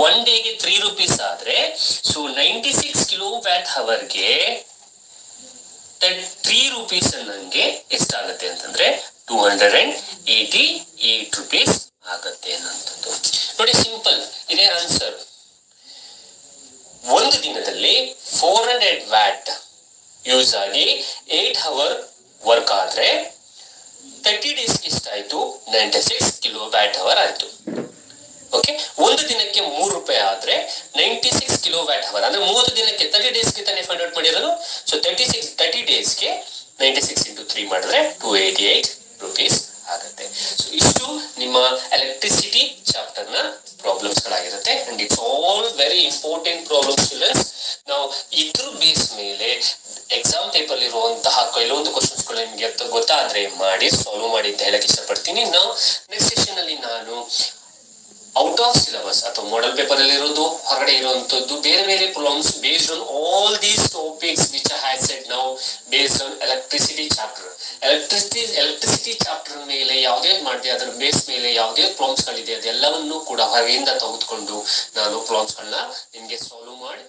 1 ಡೇಗೆ 3 rupees ಆದ್ರೆ, ಸೊ 96 ಕಿಲೋ ವ್ಯಾಟ್ ಅವರ್ಗೆ 3 rupees ಅನ್ನಂಗೆ ಎಷ್ಟಾಗುತ್ತೆ ಅಂತಂದ್ರೆ 288 rupees ಆಗತ್ತೆ ಅನ್ನೋಂಥದ್ದು. ನೋಡಿ, ಸಿಂಪಲ್ ಇದೆ ಆನ್ಸರ್. ಒಂದು ದಿನದಲ್ಲಿ 400 ವ್ಯಾಟ್ ಯೂಸ್ ಆಗಿ 8 ಅವರ್ ವರ್ಕ್ ಆದ್ರೆ 30 ಡೇಸ್ ಎಷ್ಟಾಯ್ತು? 96 ಕಿಲೋ ವ್ಯಾಟ್ ಅವರ್ ಆಯ್ತು. ಓಕೆ, ಒಂದು ದಿನಕ್ಕೆ 3 ರೂಪಾಯಿ ಆದ್ರೆ 96 ಕಿಲೋ ವ್ಯಾಟ್ ಅವರ್ ಅಂದ್ರೆ 30 ದಿನಕ್ಕೆ 30 ಡೇಸ್ಗೆ ತಾನೇ ಫೈಂಡ್ ಔಟ್ ಮಾಡಿರೋದು. ಸೊ 30 ಡೇಸ್ಗೆ 96 ಇಂಟು 3 ಮಾಡಿದ್ರೆ 288 rupees ಆಗುತ್ತೆ. ಸೊ ಇಷ್ಟು ನಿಮ್ಮ ಎಲೆಕ್ಟ್ರಿಸಿಟಿ ಚಾಪ್ಟರ್ ನ ಪ್ರಾಬ್ಲಮ್ಸ್ ಗಳಾಗಿರುತ್ತೆ. And it's all very important problems childrens. ನಾವು ಇದ್ರ ಬೇಸ್ ಮೇಲೆ ಎಕ್ಸಾಮ್ ಪೇಪರ್ ಇರುವಂತಹ ಕೆಲವೊಂದು ಕ್ವಶನ್ಸ್ ಗಳು ನಿಮ್ಗೆ ಗೊತ್ತಾದ್ರೆ ಮಾಡಿ ಸಾಲ್ವ್ ಮಾಡಿ ಅಂತ ಹೇಳಕ್ ಇಷ್ಟಪಡ್ತೀನಿ. ನಾವು ನೆಕ್ಸ್ಟ್ ಸೆಷನ್ ಅಲ್ಲಿ ನಾನು ಔಟ್ ಆಫ್ ಸಿಲೆಬಸ್ ಅಥವಾ ಮಾಡೆಲ್ ಪೇಪರ್ ಅಲ್ಲಿ ಇರೋದು, ಹೊರಗಡೆ ಇರುವಂತದ್ದು ಬೇರೆ ಬೇರೆ problems based on all these topics which I have said now based on electricity chapter. Electricity chapter ಮೇಲೆ ಯಾವುದೇ ಮಾಡಿದೆ ಅದರ ಬೇಸ್ ಮೇಲೆ ಯಾವುದೇ ಪ್ರಾಬ್ಲಮ್ಸ್ ಗಳಿದೆ ಅದೆಲ್ಲವನ್ನೂ ಕೂಡ ಹೊರಗಿಂದ ತೆಗೆದುಕೊಂಡು ನಾನು ಪ್ರಾಬ್ಲಮ್ಸ್ ಗಳನ್ನ ನಿಮ್ಗೆ ಸಾಲ್ವ್ ಮಾಡಿ